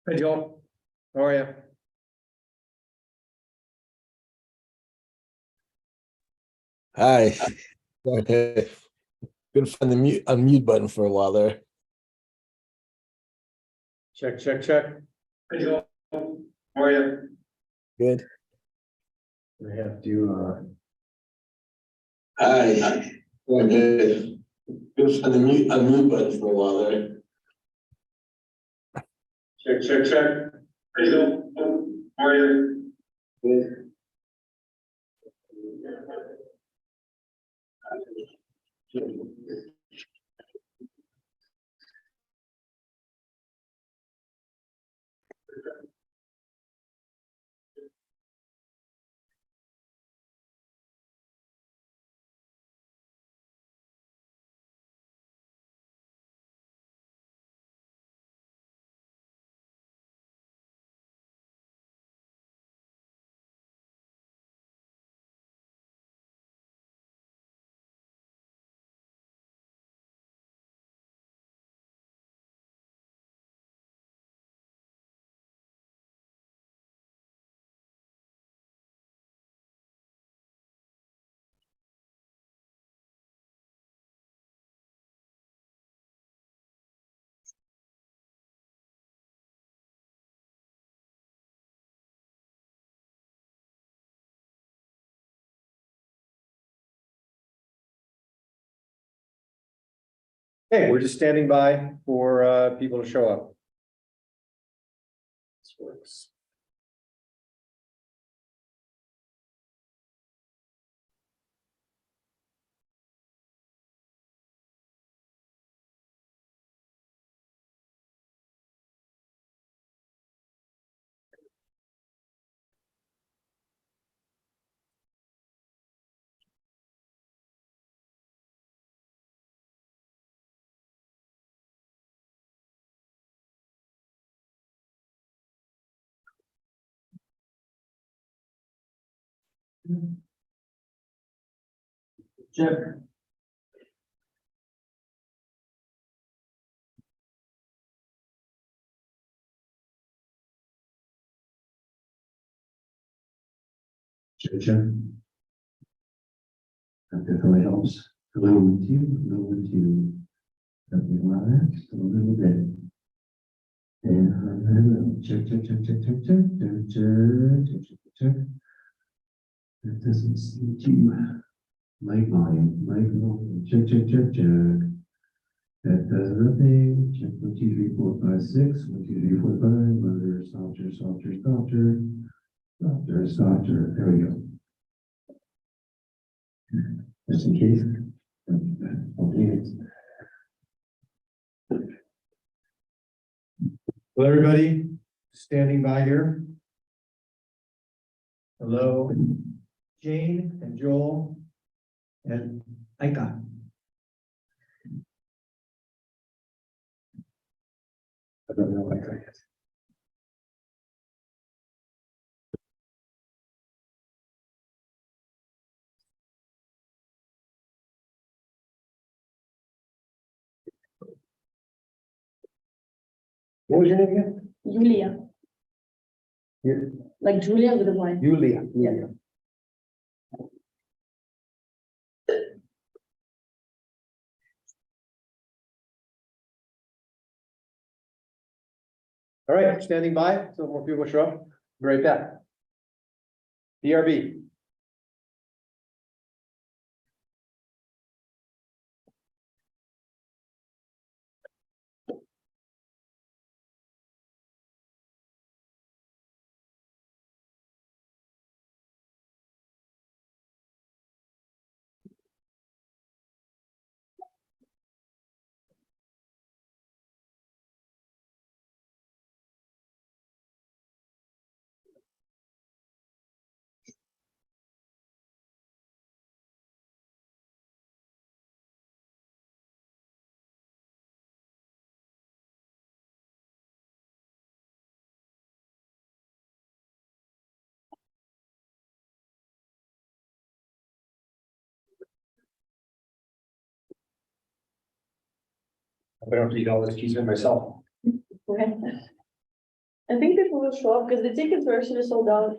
Hey Joel, how are you? Hi. Okay. Couldn't find the unmute button for a while there. Check, check, check. Hey Joel, how are you? Good. I have to, Hi. Okay. Couldn't find the unmute button for a while there. check, check, check. Hey Joel, how are you? Good. Hey, we're just standing by for people to show up. This works. Check. Check, check. That definitely helps. Hello with you, hello with you. Let me relax a little bit. And hello, check, check, check, check, check, check, check, check, check, check, check. That doesn't seem to. Mic volume, check, check, check, check. That does nothing. Check 1, 2, 3, 4, 5, 6. 1, 2, 3, 4, 5. Mother, softer, softer, softer. Softer, softer. There we go. Just in case. Okay. Well, everybody standing by here. Hello, Jane and Joel and Ika. I don't know Ika yet. What was your name again? Julia, like Julia with a Y. Julia. Yeah. All right, standing by, so more people show up. Be right back. BRB. I don't have to eat all this cheese by myself. Go ahead. I think people will show up because the tickets were actually sold out.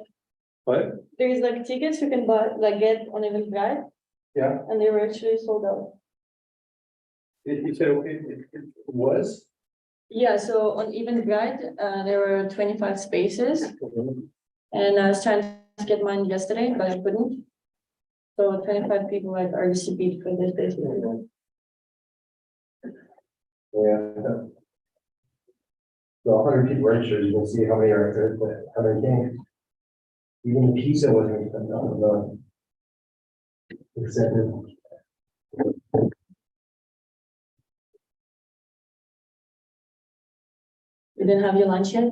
What? There's like tickets you can buy, like get on Eventbrite, Yeah, and they were actually sold out. you said it was? Yeah, so on Eventbrite, there were 25 spaces, and I was trying to get mine yesterday, but I couldn't. So 25 people like are received for this basically. Yeah. So 100 people registered, you can see how many are, how many came. Even the pizza wasn't, accepted. You didn't have your lunch yet?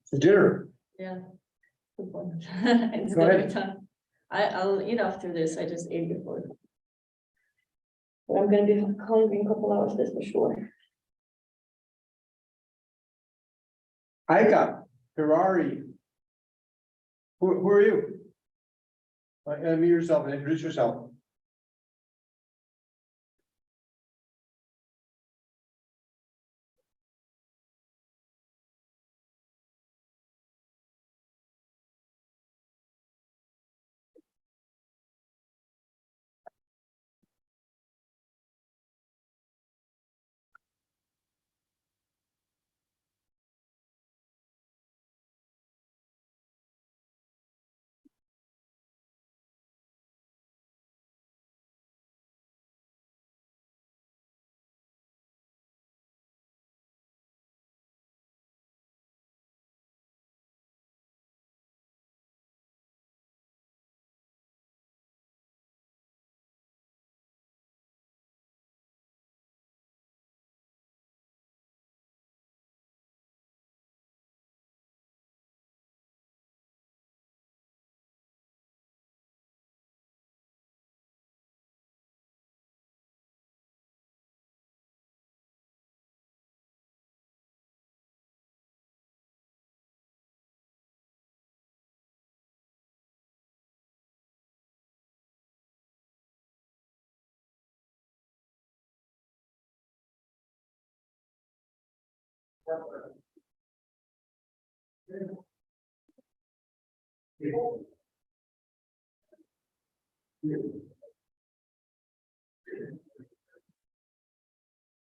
For dinner. Yeah. Good point. It's Go gonna ahead. be time. I'll eat after this, I just ate before. But I'm gonna be hungry in a couple hours, that's for sure. Ika, Ferrari. Who are you? Meet yourself and introduce yourself.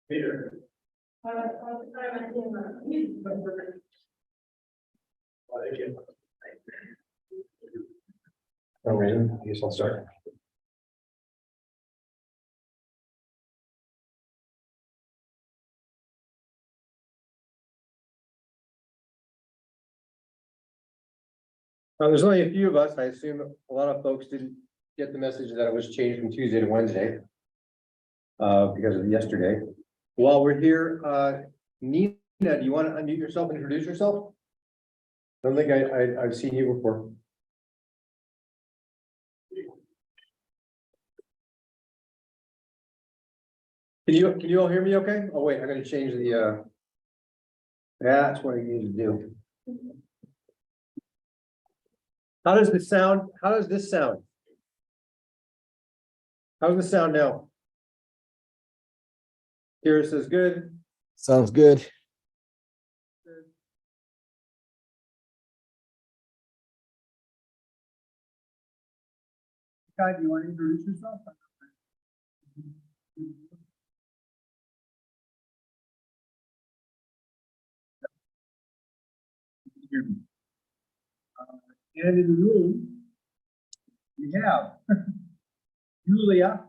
Peter. No reason, I guess I'll start. There's only a few of us. I assume a lot of folks didn't get the message that it was changed from Tuesday to Wednesday. Because of yesterday. While we're here, Nina, do you want to unmute yourself and introduce yourself? I don't think I've seen you before. Can you all hear me okay? Oh, wait, I'm gonna change the, that's what I need to do. How does this sound? How does this sound? How's the sound now? Kira says good. Sounds good. Kai, do you want to introduce yourself? And in the room, we have Julia.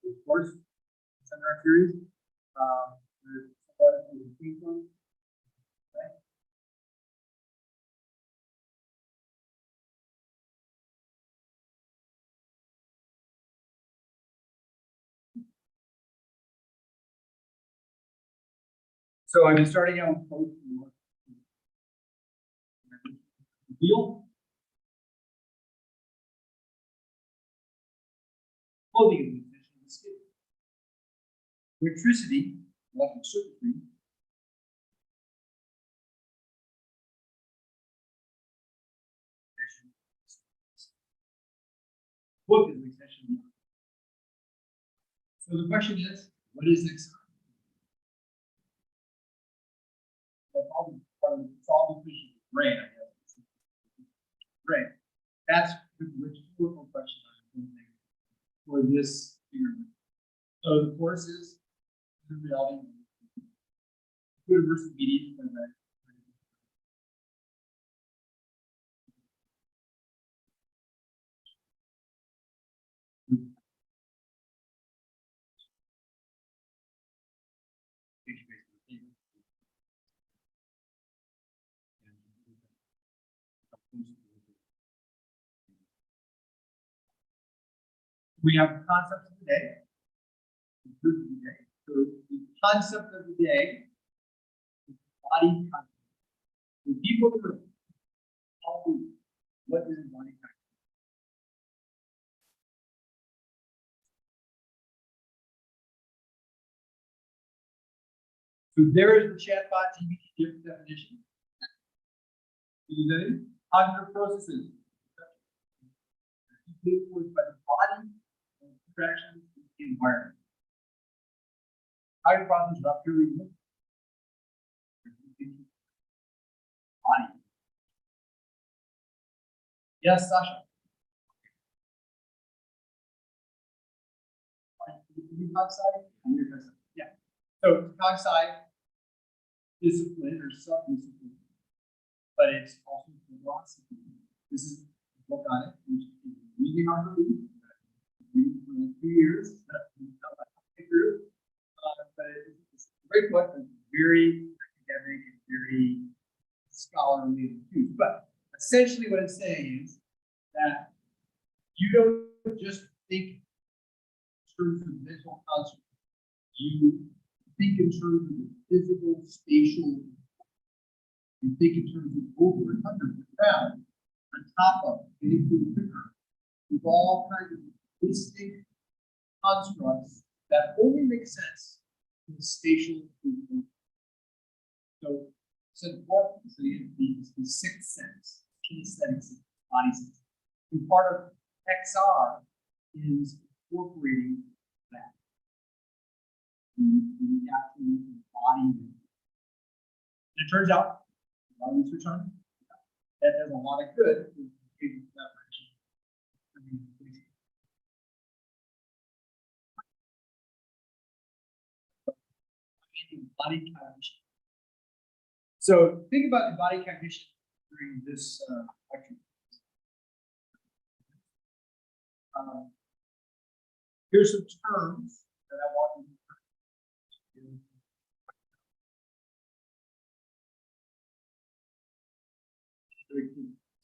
Of course, seminar series. There's one in the pink one. Right? So I've been starting out with deal. Clothing is essentially the skin. Electricity, electric circuitry. Book is an extension. So the question is, what is this? Solve the issue. Brain, I guess. Brain. That's the rhetorical question I'm thinking for this experiment. So the course is the reality. Universal media. We have concepts of the day. So the concept of the day is body concept. When people are what is body concept? So there is the chatbot GPT different definition. Cognitive processes. Influenced by the body and interactions with the environment. Higher processes are purely body. Yes, Sasha. Yeah. So cognitive discipline or self-discipline, but it's also philosophy. This is a book on it, which is reading on the read. Reading for like 2 years. But it's a great book, and very academic and very scholarly too. But essentially what it's saying is that you don't just think in terms of mental construct, you think in terms of the physical, spatial, you think in terms of over and under, around, on top of, getting through the quicker, with all kinds of distinct constructs that only make sense in the spatial. So it's important, so you have the sixth sense, kinesthetic sense, body sense. And part of XR is incorporating that. The actual body. And it turns out, a lot of research on it, that does a lot of good. Body cognition. So think about the body cognition during this lecture. Here's some terms that I want you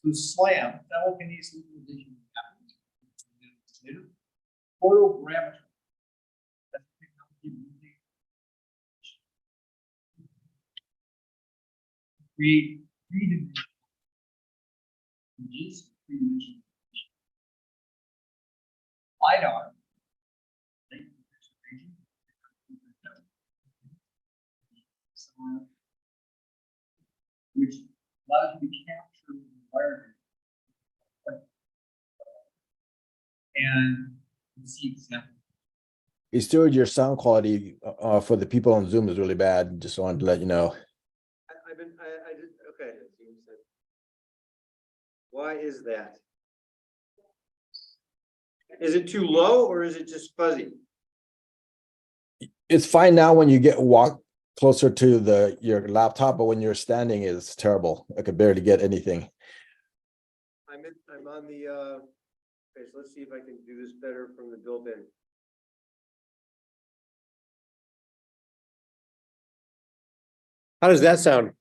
to. So SLAM, telekinesis localization later. Photogrammetry. That's technology create three-dimensional images, three-dimensional LiDAR. Which allows you to capture the environment. And you see examples. Hey, Stuart, your sound quality for the people on Zoom is really bad. Just wanted to let you know. I did, okay. Why is that? Is it too low or is it just fuzzy? It's fine now when you walk closer to your laptop, but when you're standing, it's terrible. I could barely get anything. I'm on the okay, so let's see if I can do this better from the built-in. How does that sound?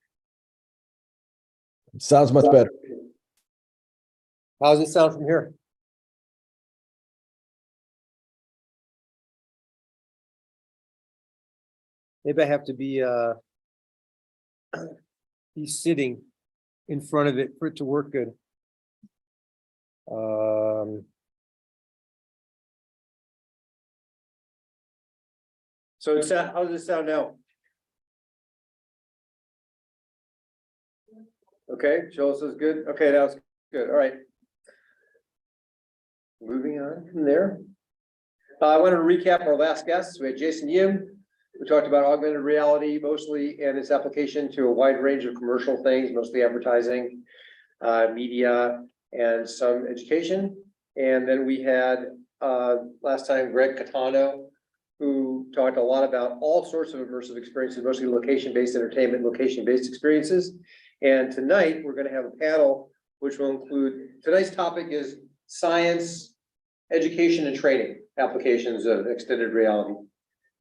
It sounds much better. How does it sound from here? Maybe I have to be sitting in front of it for it to work good. So it's how does it sound now? Okay, Joel says good. Okay, that was good. All right. Moving on from there. I wanted to recap our last guests. We had Jason Yim. We talked about augmented reality mostly and its application to a wide range of commercial things, mostly advertising, media, and some education. And then we had last time Greg Catano, who talked a lot about all sorts of immersive experiences, mostly location-based entertainment, location-based experiences. And tonight we're going to have a panel which will include, tonight's topic is science, education, and training applications of extended reality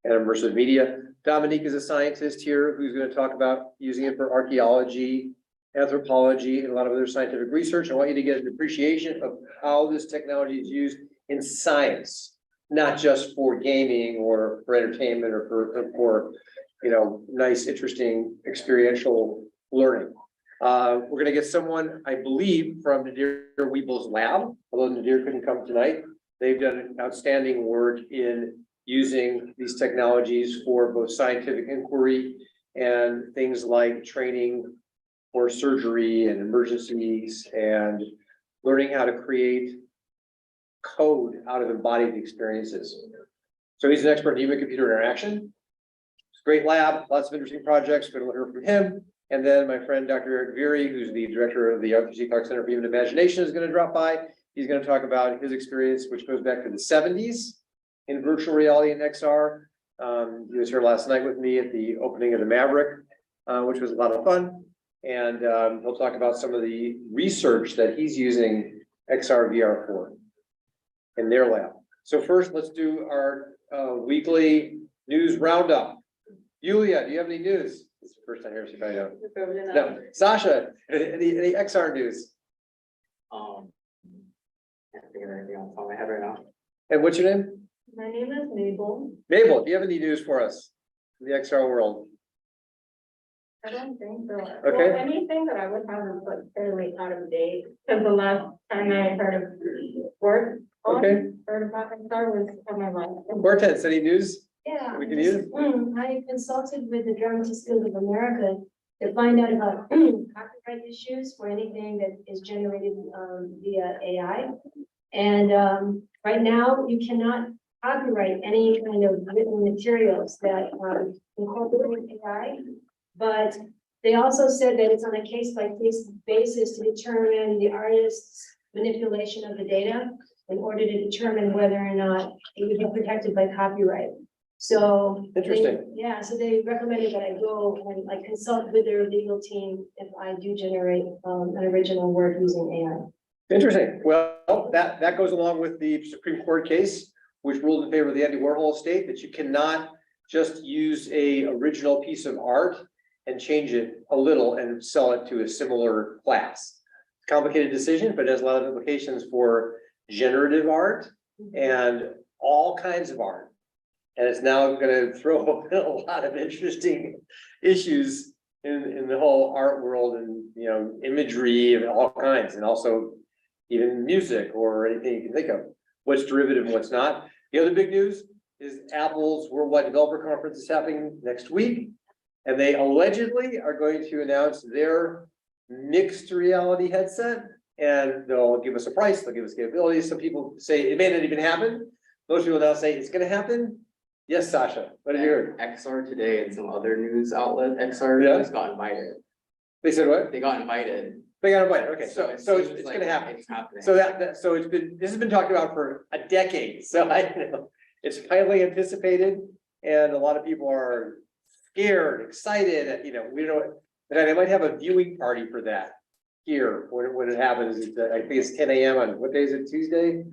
and immersive media. Dominique is a scientist here who's going to talk about using it for archaeology, anthropology, and a lot of other scientific research. I want you to get an appreciation of how this technology is used in science, not just for gaming or for entertainment or for nice, interesting experiential learning. We're going to get someone, I believe, from Nadir Weeble's lab, although Nadir couldn't come tonight. They've done outstanding work in using these technologies for both scientific inquiry and things like training for surgery and emergencies and learning how to create code out of embodied experiences. So he's an expert in human-computer interaction. It's a great lab, lots of interesting projects. We're going to learn from him. And then my friend, Dr. Eric Veary, who's the director of the Arthur C. Clarke Center for Human Imagination, is going to drop by. He's going to talk about his experience, which goes back to the 70s in virtual reality and XR. He was here last night with me at the opening of the Maverick, which was a lot of fun. And he'll talk about some of the research that he's using XR VR for in their lab. So first, let's do our weekly news roundup. Yulia, do you have any news? It's the first time here, so I don't. No, Sasha, any XR news? Can't figure anything on the top of my head right now. And what's your name? My name is Mabel. Mabel, do you have any news for us in the XR world? I don't think so. Okay. Well, anything that I would have is like fairly out of date, because the last time I heard of Okay. heard about XR was on my life. Hortense, any news Yeah. we can use? I consulted with the Dramatists Guild of America to find out about copyright issues for anything that is generated via AI. And right now, you cannot copyright any kind of written materials that incorporate AI. But they also said that it's on a case-by-case basis to determine the artist's manipulation of the data in order to determine whether or not it would be protected by copyright. So. Interesting. Yeah, so they recommended that I go and like consult with their legal team if I do generate an original work using AI. Interesting. Well, that goes along with the Supreme Court case, which ruled in favor of the Andy Warhol estate, that you cannot just use a original piece of art and change it a little and sell it to a similar class. Complicated decision, but it has a lot of implications for generative art and all kinds of art. And it's now going to throw open a lot of interesting issues in the whole art world, and imagery of all kinds, and also even music or anything you can think of. What's derivative and what's not. The other big news is Apple's Worldwide Developer Conference is happening next week, and they allegedly are going to announce their mixed reality headset, and they'll give us a price, they'll give us capabilities. Some people say it may not even happen. Most people now say it's going to happen. Yes, Sasha, what have you heard? XR today and some other news outlet, XR Yeah. just got invited. They said what? They got invited. They got invited. Okay, so it it's seems like gonna happen. It's happening. So so this has been talked about for a decade. So it's highly anticipated, and a lot of people are scared, excited. We don't know. And I might have a viewing party for that here when it happens. I think it's 10 a.m. on what day is it? Tuesday,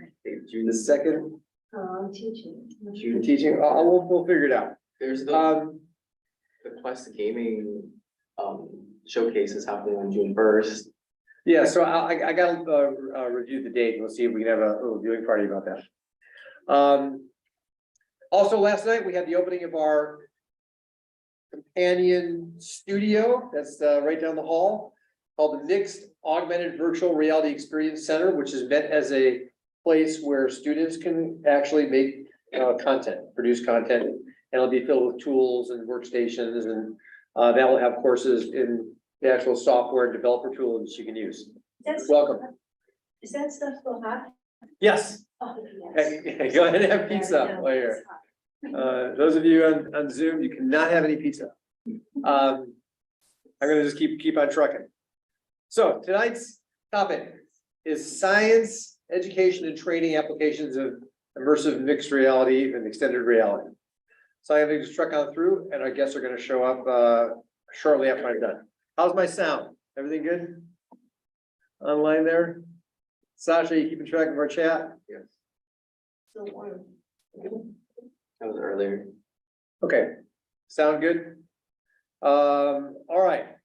June the 2nd. I'm teaching. June teaching. We'll figure it out. There's Um, the Quest Gaming showcase is happening on June 1st. Yeah, so I gotta review the date. We'll see if we can have a little viewing party about that. Also last night, we had the opening of our companion studio that's right down the hall, called the Mixed Augmented Virtual Reality Experience Center, which is meant as a place where students can actually make content, produce content, and it'll be filled with tools and workstations, and that will have courses in the actual software and developer tools you can use. Welcome. Is that stuff still hot? Yes. Oh, yes. Hey, go ahead and have pizza while you're here. Those of you on Zoom, you cannot have any pizza. I'm gonna just keep on trucking. So tonight's topic is science, education, and training applications of immersive mixed reality and extended reality. So I'm gonna just truck on through, and our guests are gonna show up shortly after I'm done. How's my sound? Everything good? Online there? Sasha, you keeping track of our chat? Yes, So warm. that was earlier. Okay, sound good? All right.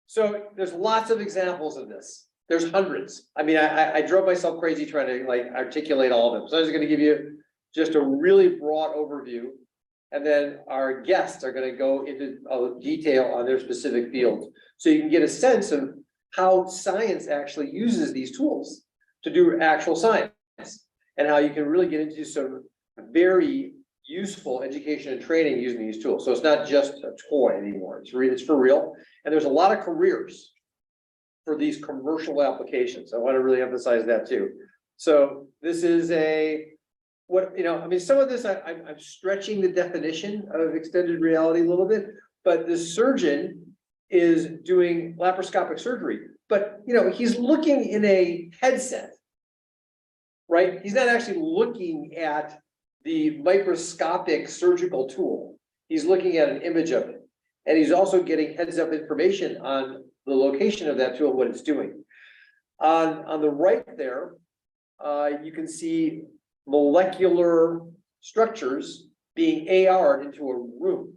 So there's lots of examples of this. There's hundreds. I mean, I drove myself crazy trying to articulate all of them. So I was gonna give you just a really broad overview. And then our guests are gonna go into detail on their specific fields. So you can get a sense of how science actually uses these tools to do actual science, and how you can really get into some very useful education and training using these tools. So it's not just a toy anymore. It's for real. And there's a lot of careers for these commercial applications. I want to really emphasize that too. So this is some of this I'm stretching the definition of extended reality a little bit, but the surgeon is doing laparoscopic surgery, but he's looking in a headset, right? He's not actually looking at the microscopic surgical tool. He's looking at an image of it. And he's also getting heads up information on the location of that tool, what it's doing. On the right there, you can see molecular structures being AR'd into a room,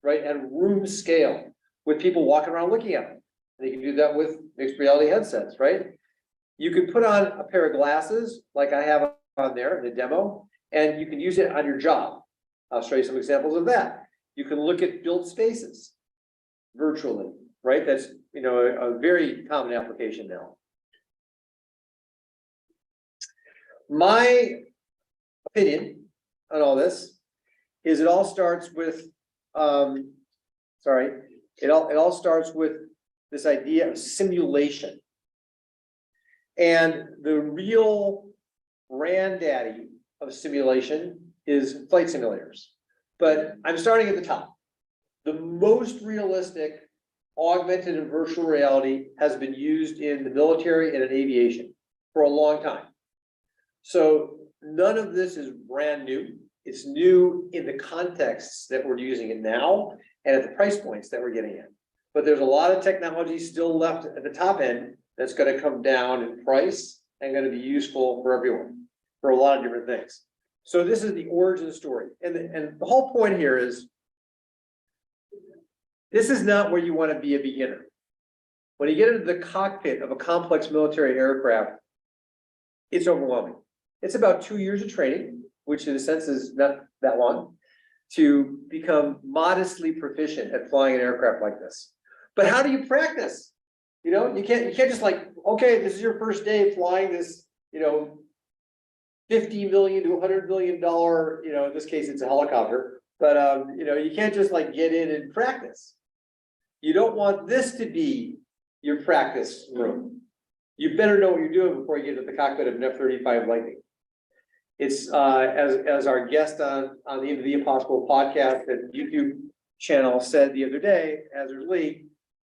right? At room scale, with people walking around looking at them. And you can do that with mixed reality headsets, right? You can put on a pair of glasses like I have on there in the demo, and you can use it on your job. I'll show you some examples of that. You can look at built spaces virtually, right? That's a very common application now. My opinion on all this is it all starts with It all starts with this idea of simulation. And the real granddaddy of simulation is flight simulators. But I'm starting at the top. The most realistic augmented and virtual reality has been used in the military and in aviation for a long time. So none of this is brand new. It's new in the contexts that we're using it now and at the price points that we're getting in. But there's a lot of technology still left at the top end that's going to come down in price and going to be useful for everyone for a lot of different things. So this is the origin story. And the whole point here is this is not where you want to be a beginner. When you get into the cockpit of a complex military aircraft, it's overwhelming. It's about 2 years of training, which in a sense is not that long, to become modestly proficient at flying an aircraft like this. But how do you practice? You know, you can't just like, okay, this is your first day flying this, you know, $50 million to $100 million, you know, in this case, it's a helicopter, but you know, you can't just like get in and practice. You don't want this to be your practice room. You better know what you're doing before you get into the cockpit of an F-35 Lightning. It's as our guest on the Into the Impossible podcast and YouTube channel said the other day, Azure Lee,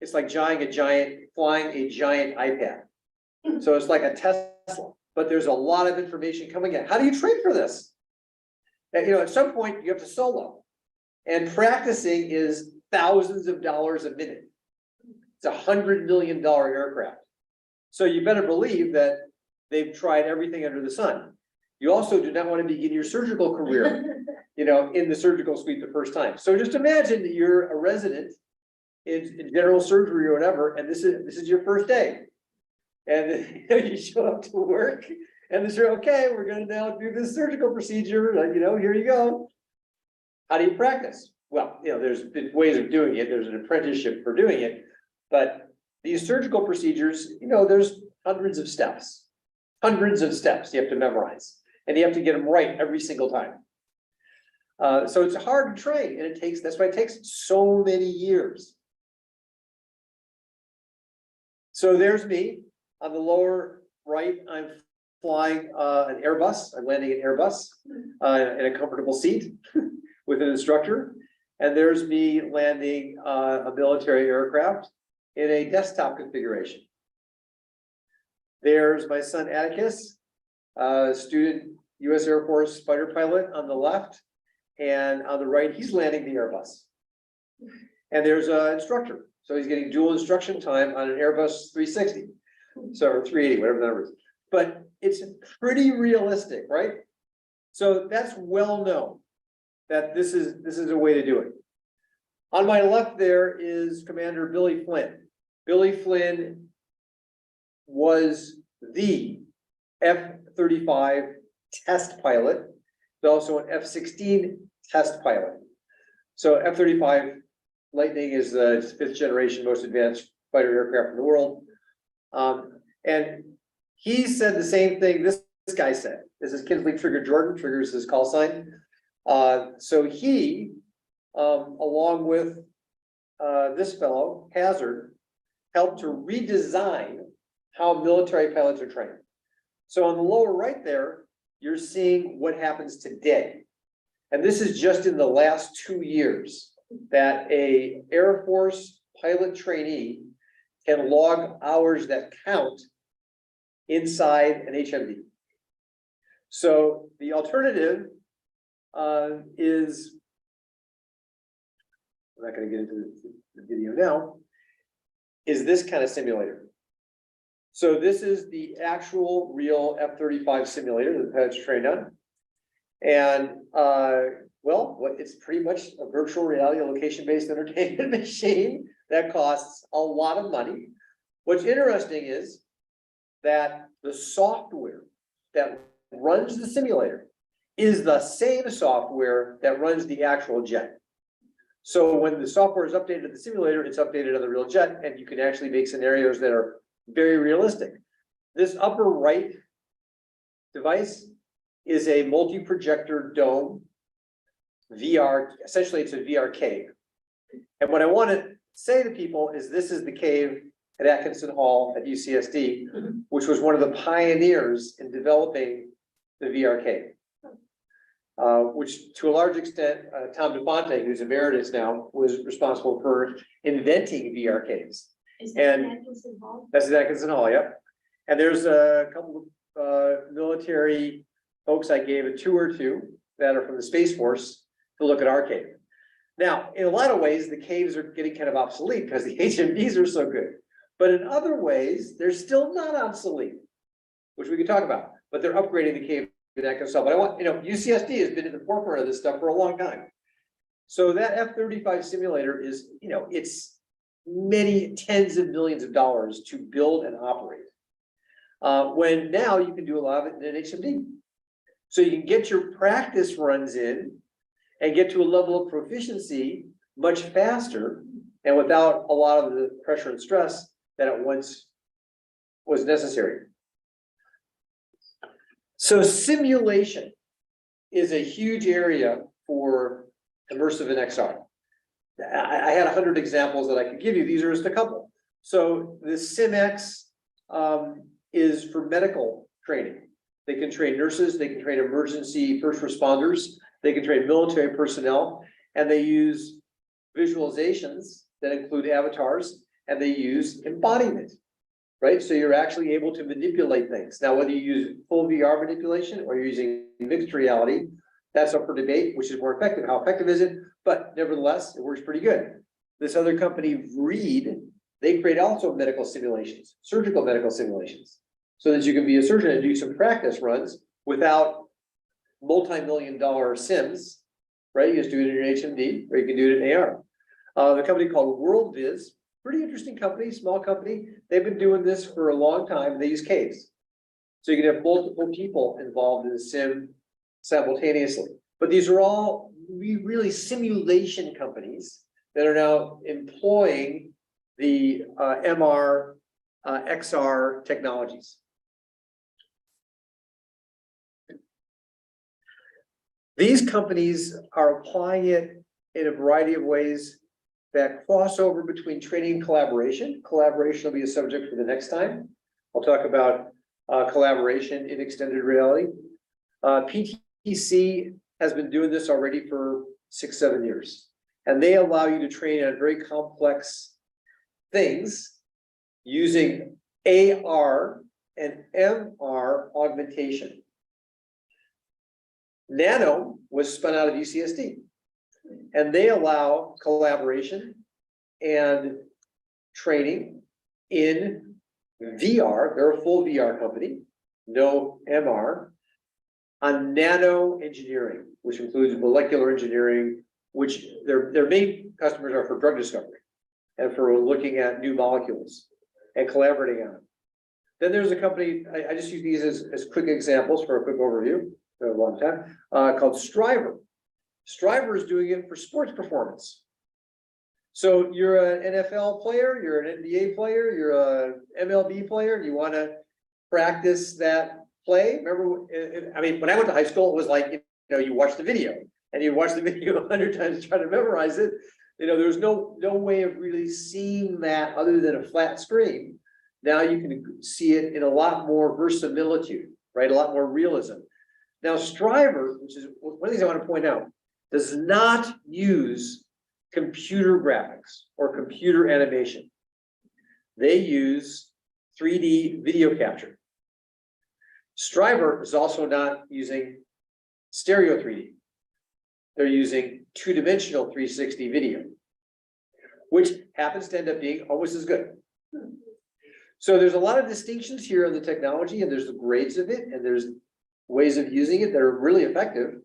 it's like flying a giant iPad. So it's like a Tesla, but there's a lot of information coming in. How do you train for this? And, you know, at some point you have to solo, and practicing is thousands of dollars a minute. It's $100 million aircraft. So you better believe that they've tried everything under the sun. You also do not want to begin your surgical career, you know, in the surgical suite the first time. So just imagine that you're a resident in general surgery or whatever, and this is your first day. And you show up to work and they say, okay, we're going to now do this surgical procedure. You know, here you go. How do you practice? Well, you know, there's been ways of doing it. There's an apprenticeship for doing it. But these surgical procedures, you know, there's hundreds of steps you have to memorize, and you have to get them right every single time. So it's hard to train, and that's why it takes so many years. So there's me on the lower right. I'm flying an Airbus. I'm landing an Airbus in a comfortable seat with an instructor. And there's me landing a military aircraft in a desktop configuration. There's my son Atticus, student U.S. Air Force fighter pilot on the left. And on the right, he's landing the Airbus. And there's an instructor. So he's getting dual instruction time on an Airbus 360. So, or 380, whatever the number is. But it's pretty realistic, right? So that's well known that this is a way to do it. On my left there is Commander Billy Flynn. Billy Flynn was the F-35 test pilot, but also an F-16 test pilot. So F-35 Lightning is the 5th generation most advanced fighter aircraft in the world. And he said the same thing this guy said. This is Kinsley Trigger Jordan. Trigger is his call sign. So he, along with this fellow, Hazard, helped to redesign how military pilots are trained. So on the lower right there, you're seeing what happens today. And this is just in the last 2 years that a Air Force pilot trainee can log hours that count inside an HMD. So the alternative is, I'm not going to get into the video now, is this kind of simulator. So this is the actual real F-35 simulator that the pilots trained on. And well, it's pretty much a virtual reality location-based entertainment machine that costs a lot of money. What's interesting is that the software that runs the simulator is the same software that runs the actual jet. So when the software is updated to the simulator, it's updated on the real jet, and you can actually make scenarios that are very realistic. This upper right device is a multi-projector dome VR. Essentially, it's a VR cave. And what I want to say to people is this is the cave at Atkinson Hall at UCSD, which was one of the pioneers in developing the VR cave. Which to a large extent, Tom DeFonte, who's emeritus now, was responsible for inventing VR caves. Is that And- Atkinson Hall? That's at Atkinson Hall, yep. And there's a couple of military folks I gave a tour to that are from the Space Force to look at our cave. Now, in a lot of ways, the caves are getting kind of obsolete because the HMDs are so good. But in other ways, they're still not obsolete, which we could talk about, but they're upgrading the cave in Atkinson. But I want, UCSD has been at the forefront of this stuff for a long time. So that F-35 simulator is, it's many tens of millions of dollars to build and operate. When now you can do a lot of it in an HMD. So you can get your practice runs in and get to a level of proficiency much faster and without a lot of the pressure and stress that it once was necessary. So simulation is a huge area for immersive and XR. I had 100 examples that I could give you. These are just a couple. So the SimX is for medical training. They can train nurses, they can train emergency first responders, they can train military personnel, and they use visualizations that include avatars, and they use embodiment, right? So you're actually able to manipulate things. Now, whether you use full VR manipulation or you're using mixed reality, that's up for debate, which is more effective. How effective is it? But nevertheless, it works pretty good. This other company, Reed, they create also medical simulations, surgical medical simulations, so that you can be a surgeon and do some practice runs without multi-million-dollar sims, right? You just do it in your HMD, or you can do it in AR. The company called WorldViz, pretty interesting company, small company. They've been doing this for a long time, and they use caves. So you can have multiple people involved in the sim simultaneously. But these are all really simulation companies that are now employing the MR, XR technologies. These companies are applying it in a variety of ways that cross over between training and collaboration. Collaboration will be a subject for the next time. I'll talk about collaboration in extended reality. PTC has been doing this already for 6-7 years, and they allow you to train on very complex things using AR and MR augmentation. Nano was spun out of UCSD, and they allow collaboration and training in VR. They're a full VR company, no MR, on nano engineering, which includes molecular engineering, which their main customers are for drug discovery and for looking at new molecules and collaborating on them. Then there's a company, I just use these as quick examples for a quick overview, for a long time, called Striver. Striver is doing it for sports performance. So you're an NFL player, you're an NBA player, you're a MLB player, and you want to practice that play. Remember, I mean, when I went to high school, it was like, you watch the video and you watch the video 100 times to try to memorize it. There's no way of really seeing that other than a flat screen. Now you can see it in a lot more verisimilitude, right? A lot more realism. Now, Striver, which is one of the things I want to point out, does not use computer graphics or computer animation. They use 3D video capture. Striver is also not using stereo 3D. They're using two-dimensional 360 video, which happens to end up being almost as good. So there's a lot of distinctions here in the technology, and there's the grades of it, and there's ways of using it that are really effective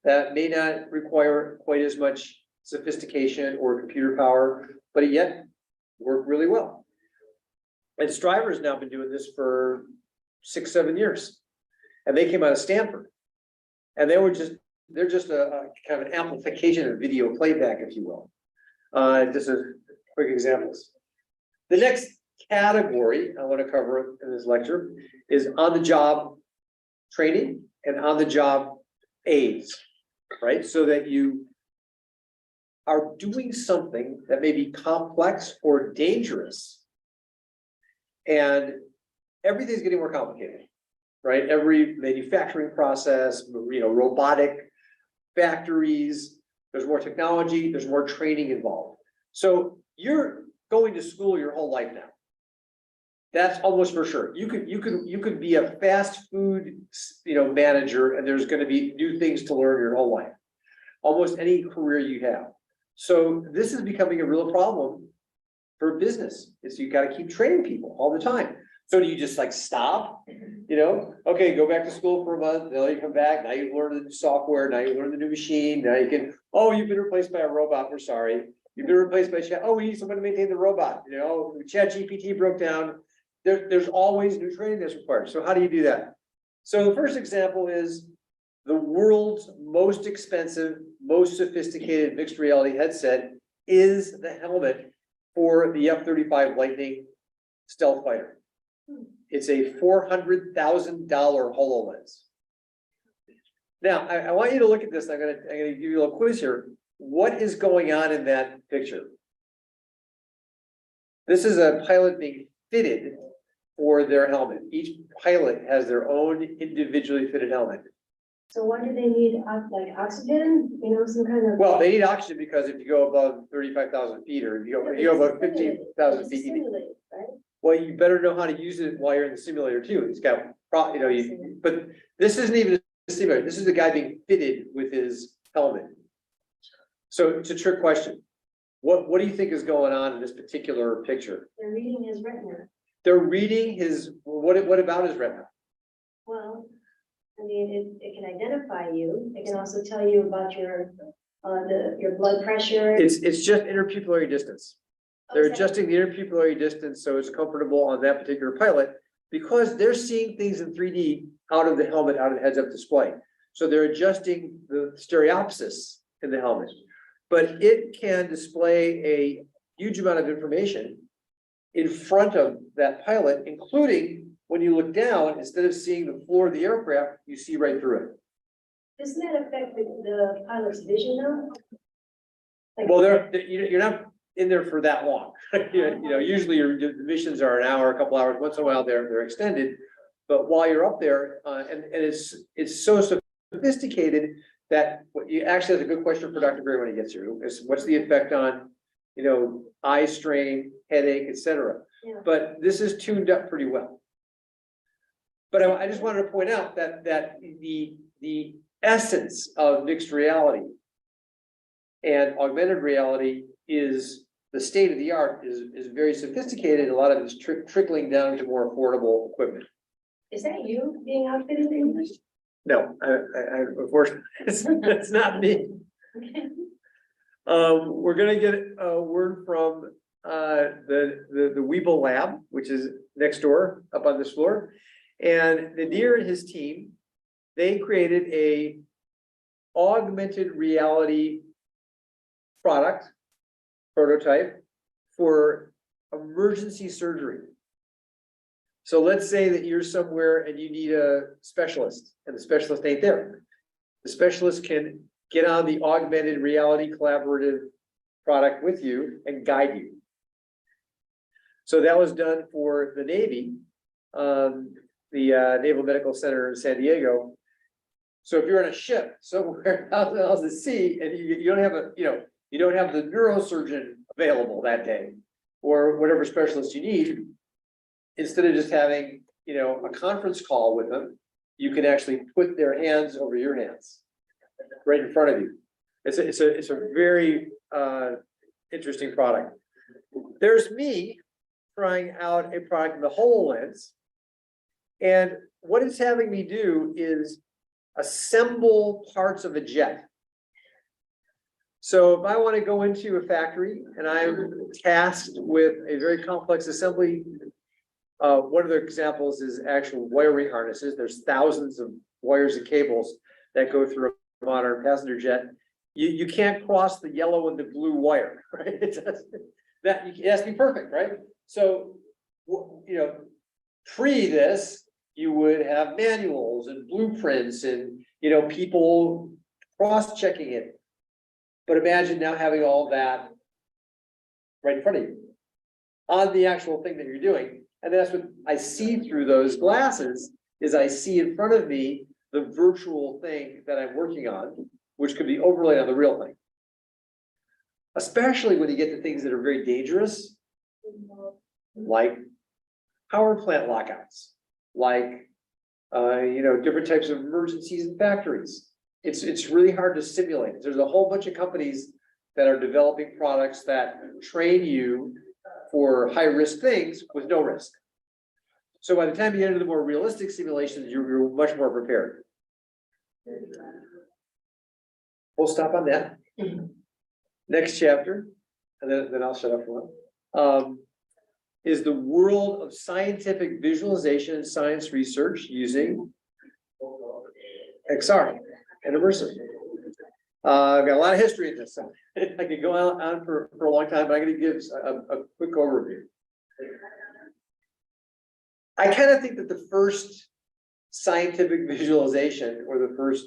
that may not require quite as much sophistication or computer power, but yet work really well. And Striver has now been doing this for 6-7 years, and they came out of Stanford, and they're just a kind of an amplification of video playback, if you will. Just a quick examples. The next category I want to cover in this lecture is on-the-job training and on-the-job aids, right? So that you are doing something that may be complex or dangerous. And everything's getting more complicated, right? Every manufacturing process, robotic factories, there's more technology, there's more training involved. So you're going to school your whole life now. That's almost for sure. You could be a fast food, manager, and there's gonna be new things to learn your whole life. Almost any career you have. So this is becoming a real problem for business. Is you gotta keep training people all the time. So do you just like stop? Okay, go back to school for a month, then you come back, now you learn the new software, now you learn the new machine, now you can, oh, you've been replaced by a robot, we're sorry. You've been replaced by chat, oh, we need someone to maintain the robot, ChatGPT broke down. There's always new training that's required. So how do you do that? So the first example is the world's most expensive, most sophisticated mixed reality headset is the helmet for the F-35 Lightning stealth fighter. It's a $400,000 HoloLens. Now, I want you to look at this. I'm gonna give you a little quiz here. What is going on in that picture? This is a pilot being fitted for their helmet. Each pilot has their own individually fitted helmet. So why do they need like oxygen, some kind of? Well, they need oxygen because if you go above 35,000 feet or if you go above 15,000 feet, Simulate, right? well, you better know how to use it while you're in the simulator too. It's got, but this isn't even a simulator. This is the guy being fitted with his helmet. So it's a trick question. What do you think is going on in this particular picture? They're reading his retina. They're reading his, what about his retina? Well, I mean, it can identify you. It can also tell you about your blood pressure. It's just interpupillary distance. They're adjusting the interpupillary distance so it's comfortable on that particular pilot because they're seeing things in 3D out of the helmet, out of the heads-up display. So they're adjusting the stereopsis in the helmet. But it can display a huge amount of information in front of that pilot, including when you look down, instead of seeing the floor of the aircraft, you see right through it. Doesn't that affect the pilot's vision though? Well, you're not in there for that long. Usually the missions are an hour, a couple hours, once in a while they're extended. But while you're up there, and it's so sophisticated that what you actually has a good question for Dr. Gray when he gets here is what's the effect on, eye strain, headache, etc. Yeah. But this is tuned up pretty well. But I just wanted to point out that the essence of mixed reality and augmented reality is the state of the art is very sophisticated. A lot of it is trickling down to more affordable equipment. Is that you being outfitted in English? No, I unfortunately, it's not me. Okay. We're gonna get a word from the Weeble Lab, which is next door up on this floor. And Nadir and his team, they created a augmented reality prototype for emergency surgery. So let's say that you're somewhere and you need a specialist and the specialist ain't there. The specialist can get on the augmented reality collaborative product with you and guide you. So that was done for the Navy, the Naval Medical Center in San Diego. So if you're on a ship somewhere out on the sea and you don't have you don't have the neurosurgeon available that day or whatever specialist you need, instead of just having, a conference call with them, you can actually put their hands over your hands right in front of you. It's a very interesting product. There's me trying out a product in the HoloLens. And what it's having me do is assemble parts of a jet. So if I want to go into a factory and I'm tasked with a very complex assembly, one of the examples is actual wiring harnesses. There's thousands of wires and cables that go through a modern passenger jet. You can't cross the yellow and the blue wire, right? It has to be perfect, right? So, pre this, you would have manuals and blueprints and, people cross-checking it. But imagine now having all that right in front of you on the actual thing that you're doing. And that's what I see through those glasses, is I see in front of me the virtual thing that I'm working on, which could be overlaid on the real thing. Especially when you get to things that are very dangerous, like power plant lockouts, like, different types of emergencies in factories. It's really hard to simulate. There's a whole bunch of companies that are developing products that train you for high-risk things with no risk. So by the time you get into the more realistic simulations, you're much more prepared. We'll stop on that. Next chapter, and then I'll shut up for one. Is the world of scientific visualization and science research using XR and Immersive. I've got a lot of history in this, so I could go on for a long time, but I'm going to give a quick overview. I kind of think that the first scientific visualization, or the first,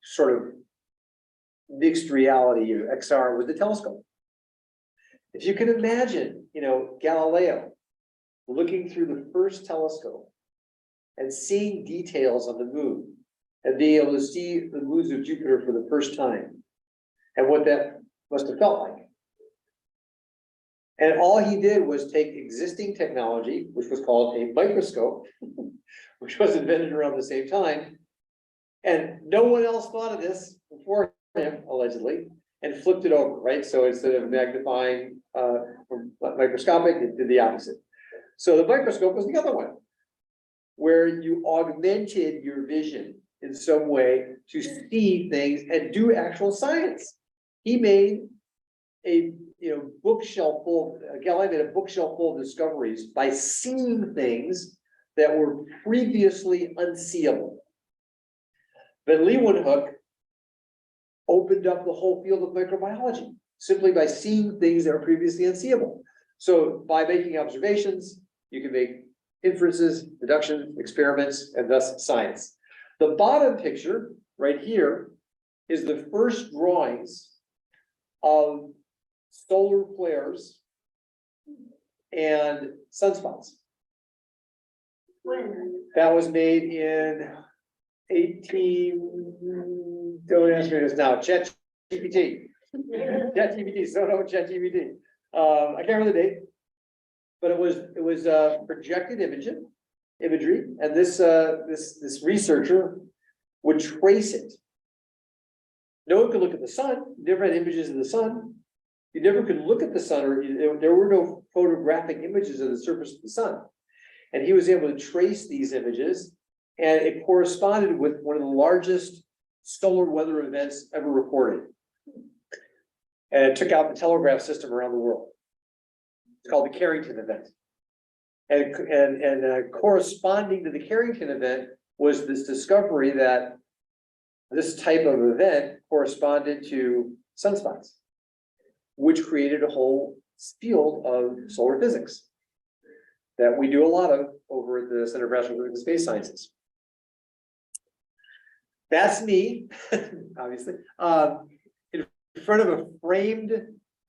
sort of mixed reality of XR, was the telescope. If you can imagine, Galileo looking through the first telescope and seeing details on the moon and being able to see the moons of Jupiter for the first time and what that must have felt like. And all he did was take existing technology, which was called a microscope, which was invented around the same time, and no one else thought of this before him, allegedly, and flipped it over, right? So instead of magnifying from microscopic, it did the opposite. So the microscope was the other one, where you augmented your vision in some way to see things and do actual science. He made a bookshelf full, Galileo made a bookshelf full of discoveries by seeing things that were previously unseeable. Then Leeuwenhoek opened up the whole field of microbiology simply by seeing things that were previously unseeable. So by making observations, you can make inferences, deductions, experiments, and thus science. The bottom picture right here is the first drawings of solar flares and sunspots. When? That was made in 18, don't ask me this now, ChatGPT. ChatGPT, so no ChatGPT. I can't remember the date, but it was projected imagery, and this researcher would trace it. No one could look at the sun, never had images of the sun. You never could look at the sun, or there were no photographic images of the surface of the sun. And he was able to trace these images, and it corresponded with one of the largest solar weather events ever recorded. And it took out the telegraph system around the world. It's called the Carrington event. And corresponding to the Carrington event was this discovery that this type of event corresponded to sunspots, which created a whole field of solar physics that we do a lot of over at the Center for Astrophysics and Space Sciences. That's me, obviously, in front of a framed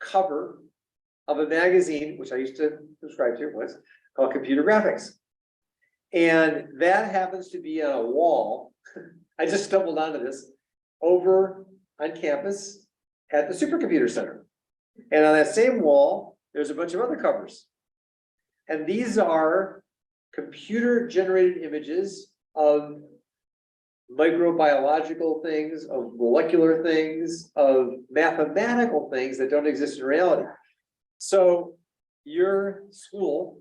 cover of a magazine, which I used to subscribe to, was called Computer Graphics. And that happens to be on a wall. I just stumbled onto this over on campus at the Supercomputer Center. And on that same wall, there's a bunch of other covers. And these are computer generated images of microbiological things, of molecular things, of mathematical things that don't exist in reality. So your school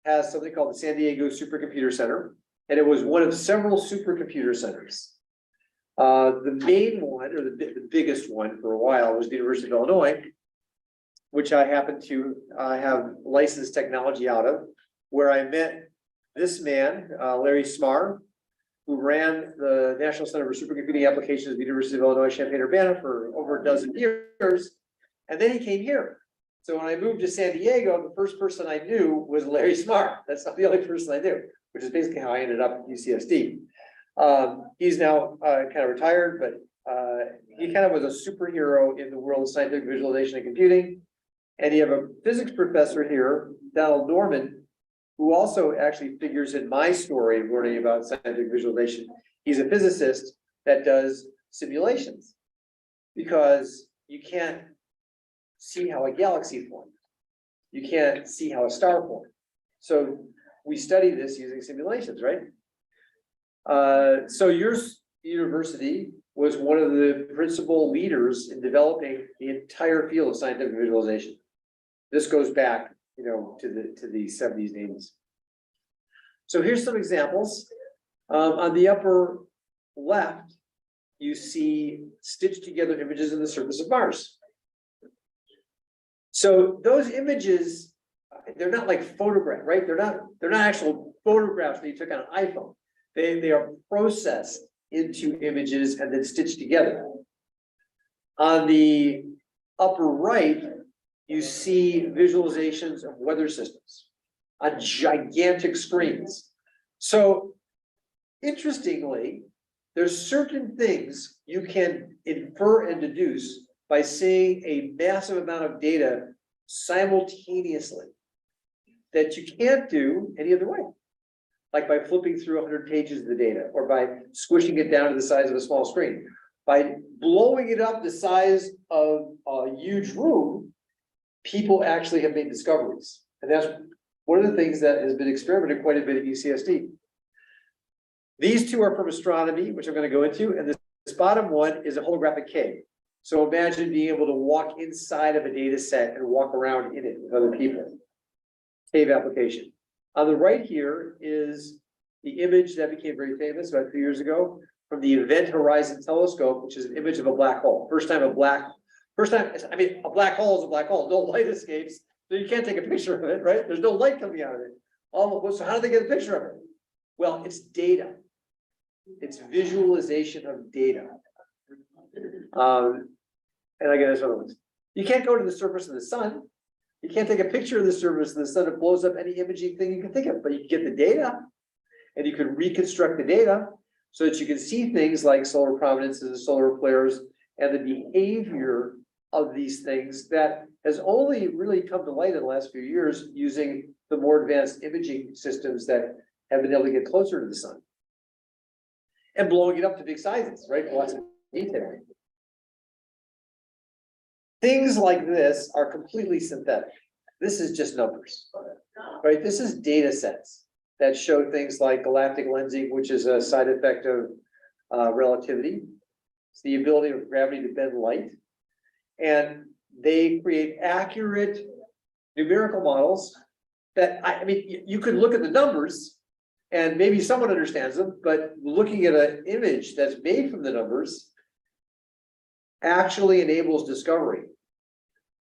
has something called the San Diego Supercomputer Center, and it was one of several supercomputer centers. The main one, or the biggest one for a while, was the University of Illinois, which I happen to have licensed technology out of, where I met this man, Larry Smarr, who ran the National Center for Supercomputing Applications at the University of Illinois Champaign-Urbana for over a dozen years. And then he came here. So when I moved to San Diego, the first person I knew was Larry Smarr. That's not the only person I knew, which is basically how I ended up at UCSD. He's now kind of retired, but he kind of was a superhero in the world of scientific visualization and computing. And you have a physics professor here, Donald Norman, who also actually figures in my story of learning about scientific visualization. He's a physicist that does simulations because you can't see how a galaxy formed. You can't see how a star formed. So we study this using simulations, right? So your university was one of the principal leaders in developing the entire field of scientific visualization. This goes back, you know, to the 70s and 80s. So here's some examples. On the upper left, you see stitched together images of the surface of Mars. So those images, they're not like photograph, right? They're not actual photographs that you took on an iPhone. They are processed into images and then stitched together. On the upper right, you see visualizations of weather systems on gigantic screens. So interestingly, there's certain things you can infer and deduce by seeing a massive amount of data simultaneously that you can't do any other way. Like by flipping through 100 pages of the data, or by squishing it down to the size of a small screen. By blowing it up the size of a huge room, people actually have made discoveries. And that's one of the things that has been experimented quite a bit at UCSD. These two are from astronomy, which I'm going to go into, and this bottom one is a holographic cave. So imagine being able to walk inside of a data set and walk around in it with other people. Cave application. On the right here is the image that became very famous about 2 years ago from the Event Horizon Telescope, which is an image of a black hole. I mean, a black hole is a black hole. No light escapes, so you can't take a picture of it, right? There's no light coming out of it. So how do they get a picture of it? Well, it's data. It's visualization of data. And I guess other ones. You can't go to the surface of the sun. You can't take a picture of the surface of the sun. It blows up any imaging thing you can think of, but you can get the data and you can reconstruct the data so that you can see things like solar prominences, solar flares, and the behavior of these things that has only really come to light in the last few years using the more advanced imaging systems that have been able to get closer to the sun. And blowing it up to big sizes, right? Lots of detail. Things like this are completely synthetic. This is just numbers, right? This is data sets that show things like galactic lensing, which is a side effect of relativity. It's the ability of gravity to bend light. And they create accurate numerical models that, I mean, you could look at the numbers and maybe someone understands them, but looking at an image that's made from the numbers actually enables discovery.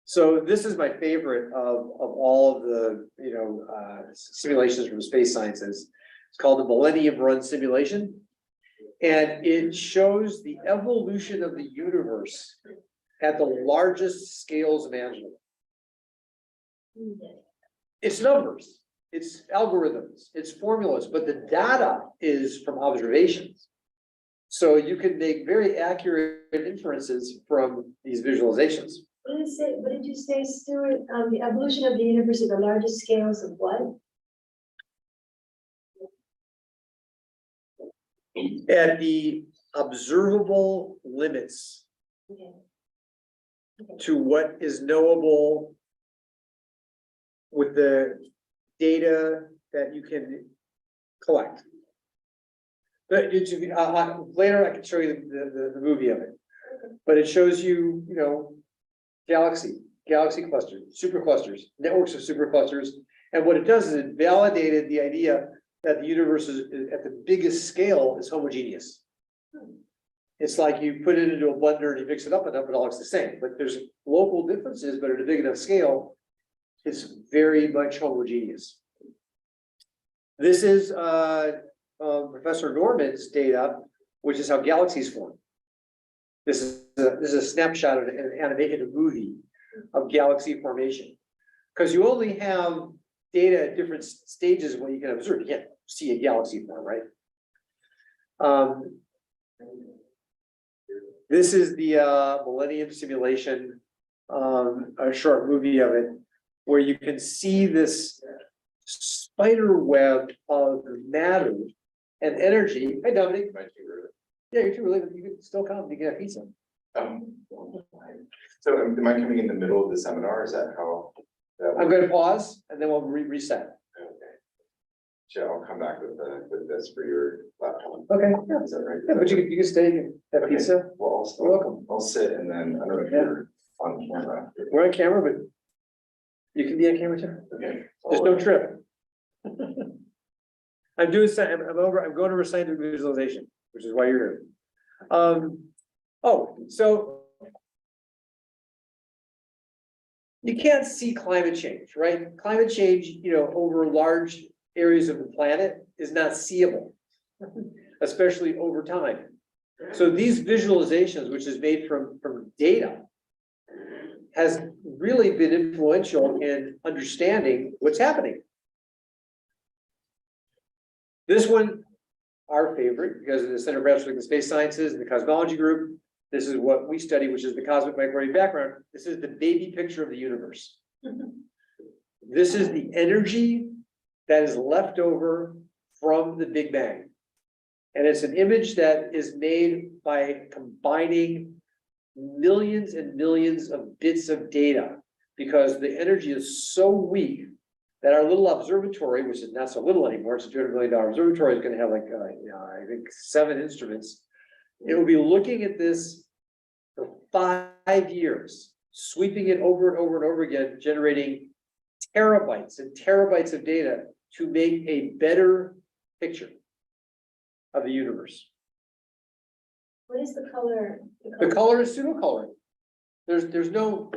So this is my favorite of all of the simulations from space sciences. It's called the Millennium Run simulation, and it shows the evolution of the universe at the largest scales imaginable. It's numbers, it's algorithms, it's formulas, but the data is from observations. So you can make very accurate inferences from these visualizations. What did you say, Stuart? The evolution of the universe at the largest scales of what? At the observable limits Okay. to what is knowable with the data that you can collect. But later I can show you the movie of it. But it shows you, galaxy clusters, superclusters, networks of superclusters. And what it does is it validated the idea that the universe is at the biggest scale is homogeneous. It's like you put it into a blender and you mix it up enough, it all looks the same. But there's local differences, but at a big enough scale, it's very much homogeneous. This is Professor Norman's data, which is how galaxies form. This is a snapshot of an animated movie of galaxy formation. Because you only have data at different stages of what you can observe. You can't see a galaxy form, right? This is the Millennium Simulation, a short movie of it, where you can see this spider web of matter and energy. Hi, Dominic. Yeah, you're too early, but you can still come, you can have pizza. So am I coming in the middle of the seminar? Is that how? I'm gonna pause and then we'll reset. Okay. Joe, I'll come back with this for your laptop. Okay, Is that right? yeah, but you can stay and have Okay. pizza. Well, You're welcome. I'll sit and then, I don't know if Yeah. you're on camera. We're on camera, but you can be on camera too. Okay. Just don't trip. I'm doing, I'm going over scientific visualization, which is why you're here. So. You can't see climate change, right? Climate change, over large areas of the planet is not seeable, especially over time. So these visualizations, which is made from data, has really been influential in understanding what's happening. This one, our favorite, because of the Center for Astrophysics and Space Sciences and the Cosmology Group, this is what we study, which is the cosmic microwave background. This is the baby picture of the universe. This is the energy that is left over from the Big Bang. And it's an image that is made by combining millions and millions of bits of data, because the energy is so weak that our little observatory, which is not so little anymore, it's a $200 million observatory, is going to have like, I think 7 instruments. It will be looking at this for 5 years, sweeping it over and over and over again, generating terabytes and terabytes of data to make a better picture of the universe. What is the color? The color is pseudocoloring. There's no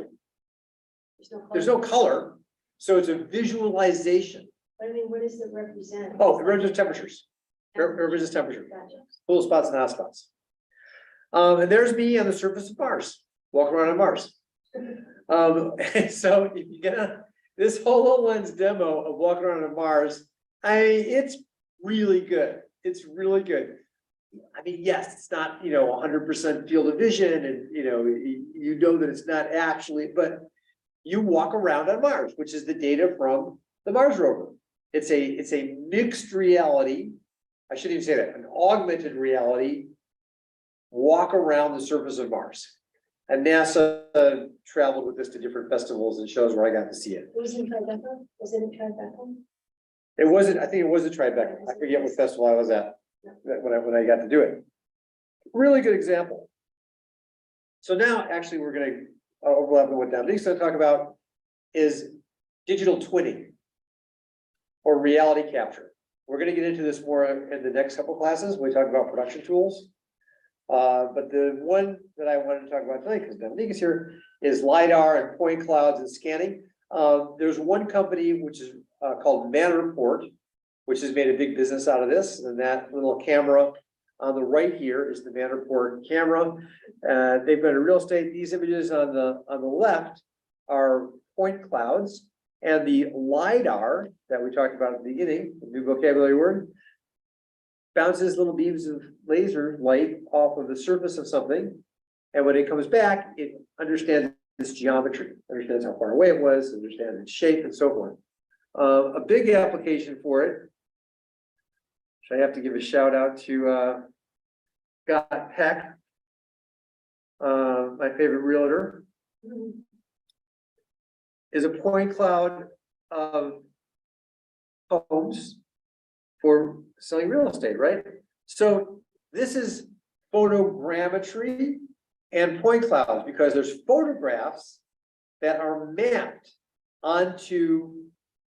color, so it's a visualization. I mean, what does it represent? Oh, it represents temperatures. It represents temperature. Gotcha. Cool spots and hot spots. And there's me on the surface of Mars, walking around on Mars. And so if you get this HoloLens demo of walking around on Mars, it's really good. It's really good. I mean, yes, it's not, 100% field of vision, and you know that it's not actually, but you walk around on Mars, which is the data from the Mars rover. It's a mixed reality. I shouldn't even say that, an augmented reality. Walk around the surface of Mars. And NASA traveled with this to different festivals and shows where I got to see it. It was in Tribeca? Was it in Tribeca? It wasn't, I think it was a Tribeca. I forget what festival I was at when I got to do it. Really good example. So now actually we're gonna overlap with what Dominic's gonna talk about is digital twinning or reality capture. We're gonna get into this more in the next couple classes when we talk about production tools. But the one that I wanted to talk about tonight, because Dominique is here, is LiDAR and point clouds and scanning. There's one company which is called Manreport, which has made a big business out of this, and that little camera on the right here is the Manreport camera. They've got a real estate. These images on the left are point clouds, and the LiDAR that we talked about at the beginning, the new vocabulary word, bounces little beams of laser light off of the surface of something. And when it comes back, it understands this geometry, understands how far away it was, understands its shape and so forth. A big application for it, which I have to give a shout out to Scott Peck, my favorite realtor, is a point cloud of homes for selling real estate, right? So this is photogrammetry and point clouds, because there's photographs that are mapped onto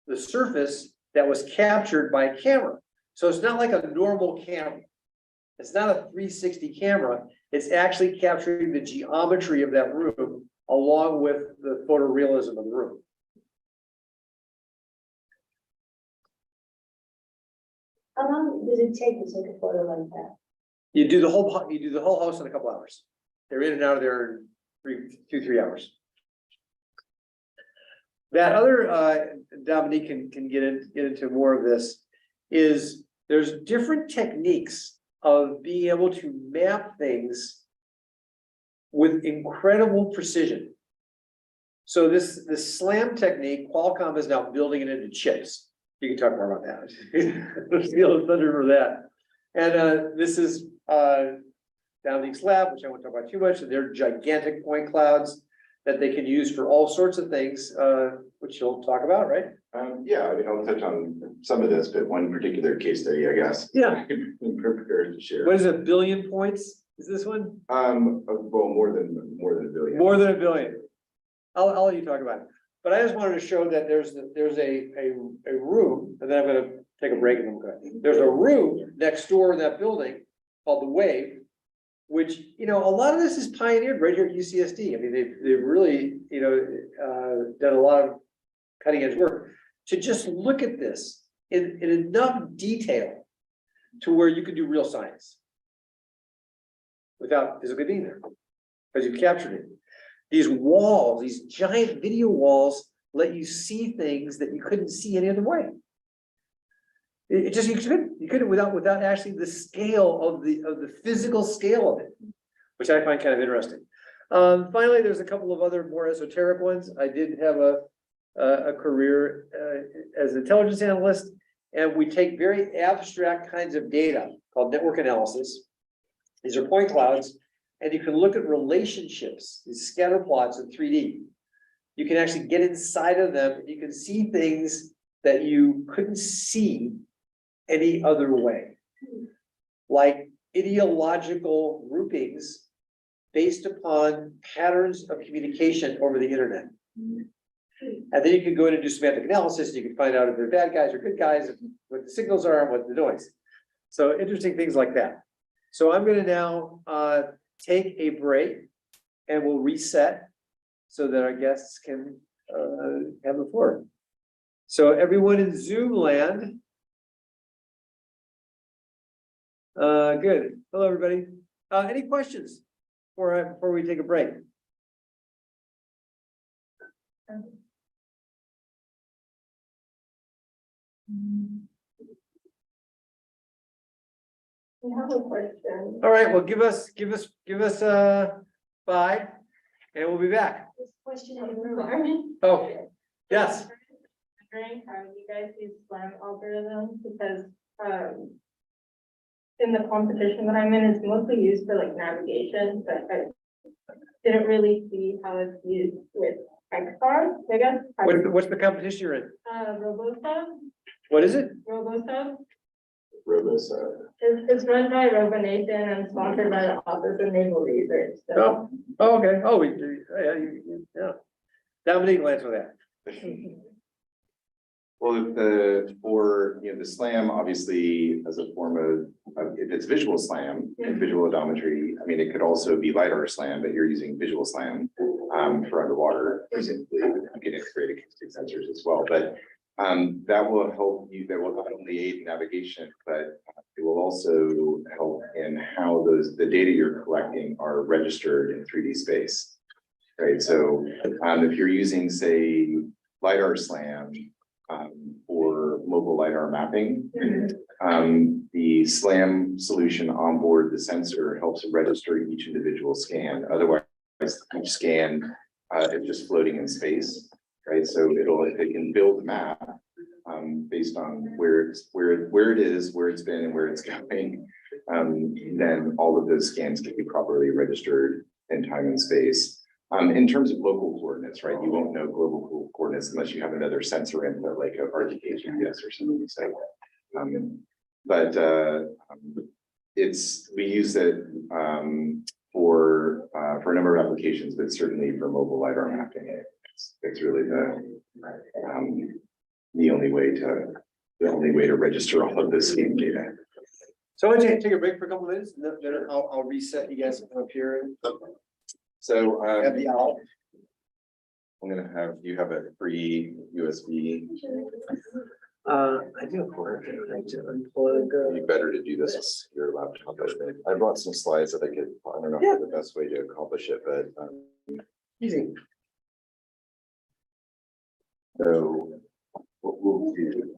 the surface that was captured by camera. So it's not like a normal camera. It's not a 360 camera. It's actually capturing the geometry of that room along with the photorealism of the room. How long does it take to take a photo like that? You do the whole house in a couple hours. They're in and out of there in 3 hours. That other Dominique can get into more of this, is there's different techniques of being able to map things with incredible precision. So this SLAM technique, Qualcomm is now building it into chips. You can talk more about that. Steal the thunder for that. And this is Downlink's lab, which I won't talk about too much. They're gigantic point clouds that they can use for all sorts of things, which you'll talk about, right? Yeah, I mean, I'll touch on some of this, but one particular case study, I guess. Yeah. I'm prepared to share. What is it, 1 billion points? Is this one? Well, more than a billion. More than 1 billion. I'll let you talk about it. But I just wanted to show that there's a room, and then I'm gonna take a break and I'm going. There's a room next door in that building called the Wave, which, you know, a lot of this is pioneered right here at UCSD. I mean, they've really, you know, done a lot of cutting edge work to just look at this in enough detail to where you can do real science without physically being there, because you've captured it. These walls, these giant video walls, let you see things that you couldn't see any other way. It just, you couldn't without actually the scale of the physical scale of it, which I find kind of interesting. Finally, there's a couple of other more esoteric ones. I did have a career as an intelligence analyst, and we take very abstract kinds of data called network analysis. These are point clouds, and you can look at relationships, these scatter plots in 3D. You can actually get inside of them, and you can see things that you couldn't see any other way, like ideological groupings based upon patterns of communication over the internet. And then you can go in and do semantic analysis, and you can find out if they're bad guys or good guys, what the signals are and what the noise. So interesting things like that. So I'm gonna now take a break, and we'll reset so that our guests can have the floor. So everyone in Zoom land. Good. Hello, everybody. Any questions before we take a break? We have a question. All right, well, give us 5, and we'll be back. This question in the room. Oh, yes. Wondering how you guys use SLAM algorithms, because in the competition that I'm in, it's mostly used for like navigation, but I didn't really see how it's used with XR, I guess. What's the competition you're in? Robosub. What is it? Robosub. Robosub. It's run by RoboNation and sponsored by the Office of Naval Research. So. Oh, okay. Oh, yeah. Dominique will answer that. Well, for the SLAM, obviously, as a form of if it's visual SLAM and visual odometry, I mean, it could also be LiDAR SLAM, but you're using visual SLAM for underwater, presumably. You can integrate acoustic sensors as well, but that will help you. That will not only aid in navigation, but it will also help in how the data you're collecting are registered in 3D space. Right. So if you're using, say, LiDAR SLAM. For mobile LiDAR mapping, the SLAM solution on board the sensor helps register each individual scan. Otherwise, each scan is just floating in space, right? So if it can build a map based on where it is, where it's been, and where it's going, then all of those scans can be properly registered in time and space. In terms of local coordinates, right? You won't know global coordinates unless you have another sensor input, like a RTK GPS or something. So, we use it for a number of applications, but certainly for mobile LiDAR mapping, it's really the only way to register all of this game data. So I'm going to take a break for a couple of minutes, and then I'll reset you guys up here. So Have the owl. I'm gonna have you have a free USB. I do, of course. I like to unplug. You better to do this with your laptop. I brought some slides that I don't know Yeah. the best way to accomplish it, but Easy. so what we'll do.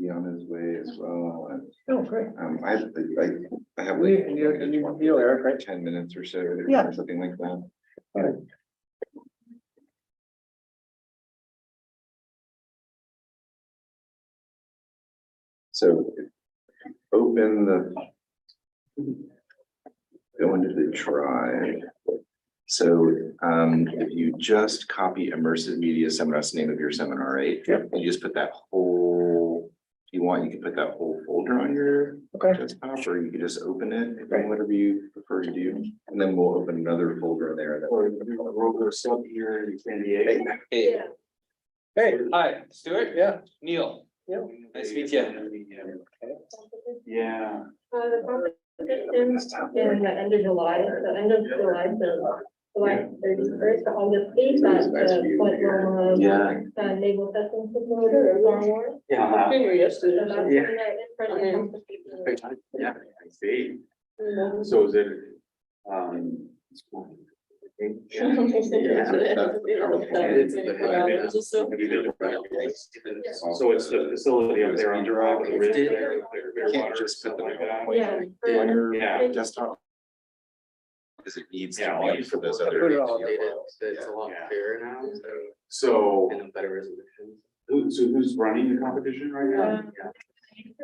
be on his way as well. Oh, great. I have We, like you, Eric, right? 10 minutes or so, Yeah. or something like that. Alright. So open the, go into the drive. So if you just copy immersive media seminar, that's the name of your seminar, right? Yep. You just put that whole, if you want, you can put that whole folder on your Okay. desktop, or you can just open it, Right. whatever you prefer to do. And then we'll open another folder in there. Or Rover sub here in San Diego. Hey, Hey, hi, Stuart? yeah. Neil? Yep. Nice to meet you. Yeah. The competition in the end of July, the end of July, so July 31st, on the eighth, at the Point Loma. Yeah. Naval Testing Facility or Far More. Yeah. So that's when Yeah. the in-person competition. Yeah, I see. So is it, so it's the facility up there on the rock. You can't just put the Yeah. on your Yeah. desktop. Because it needs to Yeah, be for those Put other. it all. It's a lot clearer now, so, So, and a better resolution. so who's running the competition right now?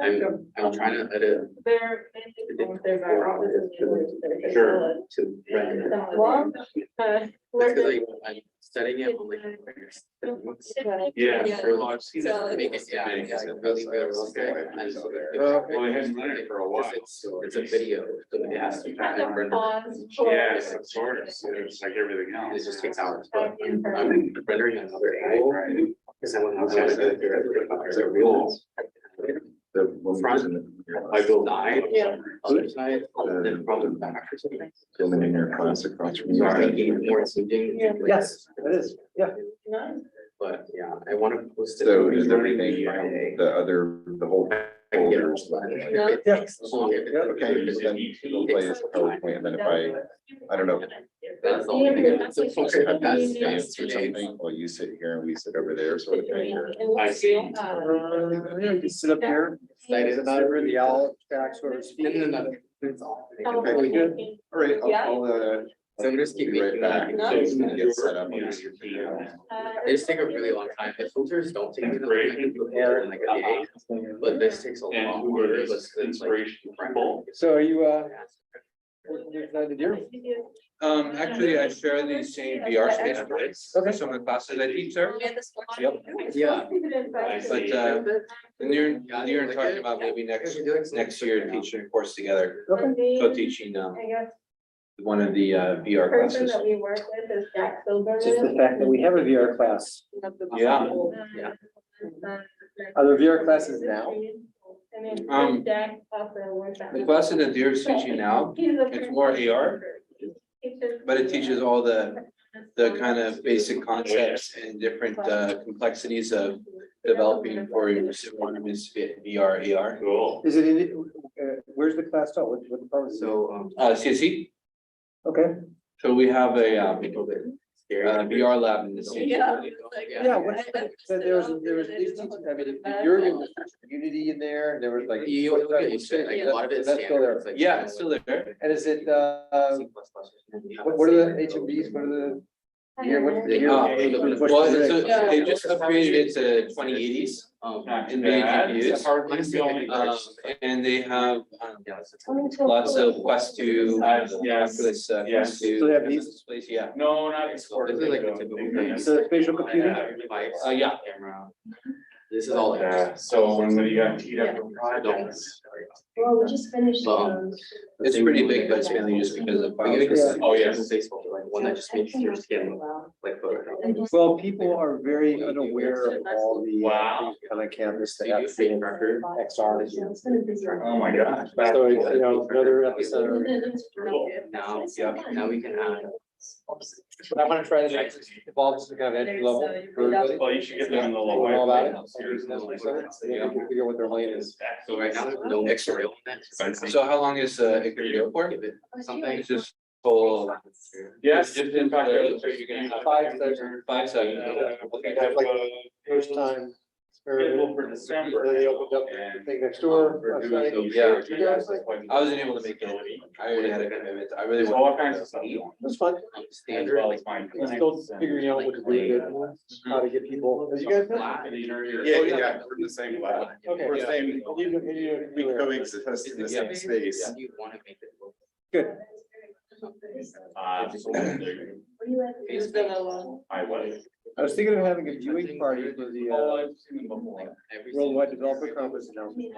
I'm trying to edit They're basically, there's our offices. they're Sure. to render. Well, It's because I'm studying it on like. Yeah. So I've seen it, make it, yeah, really realistic. And so Well, they hadn't done it for a while. It's a video, so it has to be rendered. Yes, of course. It's like everything And it else. just takes hours, but I'm rendering another angle. Because I want to go to the real. The Front. I build nine, Yeah. other side, then from the back or something. Filming in your class across from you. So I'm making more seating. Yes, it is, yeah. But yeah, I want to post it. So does everything, the other, the whole folders. It takes long. Okay, so then it'll play as PowerPoint, and then if I don't know. That's the only thing. It's a Okay, function if that that's has. dance or something, while you sit here and we sit over there, sort of thing. or- I see. Yeah, you can sit up here. Excited about it. The owl back sort of. And then it's all. Okay, good. All right, I'll, So I'm just keep be right making back. that. So you get set up on Yeah. your computer. They just take a really long time. The filters don't take too long. I can put filter in like a day, but this takes a lot And who longer. are But these it's like. inspiration people? So are you, working with the deer? Actually, I share the same VR space with some of the classes I teach there. Yep. Yeah. But, and you're talking about maybe next year teaching a course together, co-teaching, one of the VR Person classes. that we work with is Jack Silver. Just the fact that we have a VR class. Yeah. Yeah. Are there VR classes now? And Um, then Jack also works at. The class that Derek's teaching now, it's more AR, but it teaches all the kind of basic concepts and different complexities of developing for your synonymous VR, AR. Cool. Is it in, where's the class taught? What department? So, CSE, Okay, so we have a scary. VR lab in the city. yeah, what's, so there was these teaching, I mean, Jurgen was Unity in there, and there was like. You get used to it, like a lot of it's That's still standard. there. It's like, Yeah, it's still there. And is it, C++. what are the HMDs, what are the? Year, what's the year? Well, they just upgraded it to 2080s in the GPUs. And they have lots of Quest 2, Oculus Quest 2. So they have these? displays, yeah. No, not This is like the typical thing. So spatial computing? Yeah. Camera. This is all. Yeah, so when you got teed up for I don't. projects. Well, we just finished, It's pretty big, but it's mainly just because of. Oh, yes. Facebook, like one that just makes your skin like photo. Well, people are very unaware of all the Wow. things on campus that So you have do fake record. XR. it's gonna be. Oh, my gosh. So, you know, another episode. Now, now we can add. But I want to try to make evolve to kind of entry level for everybody. Well, you should get them in the Know low. all about it. Yeah, we'll figure out what their lane is. So right now, there's no extra real on that. So how long is it gonna go for? Give it something. It's just full. Yes. Just in fact, so you're gonna have 5 seconds. 5 seconds. Have like first time scheduled for December. Then they opened up the thing next door. We're last doing night. those Yeah. surgeries, like I wasn't able to make it. I already had a commitment. I really There's all wanted. kinds of stuff. That's fun. As Standard, well like, as my I'm clinics still and- figuring out what to do, how to get people. You guys know? Yeah, we're in the same lab. Okay. We're same, You we coexist in the same space. you wanna make it look. Good. So It's been a long. I was. I was thinking of having a viewing party for the Oh, I've seen them before. every Worldwide single- Developer Conference announcement.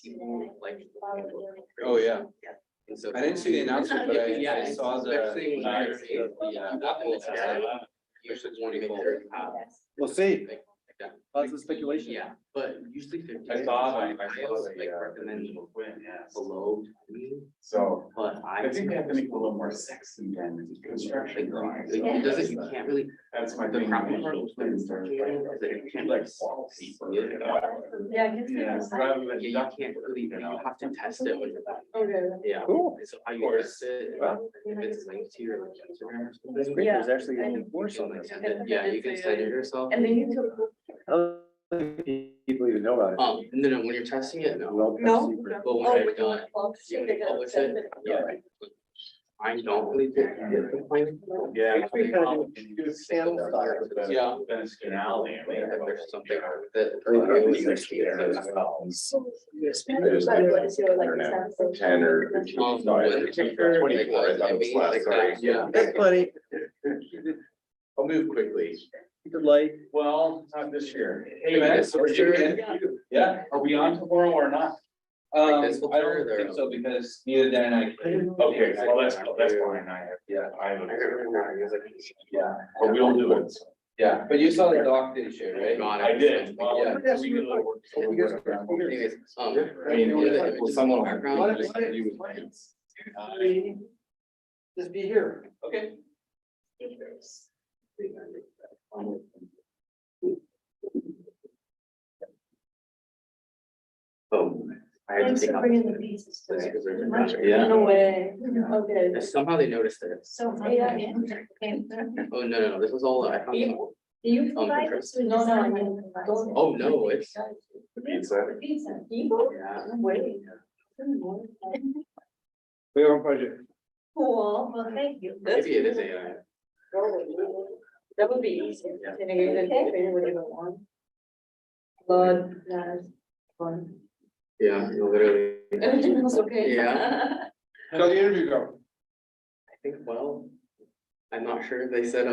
People like. Oh, yeah. And so- I didn't see the announcement, but Yeah, I saw the. especially when I see Apple. usually 24 We'll see. like that. Lots of speculation. Yeah, but usually 50. I saw I them. I saw always the, like recommend yes. below me, So but I think they have to make it a little more sexy than construction drawings. Like, it doesn't, you can't really, That's my the thing. crappy part with construction drawings is that you can't like see it. Yeah. Yeah, rather than. Yeah, you can't really, you have to test it when you're back. Okay. Yeah. Cool. So how you course. test it, Wow. if it's linked to your like Instagram or something. That's great. There's actually Yeah, a You course can on like this. send it, yeah, you can send it yourself. And then you took. I don't think people even know about it. No, when you're testing it, no. Well, No? secret. But when Oh, I've when you done, publish you it, can they're gonna publish send it, it. yeah. I don't really get the point. Yeah. We kind of do the panel style. Yeah. Venice Canal. If there's something that. Internet, 10 or 15. When Sorry, the picture, 24, I thought it was less, sorry. Yeah. That's funny. I'll move quickly. Keep it light. Well, not this year. Hey, Hey, man, man, so yeah, are we on tomorrow or not? Like I this don't filter, they're- think so because neither Dan and I. Okay, well, that's fine. I have, Yeah, I have, I remember, it was like. yeah, but we don't do it. yeah, but you saw the doc, didn't you, right? God, I did. Well, Yeah. we did a little work. Anyways, I one mean, of the well, images someone in will the have background, to just do it. Just be here. Okay. Oh, I had to Thanks take for out. bringing the pieces to this it. because they're- Much Yeah. No way. Okay. Somehow they noticed it. So, Oh, no, this was all, I found. You? do you On provide Pinterest. this or No, does no, I someone mean, provide don't. it? Oh, no, it's. Pizza. Pizza. Yeah. No way. We have a project. Cool. Well, thank you. Maybe it is AI. That would be easy. Integrated, integrated with everyone one. But that's fun. Yeah, literally. Everything was okay. Yeah. How the interview go? I think, well, I'm not sure. They said,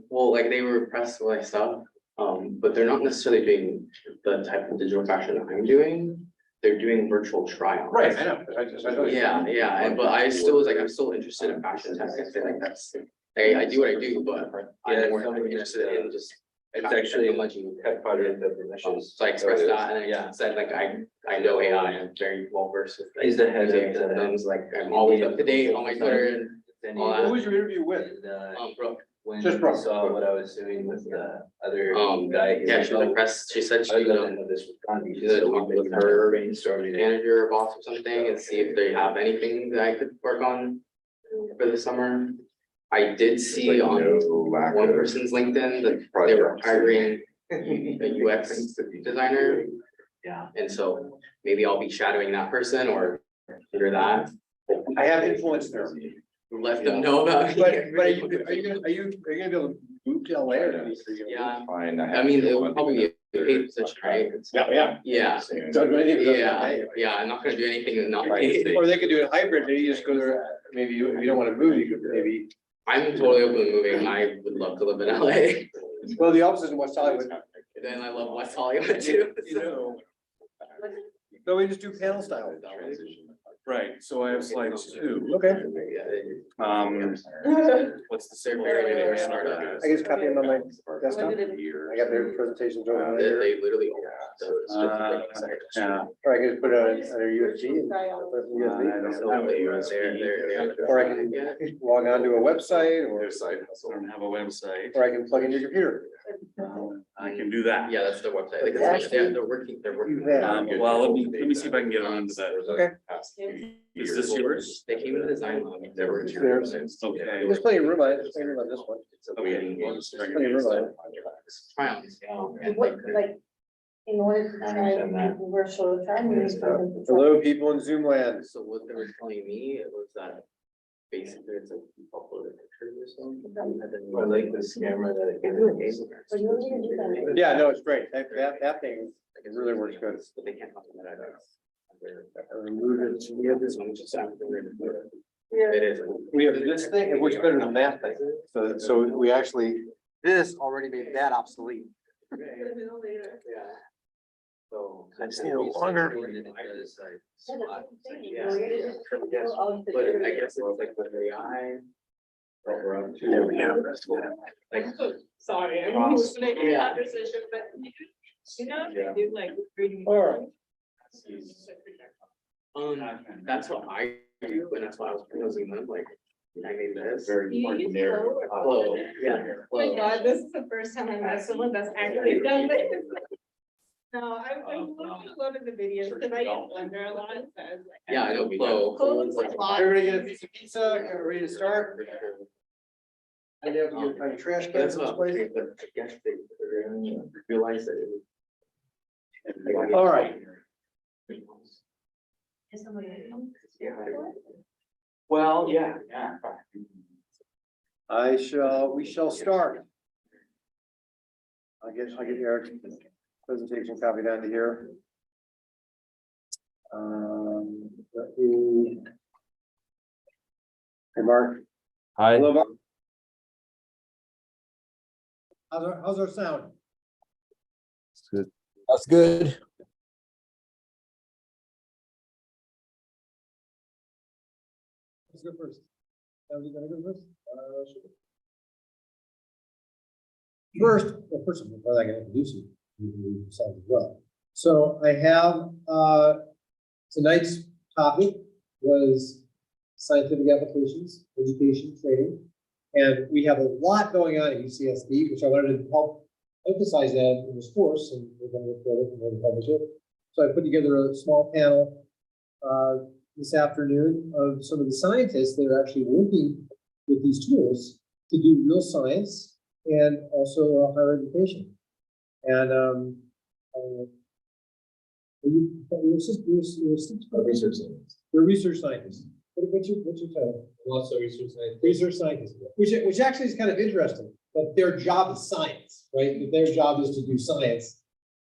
well, like they were impressed with my stuff. But they're not necessarily doing the type of digital fashion I'm doing. They're doing virtual trial. Right, I know. I know. Yeah, and but I still was like, I'm still interested in fashion tech. I feel like that's, I do what I do, but I'm more interested in just. It's actually much. headquartered the missions. So I expressed that and Yeah. I said like, I know AI, I'm very well versed with. He's the head of using the- systems, like I'm always up to date on my Twitter and all Who that. was your interview with? Brooke. When Just you Brooke. saw what I was doing with the other Yeah, guy. he's like, she was "Oh, impressed. She said she I was didn't know this was coming." She's gonna talk with her brainstorming. manager or boss or something and see if they have anything that I could work on for the summer. I did see Like, on no lack one of person's LinkedIn that they were projects. hiring a UX designer. Yeah. And so maybe I'll be shadowing that person or under that, I have influence there. let them know about me. But are you gonna be able to move to LA or? Yeah, Fine. I mean, it would probably be a paid position, right? Yeah. Yeah, Don't do anything without yeah, pay. yeah, I'm not gonna do anything and not paid. Or they could do it hybrid, maybe you just go there, maybe if you don't wanna move, you could maybe, I'm totally open to moving. I would love to live in LA. well, the office is in West Hollywood. Then I love West Hollywood too. so. No, we just do panel style. Right, so I have slides too. Okay, What's the They're simple very, way to very get smart. started? I just copy them on my desktop. When did I got their presentations over They, there. they literally. So it's just like- Yeah. Or I can just put it on a USB and put it in USB. Or I can log on to a website or, Their side I hustle. don't have a website. or I can plug into your computer. I can do that. Yeah, that's their website. Like, they're working. Well, let me see if I can get onto that. Okay. Is this yours? They came to design. They were There's- Okay. There's plenty of room on it, there's plenty of room on this one. Okay. Plenty of room on it. try-ons. And What, like, in order to try to make virtual time. Hello, people in Zoom land. So what they were telling me, it was that basically it's like you upload a picture or something. And then I like this camera that it gives you. But you don't need to do that. Yeah, no, it's great. That thing really works good. But they can't talk about it. We have this one, which is after the. Yeah. It is. We have this thing, which is better than that thing. So we actually, this already made that obsolete. Yeah. So. I just need a longer- Yeah. But I guess it's like with AI. What we're up to. There we go. Like. Sorry, I'm Cross- making yeah. a decision, but you know, Yeah. they do like reading. All right. That's what I do, and that's why I was proposing them, like, I made this. Very You use narrow. Flow, yeah. Oh my flow. God, this is the first time I met someone that's actually done this. No, I'm loving the videos, because I use Blender a lot, so I was like. Yeah, I know, flow. Flow looks like a lot. Everybody get a piece of pizza, ready to start? And you have your trash But that's cans in what, place? but I guess they realized that it was. All right. Is somebody? Well, yeah. We shall start. I'll get Eric's presentation copy down to here. Let me. Hey, Mark. Hi. Hello, Mark. How's our sound? That's good. Let's go first. Are we gonna go first? Sure. First of all, I can introduce you yourself as well. So I have, tonight's topic was scientific applications, education, training. And we have a lot going on at UCSD, which I wanted to help emphasize that in this course, and we're going to record it and we're going to publish it. So I put together a small panel this afternoon of some of the scientists that are actually working with these tools to do real science and also higher education. And you're research scientists. You're research scientists. What's your title? Lots of research. Research scientists, which actually is kind of interesting, that their job is science, right? That their job is to do science.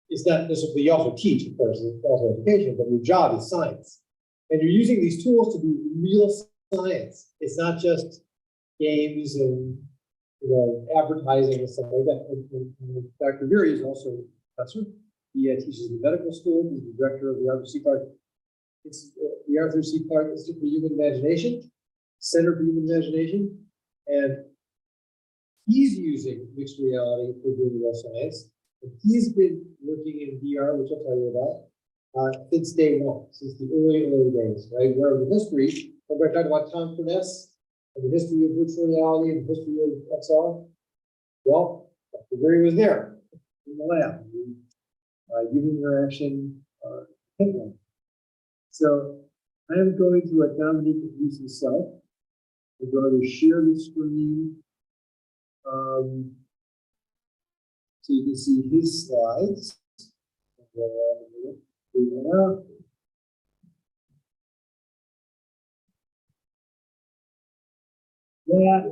It's not necessarily, you also teach, of course, it's also education, but your job is science. And you're using these tools to do real science. It's not just games and, advertising and stuff like that. And Dr. Giri is also a professor. He teaches in medical school. He's the director of the Arthur C. Clarke. It's the Arthur C. Clarke Institute for Human Imagination, Center for Human Imagination, and he's using mixed reality for doing real science. And he's been working in VR, which I'll tell you about, since day one, since the early days, right? Where the history, everybody talking about Tom Furness and the history of virtual reality and the history of XR. Well, Dr. Gary was there in the lab, human interaction, hitman. So I am going to let Dominique introduce himself. I'm going to share the screen. So you can see his slides. Yeah.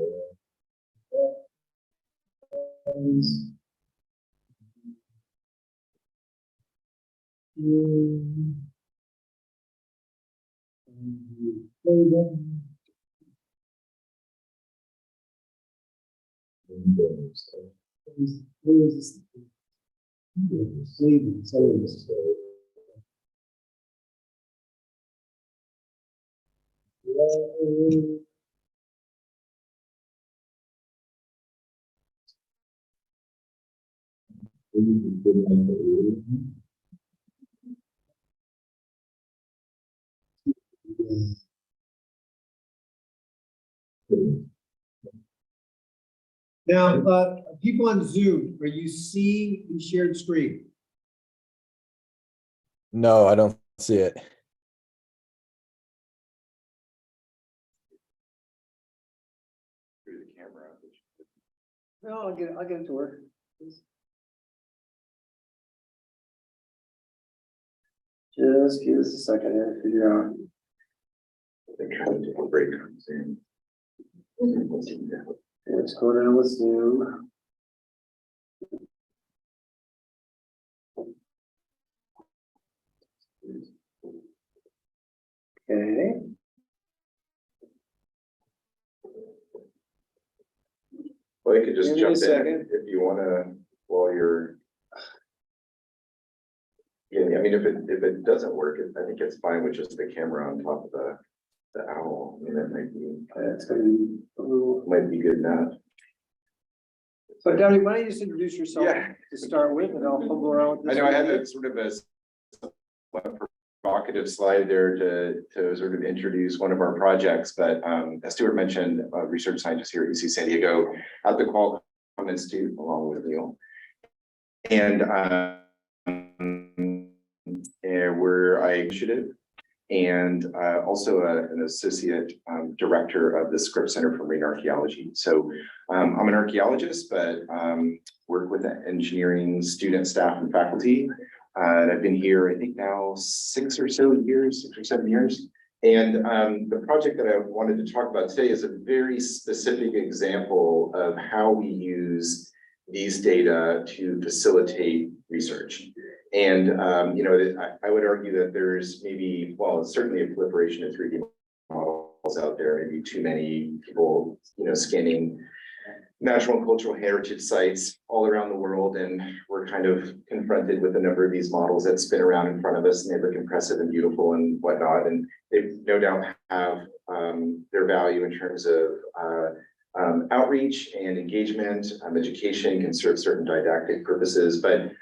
Now, people on Zoom, are you seeing the shared screen? No, I don't see it. Through the camera. No, I'll get it to work. Just give us a second here to figure out. They're trying to take a break. Let's go down with Zoom. Okay. Well, you could just Give me jump a in second. if you wanna, while you're. Yeah, I mean, if it doesn't work, I think it's fine with just the camera on top of the owl. I mean, that That's gonna be a little. might be good enough. So Debbie, why don't you just introduce yourself Yeah. to start with, and I'll go around with I this. know I had a sort of a provocative slide there to sort of introduce one of our projects, but as Stuart mentioned, a research scientist here at UC San Diego at the Qualcomm Institute, along with Neil. And we're I initiative and also an associate director of the Scripps Center for Marine Archaeology. So I'm an archaeologist, but work with engineering students, staff, and faculty. And I've been here, I think now 6 or 7 years. And the project that I wanted to talk about today is a very specific example of how we use these data to facilitate research. And, you know, I would argue that there's maybe, well, certainly a proliferation of 3D models out there, maybe too many people, you know, scanning natural and cultural heritage sites all around the world. And we're kind of confronted with a number of these models that spin around in front of us, and they look impressive and beautiful and whatnot. And they no doubt have their value in terms of outreach and engagement. Education can serve certain didactic purposes, but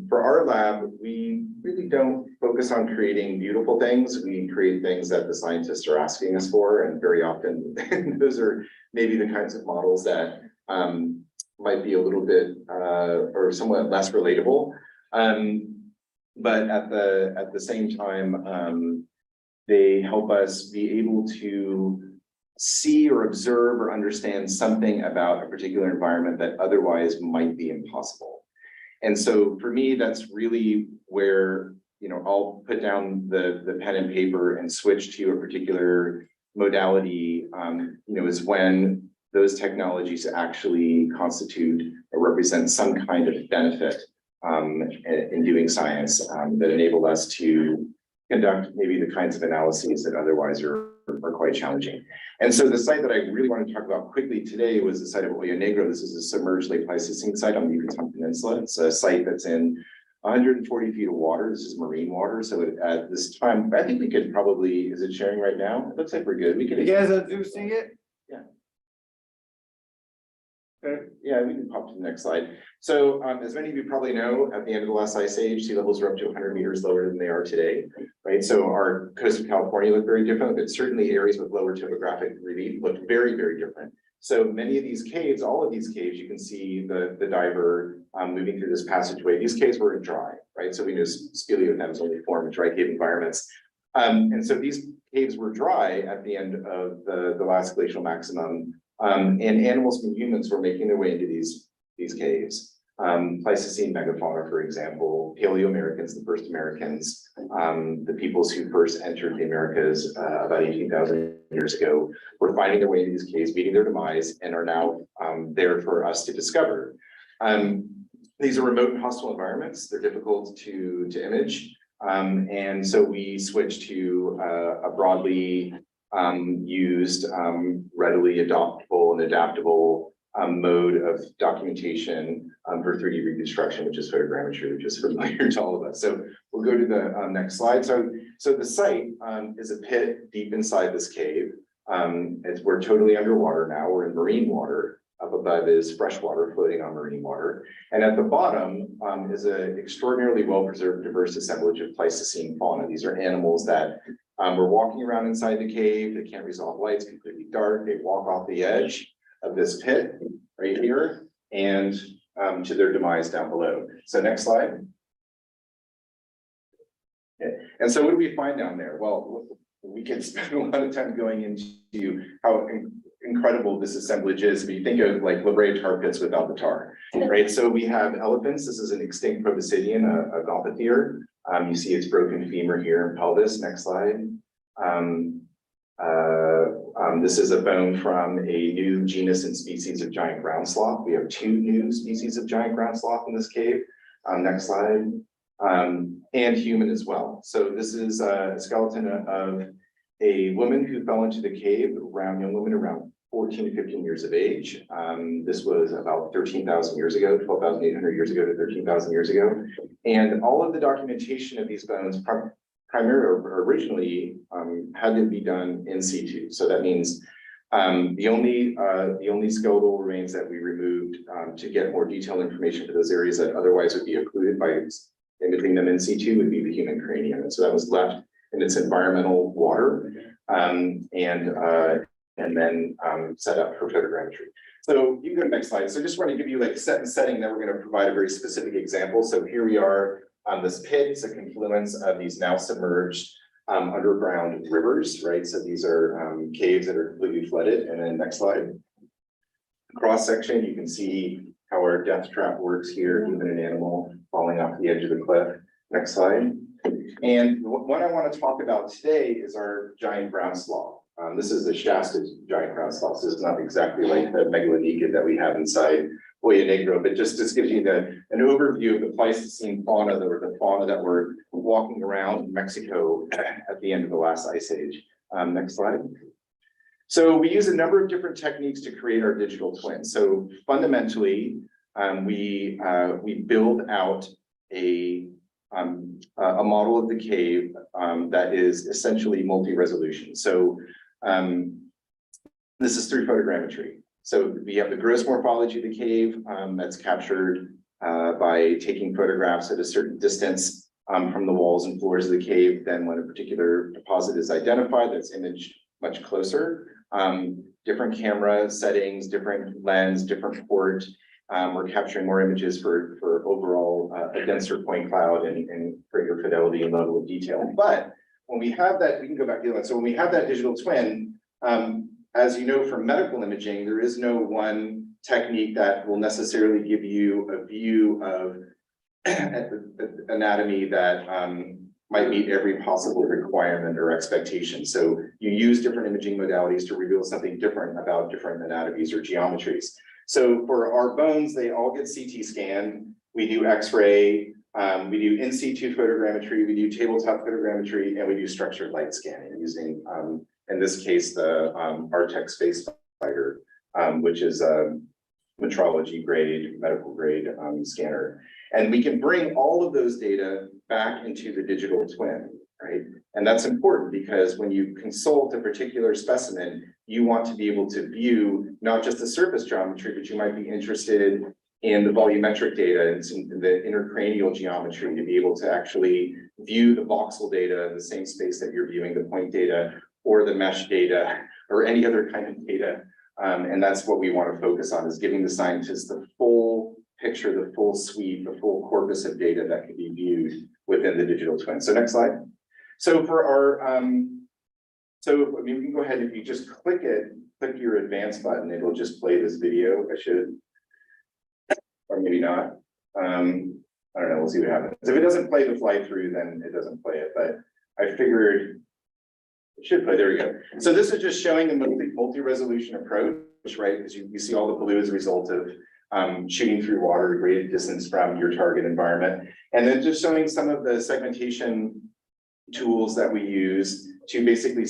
for our lab, we really don't focus on creating beautiful things. We create things that the scientists are asking us for, and very often those are maybe the kinds of models that might be a little bit or somewhat less relatable. But at the same time, they help us be able to see or observe or understand something about a particular environment that otherwise might be impossible. And so for me, that's really where, you know, I'll put down the pen and paper and switch to a particular modality, you know, is when those technologies actually constitute or represent some kind of benefit in doing science that enable us to conduct maybe the kinds of analyses that otherwise are quite challenging. And so the site that I really want to talk about quickly today was the site of Hoyo Negro. This is a submerged lake Pleistocene site on the Yucatan Peninsula. It's a site that's in 140 feet of water. This is marine water. So at this time, I think we could probably, is it sharing right now? It looks like we're good. We can. You guys are seeing it? Yeah. Okay. Yeah, we can pop to the next slide. So as many of you probably know, at the end of the last ice age, sea levels were up to 100 meters lower than they are today, right? So our coast of California looked very different, but certainly areas with lower topographic relief looked very, very different. So many of these caves, all of these caves, you can see the diver moving through this passageway. These caves were dry, right? So we know speleothems only form in dry cave environments. And so these caves were dry at the end of the last glacial maximum. And animals and humans were making their way into these caves. Pleistocene megafauna, for example, Paleo-Americans, the first Americans, the peoples who first entered the Americas about 18,000 years ago, were finding their way into these caves, meeting their demise, and are now there for us to discover. These are remote and hostile environments. They're difficult to image. And so we switched to a broadly used, readily adoptable and adaptable mode of documentation for 3D reconstruction, which is photogrammetry, which is familiar to all of us. So we'll go to the next slide. So the site is a pit deep inside this cave. We're totally underwater now. We're in marine water. Up above is fresh water floating on marine water. And at the bottom is an extraordinarily well-preserved diverse assemblage of Pleistocene fauna. These are animals that were walking around inside the cave. They can't resolve lights, completely dark. They walk off the edge of this pit right here and to their demise down below. So next slide. Okay. And so what do we find down there? Well, we can spend a lot of time going into how incredible this assemblage is. If you think of like La Brea tar pits without the tar, right? So we have elephants. This is an extinct proboscidean, a gopathere. You see its broken femur here in pelvis. Next slide. This is a bone from a new genus and species of giant ground sloth. We have 2 new species of giant ground sloth in this cave. Next slide. And human as well. So this is a skeleton of a woman who fell into the cave, young woman around 14 to 15 years of age. This was about 13,000 years ago, 12,800 years ago to 13,000 years ago. And all of the documentation of these bones primarily or originally had to be done in situ. So that means the only skeletal remains that we removed to get more detailed information for those areas that otherwise would be occluded by imaging them in situ would be the human cranium. And so that was left in its environmental water and then set up for photogrammetry. So you can go to the next slide. So I just want to give you like set and setting, then we're going to provide a very specific example. So here we are on this pit. It's a confluence of these now submerged underground rivers, right? So these are caves that are completely flooded. And then next slide. Cross section, you can see how our death trap works here, human and animal falling off the edge of the cliff. Next slide. And what I want to talk about today is our giant ground sloth. This is the Shasta giant ground sloth. This is not exactly like the megalodicid that we have inside Hoya Negro, but just gives you an overview of the Pleistocene fauna, or the fauna that were walking around in Mexico at the end of the last ice age. Next slide. So we use a number of different techniques to create our digital twin. So fundamentally, we build out a model of the cave that is essentially multi-resolution. So this is through photogrammetry. So we have the gross morphology of the cave that's captured by taking photographs at a certain distance from the walls and floors of the cave. Then when a particular deposit is identified, that's imaged much closer. Different camera settings, different lens, different port. We're capturing more images for overall a denser point cloud and greater fidelity and level of detail. But when we have that, we can go back to the other one. So when we have that digital twin, as you know, from medical imaging, there is no one technique that will necessarily give you a view of anatomy that might meet every possible requirement or expectation. So you use different imaging modalities to reveal something different about different anatomies or geometries. So for our bones, they all get CT scanned. We do X-ray, we do in situ photogrammetry, we do tabletop photogrammetry, and we do structured light scanning using, in this case, the Artex Space Fighter, which is a metrology grade, medical grade scanner. And we can bring all of those data back into the digital twin, right? And that's important because when you consult a particular specimen, you want to be able to view not just the surface geometry, but you might be interested in the volumetric data and the intercranial geometry to be able to actually view the voxel data in the same space that you're viewing the point data or the mesh data or any other kind of data. And that's what we want to focus on, is giving the scientists the full picture, the full suite, the full corpus of data that can be viewed within the digital twin. So next slide. So for our, so I mean, we can go ahead, if you just click your advanced button, it'll just play this video. I should, or maybe not. I don't know, we'll see what happens. If it doesn't play the fly through, then it doesn't play it, but I figured it should play, there we go. So this is just showing the multi-resolution approach, right? Because you see all the blue as a result of shooting through water, great distance from your target environment. And then just showing some of the segmentation tools that we use to basically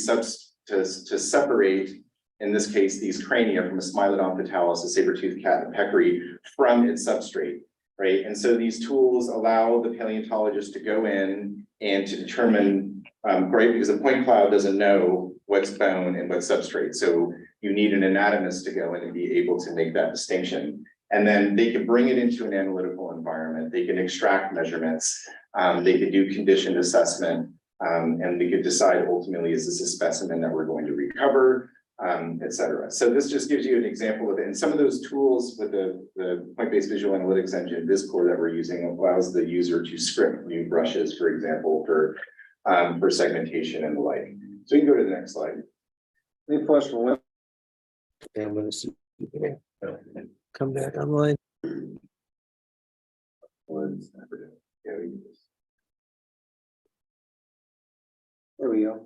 to separate, in this case, these crania from a Smilodon fatalis, a saber-toothed cat and peccary, from its substrate, right? And so these tools allow the paleontologist to go in and to determine, right, because the point cloud doesn't know what's bone and what's substrate. So you need an anatomist to go in and be able to make that distinction. And then they can bring it into an analytical environment. They can extract measurements. They can do conditioned assessment. And they could decide ultimately, is this a specimen that we're going to recover, et cetera. So this just gives you an example of it. And some of those tools with the point-based visual analytics engine, this core that we're using, allows the user to script new brushes, for example, for segmentation and the like. So you can go to the next slide. Any question? And I'm gonna see. Come back online. There we go.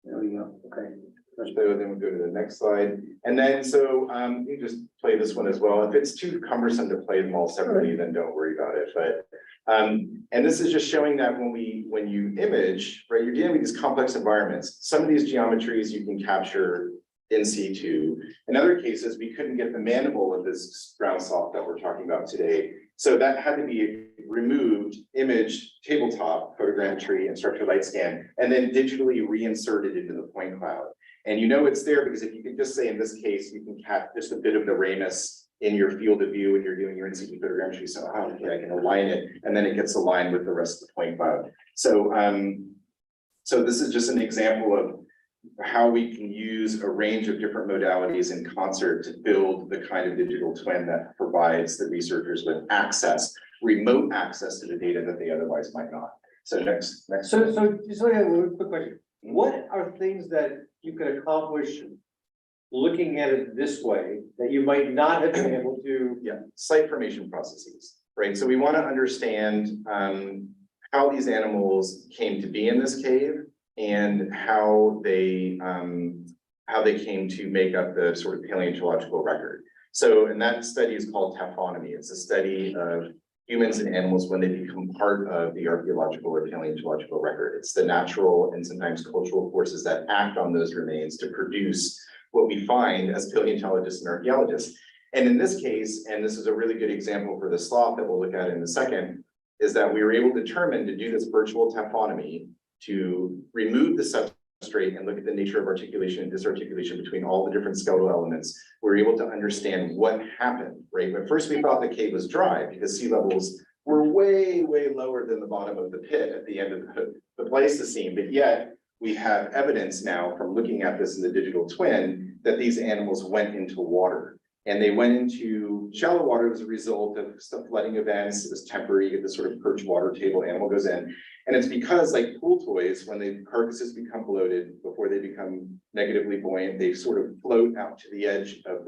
There we go, okay. So then we go to the next slide. And then, so, you just play this one as well. If it's too cumbersome to play them all separately, then don't worry about it. But, and this is just showing that when you image, right, you're dealing with these complex environments. Some of these geometries you can capture in situ. In other cases, we couldn't get the mandible of this ground sloth that we're talking about today. So that had to be removed, imaged, tabletop, photogrammetry, and structured light scan, and then digitally reinserted into the point cloud. And you know it's there because if you can just say, in this case, you can catch just a bit of the ramus in your field of view when you're doing your in situ photogrammetry. So, oh, okay, I can align it, and then it gets aligned with the rest of the point cloud. So, so this is just an example of how we can use a range of different modalities in concert to build the kind of digital twin that provides the researchers with access, remote access to the data that they otherwise might not. So next. So just like a quick question, what are things that you could accomplish looking at it this way that you might not have been able to? Yeah, site formation processes, right? So we want to understand how these animals came to be in this cave and how they came to make up the sort of paleontological record. So, and that study is called taphonomy. It's a study of humans and animals when they become part of the archaeological or paleontological record. It's the natural and sometimes cultural forces that act on those remains to produce what we find as paleontologists and archaeologists. And in this case, and this is a really good example for the sloth that we'll look at in a second, is that we were able to determine to do this virtual taphonomy to remove the substrate and look at the nature of articulation and disarticulation between all the different skeletal elements. We're able to understand what happened, right? But first we thought the cave was dry because sea levels were way, way lower than the bottom of the pit at the end of the Pleistocene. But yet we have evidence now from looking at this in the digital twin that these animals went into water. And they went into shallow water as a result of some flooding events. It was temporary, you get this sort of perched water table, animal goes in. And it's because, like pool toys, when the carcasses become bloated, before they become negatively buoyant, they sort of float out to the edge of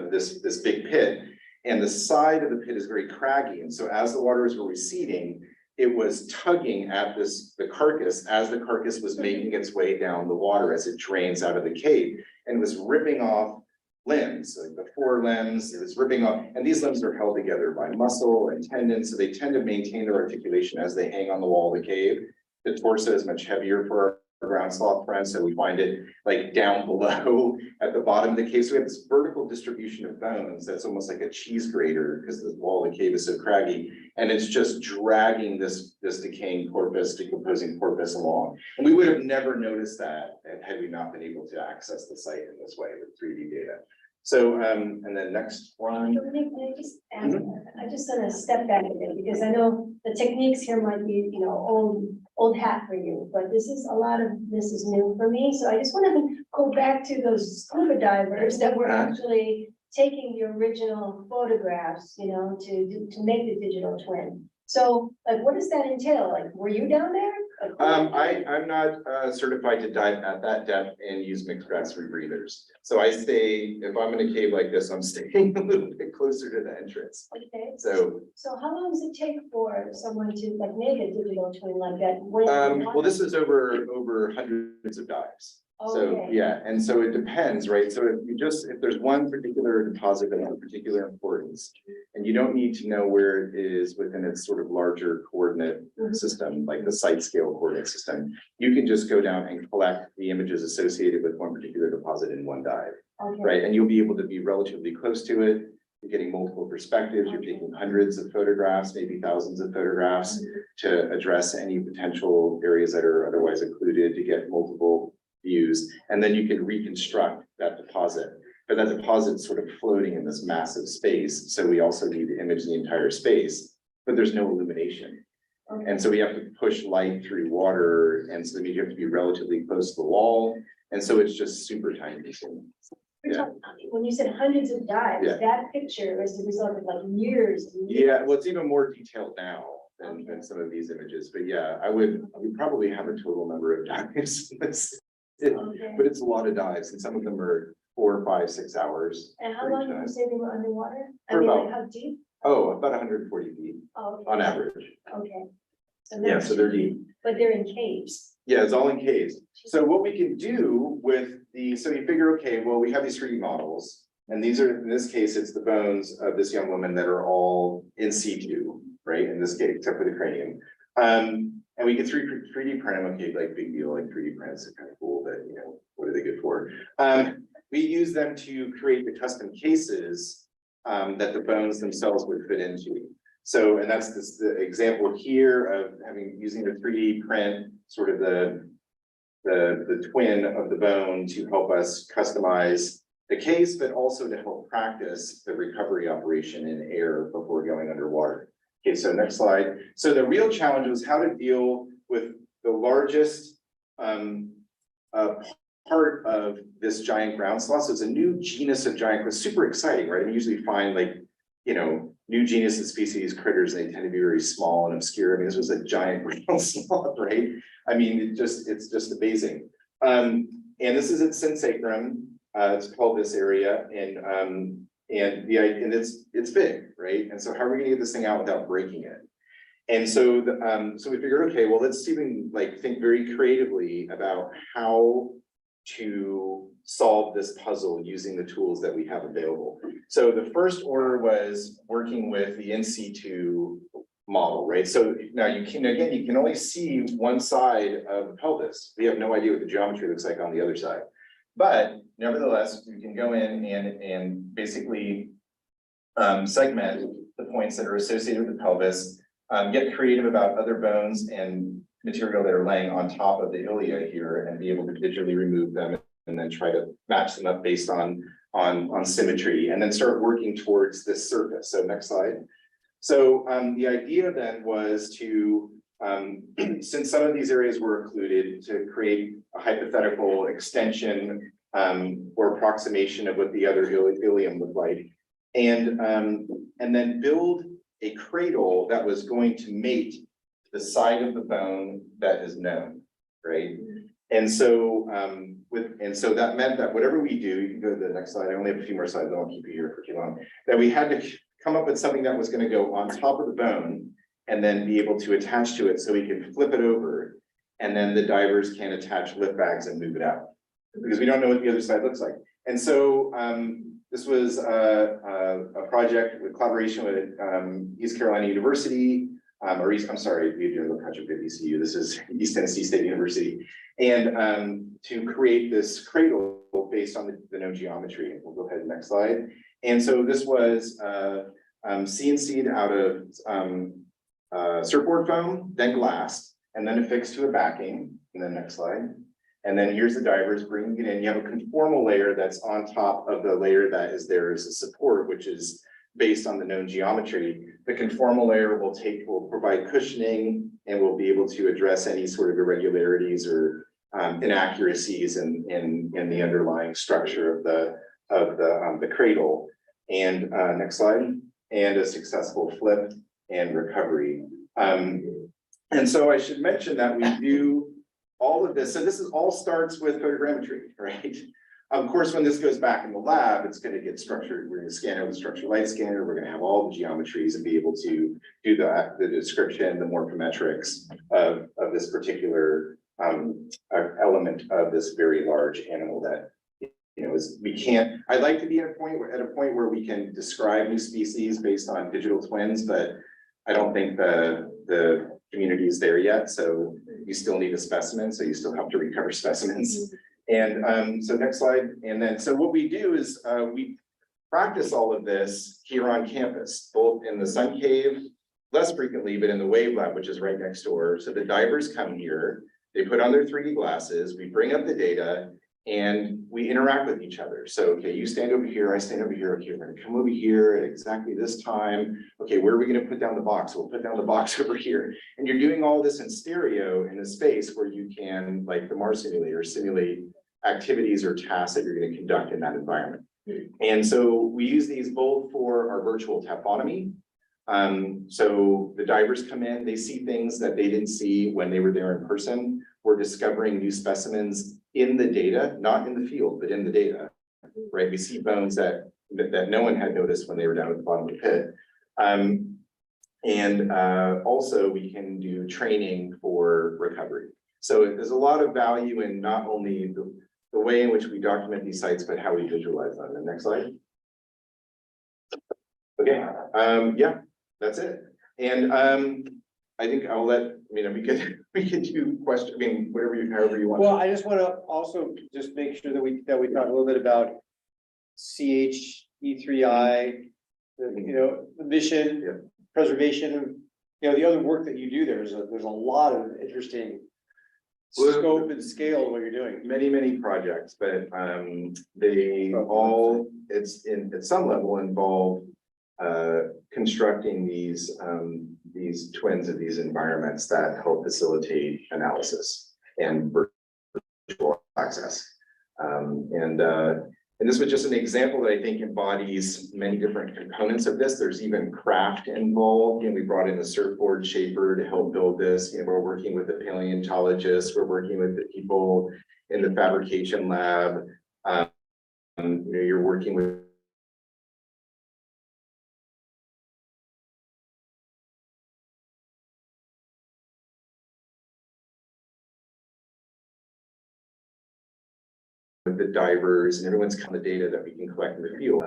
this big pit. And the side of the pit is very craggy. And so as the waters were receding, it was tugging at the carcass as the carcass was making its way down the water as it drains out of the cave, and it was ripping off limbs, like the forelimbs, it was ripping off, and these limbs are held together by muscle and tendons, so they tend to maintain their articulation as they hang on the wall of the cave. The torso is much heavier for our ground sloth friends, so we find it like down below at the bottom of the cave. So we have this vertical distribution of bones that's almost like a cheese grater because the wall of the cave is so craggy, and it's just dragging this decaying corpus, decomposing corpus along. And we would have never noticed that had we not been able to access the site in this way with 3D data. So, and then next one. Can I just ask, I just want to step back a bit because I know the techniques here might be, you know, old hat for you, but this is this is new for me. So I just want to go back to those scuba divers that were actually taking the original photographs, you know, to make the digital twin. So like, what does that entail? Like, were you down there? I'm not certified to dive at that depth and use mixed grass rebreathers. So I stay, if I'm in a cave like this, I'm staying a little bit closer to the entrance. Okay. So how long does it take for someone to like make a digital twin like that? well, this is over hundreds of dives. So, Okay. yeah, and so it depends, right? So if there's one particular deposit that has particular importance, and you don't need to know where it is within its sort of larger coordinate system, like the site scale coordinate system, you can just go down and collect the images associated with one particular deposit in one dive, Okay. right? And you'll be able to be relatively close to it. You're getting multiple perspectives, you're taking hundreds of photographs, maybe thousands of photographs to address any potential areas that are otherwise occluded, to get multiple views, and then you can reconstruct that deposit. But that deposit's sort of floating in this massive space, so we also need to image the entire space, but there's no illumination. Okay. And so we have to push light through water, and so that means you have to be relatively close to the wall, and so it's just super time consuming. Yeah. When you said hundreds of dives, Yeah. that picture is the result of like years. And years. Yeah, well, it's even more detailed now than some of these images, but yeah, I would probably have a total number of dives But it's a lot of dives, and some of them are 4, 5, 6 hours. And how for long each did you dive. say they were underwater? I For mean, about- like how deep? Oh, about 140 feet Oh, okay. on average. Okay. Yeah, so they're deep. But they're in caves. Yeah, it's all in caves. So what we can do with so you figure, okay, well, we have these 3D models. And these are, in this case, it's the bones of this young woman that are all in situ, right? In this case, except for the cranium. And we get 3D print them, okay, like big deal, like 3D prints are kind of cool, but you know, what are they good for? We use them to create the custom cases that the bones themselves would fit into. So, and that's the example here of using the 3D print, sort of the twin of the bone to help us customize the case, but also to help practice the recovery operation in air before going underwater. Okay, so next slide. So the real challenge was how to deal with the largest part of this giant ground sloth. So it's a new genus of giant, it's super exciting, right? We usually find like, you know, new genus and species critters, and they tend to be very small and obscure. I mean, this was a giant ground sloth, right? I mean, it's just amazing. And this is at Sensacrum, it's called this area, and it's big, right? And so how are we gonna get this thing out without breaking it? And so so we figured, okay, well, let's even like think very creatively about how to solve this puzzle using the tools that we have available. So the first order was working with the in situ model, right? So now you can only see one side of the pelvis. We have no idea what the geometry looks like on the other side. But nevertheless, we can go in and basically segment the points that are associated with the pelvis, get creative about other bones and material that are laying on top of the ilia here, and be able to digitally remove them and then try to match them up based on symmetry, and then start working towards this surface. So next slide. So the idea then was to, since some of these areas were included, to create a hypothetical extension or approximation of what the other ilium looked like, and then build a cradle that was going to mate the side of the bone that is known, right? And so so that meant that whatever we do, you can go to the next slide. I only have a few more slides. I won't keep you here for too long. That we had to come up with something that was going to go on top of the bone and then be able to attach to it so we can flip it over, and then the divers can attach lift bags and move it out, because we don't know what the other side looks like. And so this was a project with collaboration with East Carolina University, I'm sorry, we do a project with ECU. This is East Tennessee State University, and to create this cradle based on the known geometry. We'll go ahead, next slide. And so this was CNC'd out of surfboard foam, then glassed, and then affixed to a backing. And then next slide. And then here's the divers bringing it in. You have a conformal layer that's on top of the layer that is there as a support, which is based on the known geometry. The conformal layer will provide cushioning, and will be able to address any sort of irregularities or inaccuracies in the underlying structure of the cradle. And next slide. And a successful flip and recovery. And so I should mention that we do all of this. So this all starts with photogrammetry, right? Of course, when this goes back in the lab, it's going to get structured. We're going to scan it with a structured light scanner. We're going to have all the geometries and be able to do the description, the morphometrics of this particular element of this very large animal that, you know, I'd like to be at a point where we can describe new species based on digital twins, but I don't think the community is there yet. So you still need a specimen. So you still have to recover specimens. And so next slide. And then, so what we do is we practice all of this here on campus, both in the Sun Cave, less frequently, but in the Wave Lab, which is right next door. So the divers come here, they put on their 3D glasses, we bring up the data, and we interact with each other. So, okay, you stand over here, I stand over here. Okay, we're gonna come over here at exactly this time. Okay, where are we gonna put down the box? We'll put down the box over here. And you're doing all this in stereo in a space where you can, like the Mars simulator, simulate activities or tasks that you're gonna conduct in that environment. And so we use these both for our virtual taphonomy. So the divers come in, they see things that they didn't see when they were there in person. for discovering new specimens in the data, not in the field, but in the data. Right, we see bones that no one had noticed when they were down at the bottom of the pit. Also we can do training for recovery. So there's a lot of value in not only the way in which we document these sites, but how we visualize them. The next slide. Okay, yeah, that's it. And I think I'll we could do question, however you want. Well, I just want to also just make sure that we talk a little bit about CHE3I, the mission, preservation, the other work that you do. There's a lot of interesting scope and scale of what you're doing. Many projects, but they all, at some level involve constructing these twins of these environments that help facilitate analysis and virtual access. And this was just an example that I think embodies many different components of this. There's even craft involved, and we brought in a surfboard shaper to help build this. We're working with the paleontologists, we're working with the people in the fabrication lab. You're working with the divers, and everyone's kind of data that we can collect in the field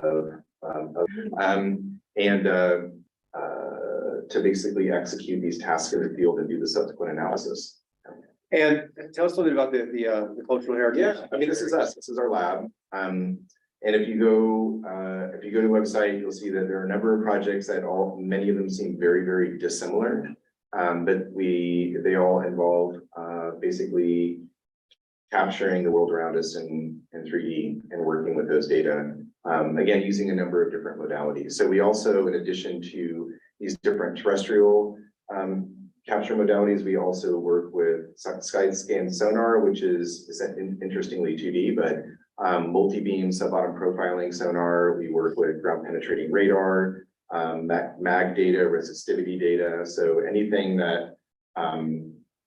to basically execute these tasks in the field and do the subsequent analysis. And tell us a little bit about the cultural heritage. Yeah, I mean, this is us. This is our lab. And if you go to the website, you'll see that there are a number of projects that many of them seem very dissimilar, but they all involve basically capturing the world around us in 3D and working with those data, again, using a number of different modalities. So we also, in addition to these different terrestrial capture modalities, we also work with side scan sonar, which is interestingly 2D, but multi-beam sub-bottom profiling sonar. We work with ground penetrating radar, mag data, resistivity data. So anything that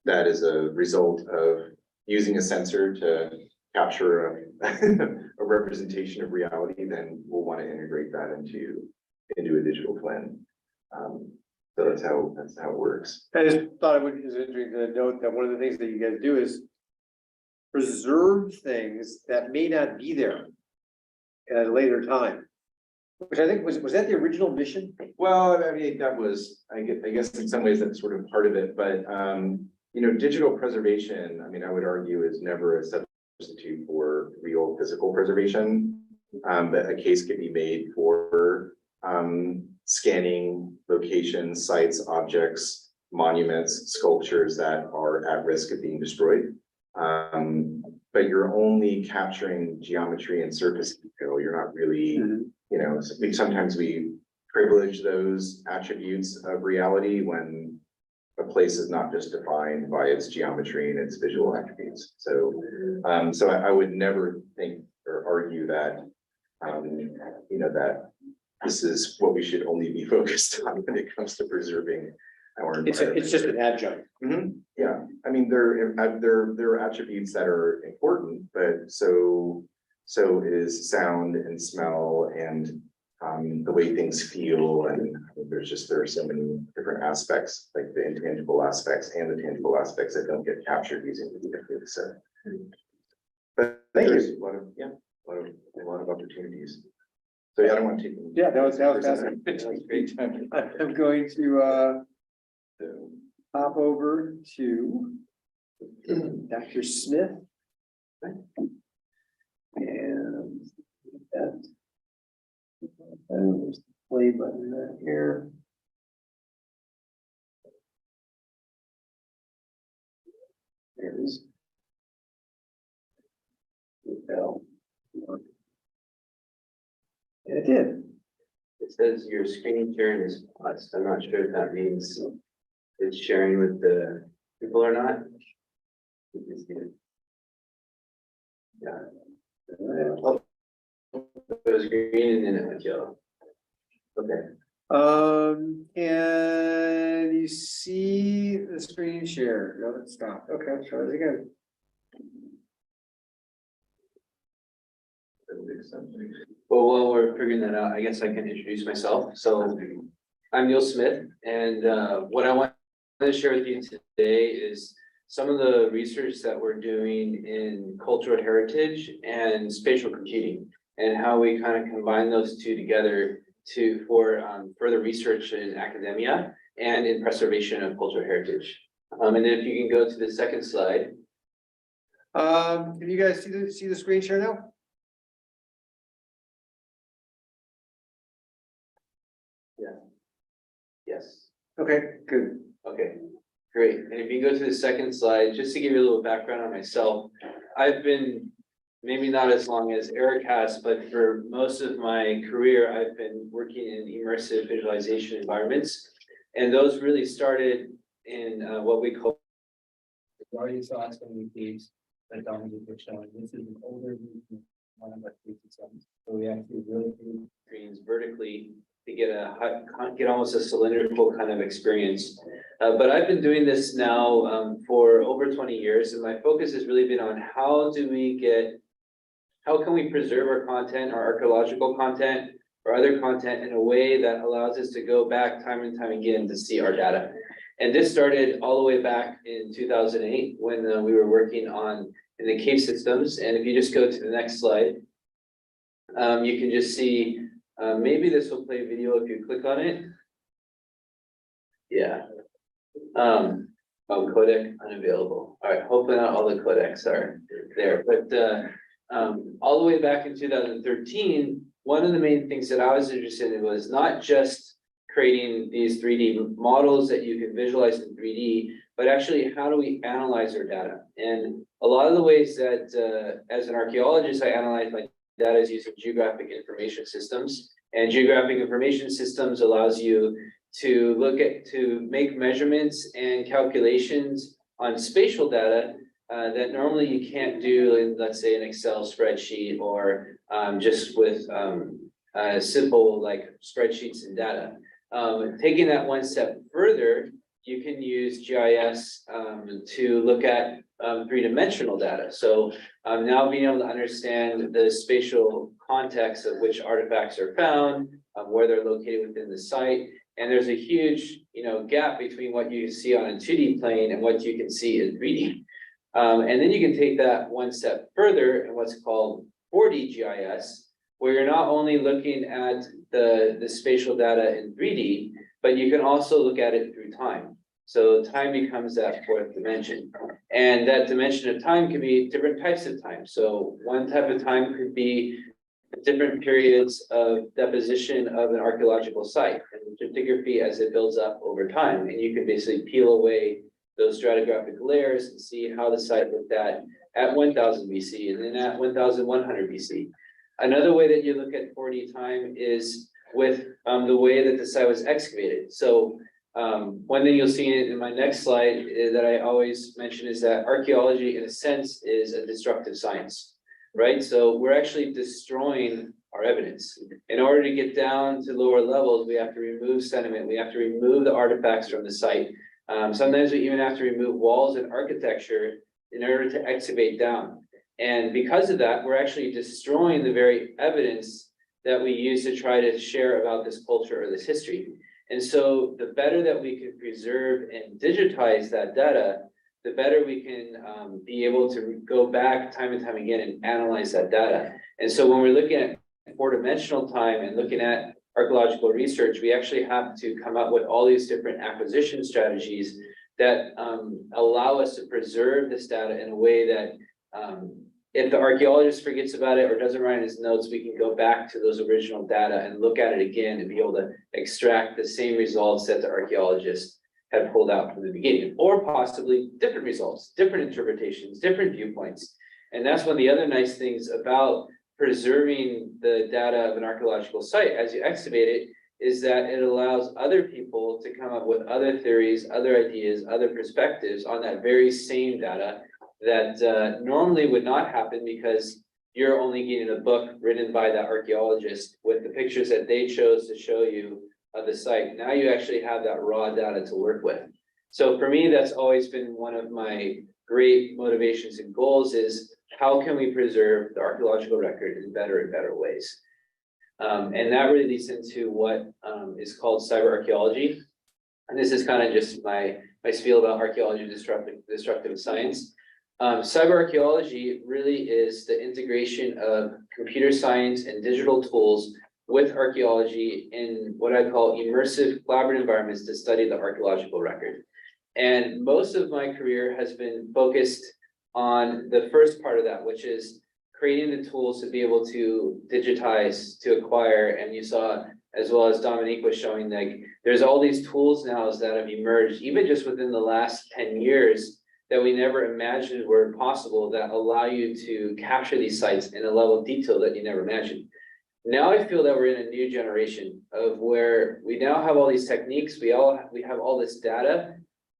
is a result of using a sensor to capture a representation of reality, then we'll want to integrate that into a digital twin. So that's how it works. I just thought it was interesting to note that one of the things that you guys do is preserve things that may not be there at a later time. Which I think was that the original mission? Well, I mean, that was, I guess in some ways that's sort of part of it, but digital preservation, I mean, I would argue is never a substitute for real physical preservation. But a case could be made for scanning locations, sites, objects, monuments, sculptures that are at risk of being destroyed. But you're only capturing geometry and surface detail. You're not really, sometimes we privilege those attributes of reality when a place is not just defined by its geometry and its visual attributes. So, I would never think or argue that, that this is what we should only be focused on when it comes to preserving our environment. It's just an adjunct. Yeah, I mean, there are attributes that are important, but so is sound and smell and the way things feel, and there are so many different aspects, like the intangible aspects and the tangible aspects that don't get captured using the data set. But there's a lot of opportunities. So yeah, I don't want to take. Yeah, that was fascinating. Great time. I'm going to hop over to Dr. Smith. And that. There's the play button right here. There it is. Bell. And it did. It says your screen sharing is paused. I'm not sure if that means it's sharing with the people or not. Yeah. Oh, it was green and then it went yellow. Okay. And you see the screen share. No, it's stopped. Okay, try it again. Well, while we're figuring that out, I guess I can introduce myself. So I'm Neil Smith, and what I want to share with you today is some of the research that we're doing in cultural heritage and spatial computing, and how we kind of combine those two together for further research in academia and in preservation of cultural heritage. And then if you can go to the second slide. Can you guys see the screen share now? Yes. Okay, good. Okay, great. And if you go to the second slide, just to give you a little background on myself, I've been, maybe not as long as Eric has, but for most of my career, I've been working in immersive visualization environments. And those really started in what we call the Guardian Sauce communities that Dominic was showing. This is an older version of one of our systems. So we actually really do screens vertically to get almost a cylindrical kind of experience. But I've been doing this now for over 20 years, and my focus has really been on how can we preserve our content, our archaeological content, or other content in a way that allows us to go back time and time again to see our data. And this started all the way back in 2008 when we were working in the cave systems. And if you just go to the next slide, you can just see, maybe this will play video if you click on it. Yeah. Oh, codec unavailable. All right, hopefully not all the codecs are there, but all the way back in 2013, one of the main things that I was interested in was not just creating these 3D models that you can visualize in 3D, but actually how do we analyze our data? And a lot of the ways that as an archaeologist, I analyze my data is using geographic information systems. And geographic information systems allows you to make measurements and calculations on spatial data that normally you can't do in, let's say, an Excel spreadsheet or just with simple like spreadsheets and data. Taking that one step further, you can use GIS to look at three-dimensional data. So now being able to understand the spatial context of which artifacts are found, where they're located within the site. And there's a huge, gap between what you see on a 2D plane and what you can see in 3D. And then you can take that one step further in what's called 4D GIS, where you're not only looking at the spatial data in 3D, but you can also look at it through time. So time becomes that fourth dimension. And that dimension of time can be different types of time. So one type of time could be different periods of deposition of an archaeological site and stratigraphy as it builds up over time. And you can basically peel away those stratigraphic layers and see how the site looked at 1000 BC and then at 1100 BC. Another way that you look at 4D time is with the way that the site was excavated. So one thing you'll see in my next slide that I always mention is that archaeology, in a sense, is a destructive science, right? So we're actually destroying our evidence. In order to get down to lower levels, we have to remove sediment. We have to remove the artifacts from the site. Sometimes we even have to remove walls and architecture in order to excavate down. And because of that, we're actually destroying the very evidence that we use to try to share about this culture or this history. And so the better that we can preserve and digitize that data, the better we can be able to go back time and time again and analyze that data. And so when we're looking at four-dimensional time and looking at archaeological research, we actually have to come up with all these different acquisition strategies that allow us to preserve this data in a way that if the archaeologist forgets about it or doesn't write in his notes, we can go back to those original data and look at it again and be able to extract the same results that the archaeologist had pulled out from the beginning, or possibly different results, different interpretations, different viewpoints. And that's one of the other nice things about preserving the data of an archaeological site as you excavate it, is that it allows other people to come up with other theories, other ideas, other perspectives on that very same data that normally would not happen because you're only getting a book written by that archaeologist with the pictures that they chose to show you of the site. Now you actually have that raw data to work with. So for me, that's always been one of my great motivations and goals is how can we preserve the archaeological record in better and better ways? And that really leads into what is called cyber archaeology. And this is kind of just my spiel about archaeology, destructive science. Cyber archaeology really is the integration of computer science and digital tools with archaeology in what I call immersive collaborative environments to study the archaeological record. And most of my career has been focused on the first part of that, which is creating the tools to be able to digitize, to acquire, and you saw, as well as Dominique was showing, like there's all these tools now that have emerged, even just within the last 10 years, that we never imagined were possible that allow you to capture these sites in a level of detail that you never imagined. Now I feel that we're in a new generation of where we now have all these techniques, we have all this data.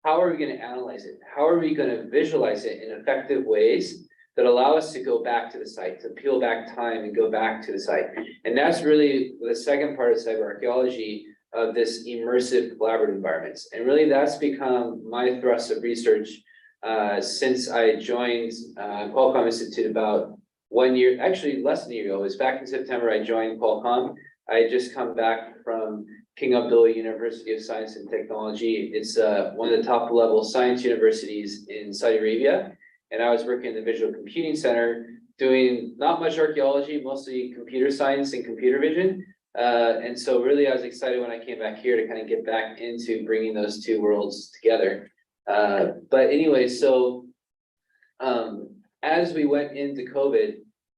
How are we going to analyze it? How are we going to visualize it in effective ways that allow us to go back to the site, to peel back time and go back to the site? And that's really the second part of cyber archaeology, of this immersive collaborative environments. And really that's become my thrust of research since I joined Qualcomm Institute about 1 year, actually less than a year ago. It was back in September I joined Qualcomm. I had just come back from King Abdullah University of Science and Technology. It's one of the top level science universities in Saudi Arabia. And I was working in the Visual Computing Center, doing not much archaeology, mostly computer science and computer vision. And so really I was excited when I came back here to kind of get back into bringing those two worlds together. But anyway, so as we went into COVID,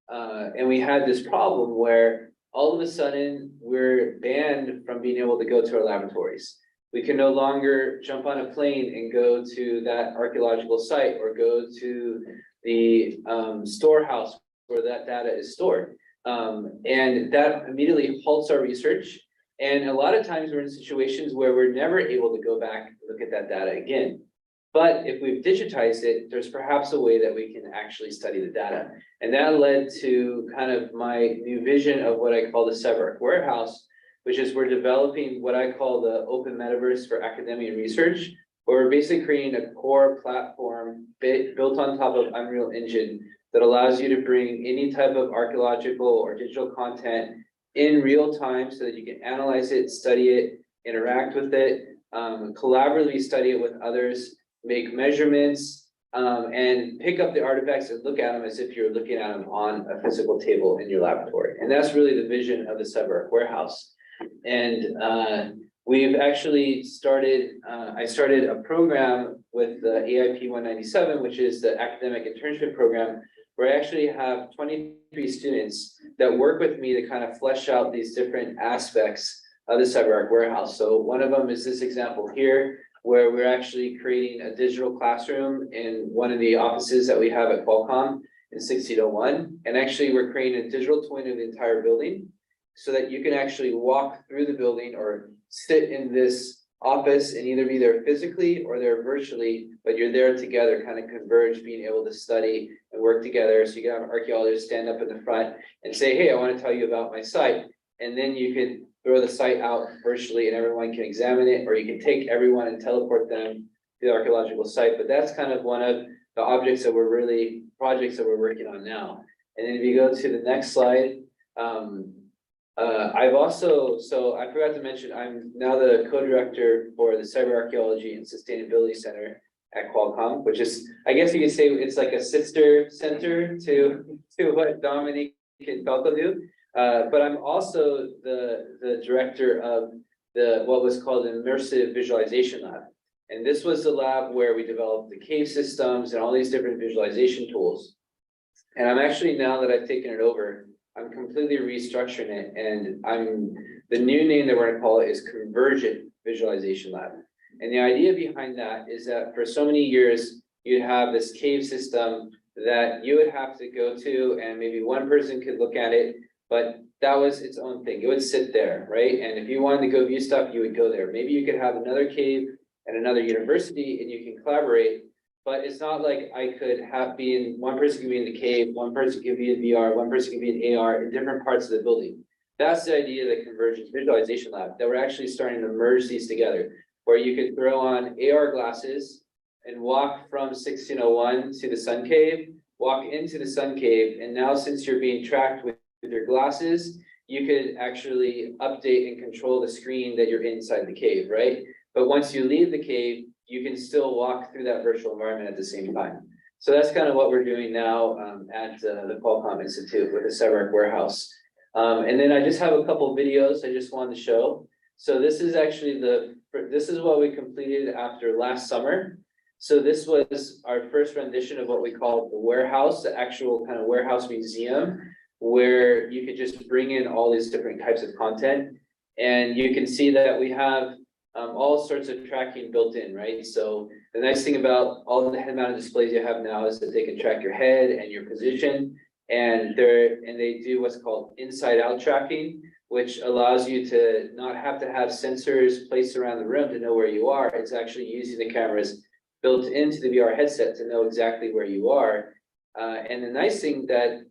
and we had this problem where all of a sudden we're banned from being able to go to our laboratories. We can no longer jump on a plane and go to that archaeological site or go to the storehouse where that data is stored. And that immediately halts our research. And a lot of times we're in situations where we're never able to go back and look at that data again. But if we've digitized it, there's perhaps a way that we can actually study the data. And that led to kind of my new vision of what I call the cyber warehouse, which is we're developing what I call the open metaverse for academia and research, where we're basically creating a core platform built on top of Unreal Engine that allows you to bring any type of archaeological or digital content in real time so that you can analyze it, study it, interact with it, collaboratively study it with others, make measurements, and pick up the artifacts and look at them as if you're looking at them on a physical table in your laboratory. And that's really the vision of the cyber warehouse. And we've actually started, I started a program with the AIP 197, which is the academic internship program, where I actually have 23 students that work with me to kind of flesh out these different aspects of the cyber warehouse. So one of them is this example here, where we're actually creating a digital classroom in one of the offices that we have at Qualcomm in 1601. And actually we're creating a digital twin of the entire building so that you can actually walk through the building or sit in this office and either be there physically or there virtually, but you're there together, kind of converge, being able to study and work together. So you can have archaeologists stand up in the front and say, hey, I want to tell you about my site. And then you can throw the site out virtually and everyone can examine it, or you can take everyone and teleport them to the archaeological site. But that's kind of one of the projects that we're working on now. And then if you go to the next slide, I've also, so I forgot to mention, I'm now the co-director for the Cyber Archaeology and Sustainability Center at Qualcomm, which is, I guess you could say it's like a sister center to what Dominique and Falco do. But I'm also the director of what was called an Immersive Visualization Lab. And this was the lab where we developed the cave systems and all these different visualization tools. And I'm actually, now that I've taken it over, I'm completely restructuring it. And the new name that we're gonna call it is Convergent Visualization Lab. And the idea behind that is that for so many years, you'd have this cave system that you would have to go to, and maybe one person could look at it, but that was its own thing. It would sit there, right? And if you wanted to go view stuff, you would go there. Maybe you could have another cave at another university and you can collaborate, but it's not like I could one person could be in the cave, one person could be in VR, one person could be in AR in different parts of the building. That's the idea of the Convergence Visualization Lab, that we're actually starting to merge these together, where you could throw on AR glasses and walk from 1601 to the Sun Cave, walk into the Sun Cave, and now since you're being tracked with your glasses, you could actually update and control the screen that you're inside the cave, right? But once you leave the cave, you can still walk through that virtual environment at the same time. So that's kind of what we're doing now at the Qualcomm Institute with the CyberArk warehouse. And then I just have a couple videos I just wanted to show. So this is actually this is what we completed after last summer. So this was our first rendition of what we call the warehouse, the actual kind of warehouse museum, where you could just bring in all these different types of content. And you can see that we have all sorts of tracking built in, right? So the nice thing about all the head-mounted displays you have now is that they can track your head and your position, and they do what's called inside-out tracking, which allows you to not have to have sensors placed around the room to know where you are. It's actually using the cameras built into the VR headset to know exactly where you are. And the nice thing that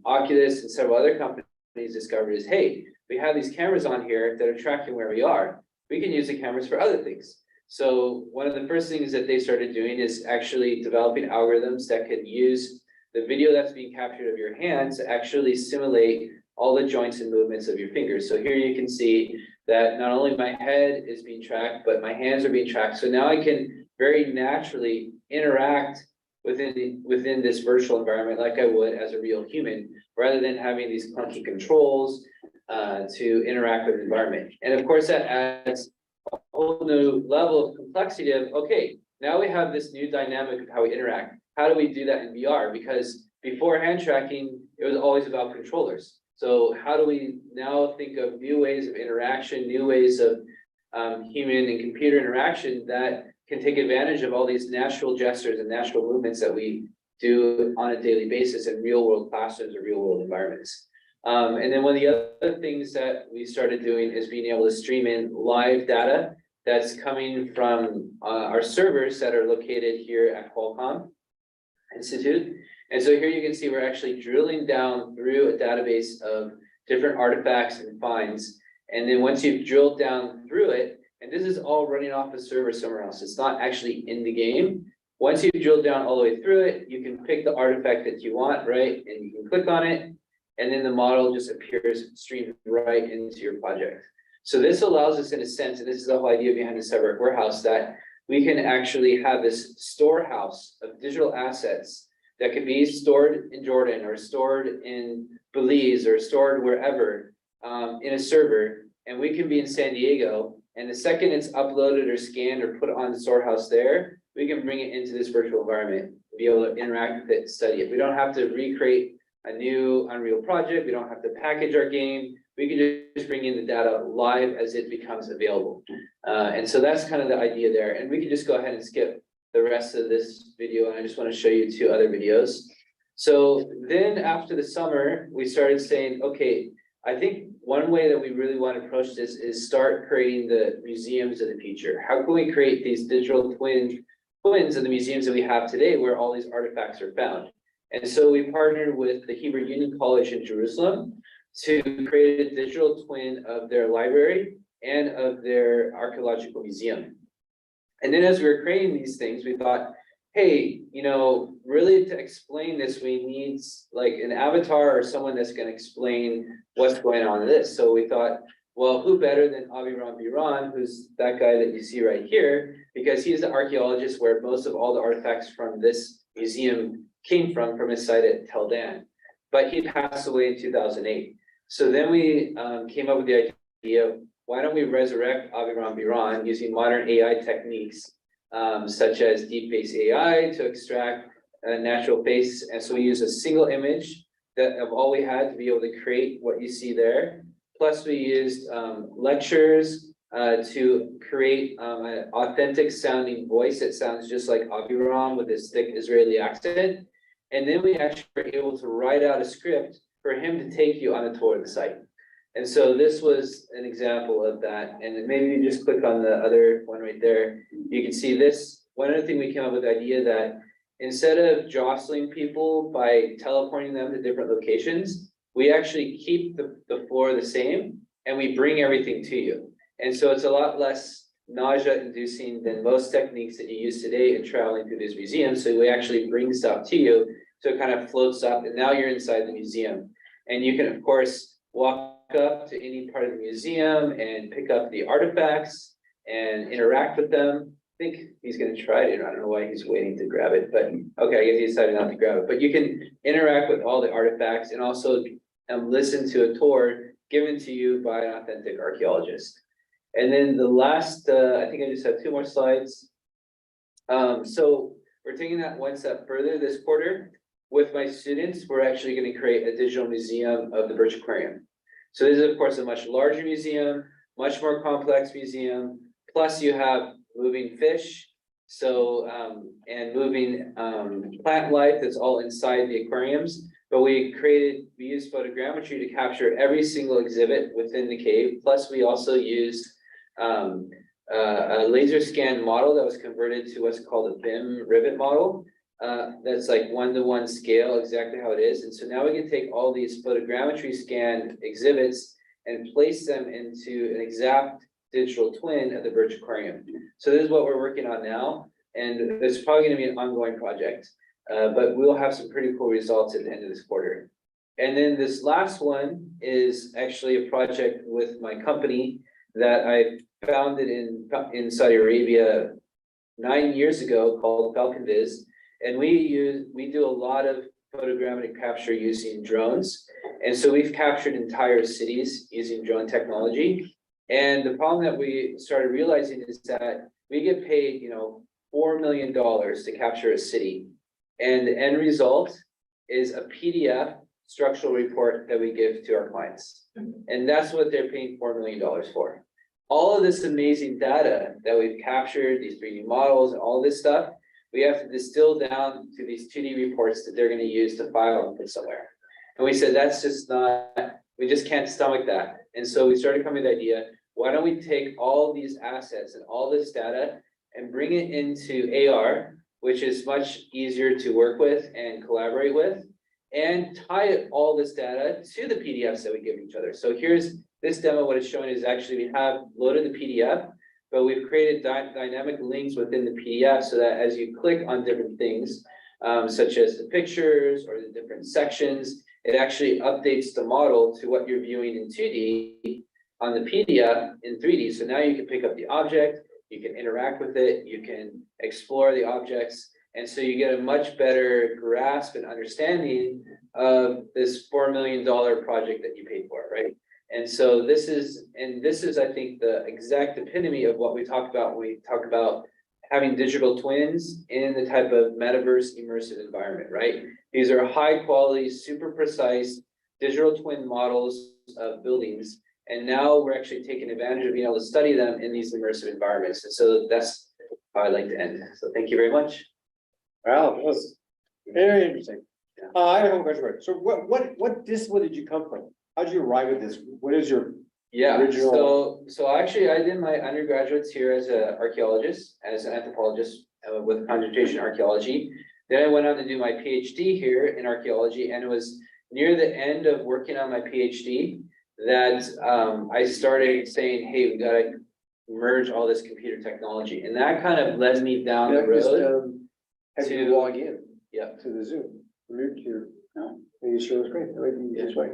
Oculus and several other companies discovered is, hey, we have these cameras on here that are tracking where we are. We can use the cameras for other things. So one of the first things that they started doing is actually developing algorithms that could use the video that's being captured of your hands to actually simulate all the joints and movements of your fingers. So here you can see that not only my head is being tracked, but my hands are being tracked. So now I can very naturally interact within this virtual environment like I would as a real human, rather than having these clunky controls to interact with the environment. And of course, that adds a whole new level of complexity of, okay, now we have this new dynamic of how we interact. How do we do that in VR? Because before hand tracking, it was always about controllers. So how do we now think of new ways of interaction, new ways of human and computer interaction that can take advantage of all these natural gestures and natural movements that we do on a daily basis in real world classrooms or real world environments. And then one of the other things that we started doing is being able to stream in live data that's coming from our servers that are located here at Qualcomm Institute. And so here you can see we're actually drilling down through a database of different artifacts and finds. And then once you've drilled down through it, and this is all running off a server somewhere else, it's not actually in the game. Once you've drilled down all the way through it, you can pick the artifact that you want, right? And you can click on it, and then the model just appears streamed right into your project. So this allows us, in a sense, and this is the whole idea behind the CyberArk warehouse, that we can actually have this storehouse of digital assets that could be stored in Jordan or stored in Belize or stored wherever in a server, and we can be in San Diego. And the second it's uploaded or scanned or put on the storehouse there, we can bring it into this virtual environment, be able to interact with it, study it. We don't have to recreate a new Unreal project. We don't have to package our game. We can just bring in the data live as it becomes available. And so that's kind of the idea there. And we can just go ahead and skip the rest of this video. And I just want to show you two other videos. So then after the summer, we started saying, okay, I think one way that we really want to approach this is start creating the museums of the future. How can we create these digital twins of the museums that we have today where all these artifacts are found? And so we partnered with the Hebrew Union College in Jerusalem to create a digital twin of their library and of their archaeological museum. And then as we were creating these things, we thought, hey, you know, really to explain this, we need like an avatar or someone that's going to explain what's going on in this. So we thought, well, who better than Aviram Biran, who's that guy that you see right here, because he's the archaeologist where most of all the artifacts from this museum came from his site at Tel Dan. But he passed away in 2008. So then we came up with the idea, why don't we resurrect Aviram Biran using modern AI techniques, such as deep face AI to extract a natural face. And so we use a single image of all we had to be able to create what you see there. Plus we used lectures to create an authentic sounding voice that sounds just like Aviram with his thick Israeli accent. And then we actually were able to write out a script for him to take you on a tour of the site. And so this was an example of that. And then maybe you just click on the other one right there. You can see this. One other thing we came up with the idea that instead of jostling people by teleporting them to different locations, we actually keep the floor the same and we bring everything to you. And so it's a lot less nausea inducing than most techniques that you use today in traveling through these museums. So we actually bring stuff to you, so it kind of floats up, and now you're inside the museum. And you can, of course, walk up to any part of the museum and pick up the artifacts and interact with them. I think he's gonna try it. I don't know why he's waiting to grab it, but okay, I guess he decided not to grab it. But you can interact with all the artifacts and also listen to a tour given to you by an authentic archaeologist. And then the last, I think I just have 2 more slides. So we're taking that one step further this quarter. With my students, we're actually going to create a digital museum of the Birch Aquarium. So this is, of course, a much larger museum, much more complex museum. Plus you have moving fish, so and moving plant life that's all inside the aquariums. But we used photogrammetry to capture every single exhibit within the cave. Plus we also used a laser scan model that was converted to what's called a BIM rivet model. That's like 1-to-1 scale, exactly how it is. And so now we can take all these photogrammetry scanned exhibits and place them into an exact digital twin of the Birch Aquarium. So this is what we're working on now, and it's probably going to be an ongoing project, but we'll have some pretty cool results at the end of this quarter. And then this last one is actually a project with my company that I founded in Saudi Arabia 9 years ago, called Falcon Viz. And we do a lot of photogrammetric capture using drones. And so we've captured entire cities using drone technology. And the problem that we started realizing is that we get paid, $4 million to capture a city. And the end result is a PDF structural report that we give to our clients. And that's what they're paying $4 million for. All of this amazing data that we've captured, these 3D models and all this stuff, we have to distill down to these 2D reports that they're going to use to file and put somewhere. And we said, that's just not, we just can't stomach that. And so we started coming with the idea, why don't we take all these assets and all this data and bring it into AR, which is much easier to work with and collaborate with, and tie all this data to the PDFs that we give each other. So here's this demo. What it's showing is actually we have loaded the PDF, but we've created dynamic links within the PDF so that as you click on different things, such as the pictures or the different sections, it actually updates the model to what you're viewing in 2D on the PDF in 3D. So now you can pick up the object, you can interact with it, you can explore the objects. And so you get a much better grasp and understanding of this $4 million project that you paid for, right? And so this is, I think, the exact epitome of what we talk about when we talk about having digital twins in the type of metaverse immersive environment, right? These are high quality, super precise digital twin models of buildings. And now we're actually taking advantage of being able to study them in these immersive environments. And so that's how I'd like to end. So thank you very much. Wow, that was very interesting. I have one question for you. So what discipline did you come from? How did you arrive at this? What is your original? So actually I did my undergraduates here as an archaeologist, as an anthropologist with concentration in archaeology. Then I went on to do my PhD here in archaeology, and it was near the end of working on my PhD that I started saying, hey, we gotta merge all this computer technology. And that kind of led me down the road. Have you log in? Yeah. To the Zoom. Mute your, no, you sure was great. That might be the easiest way.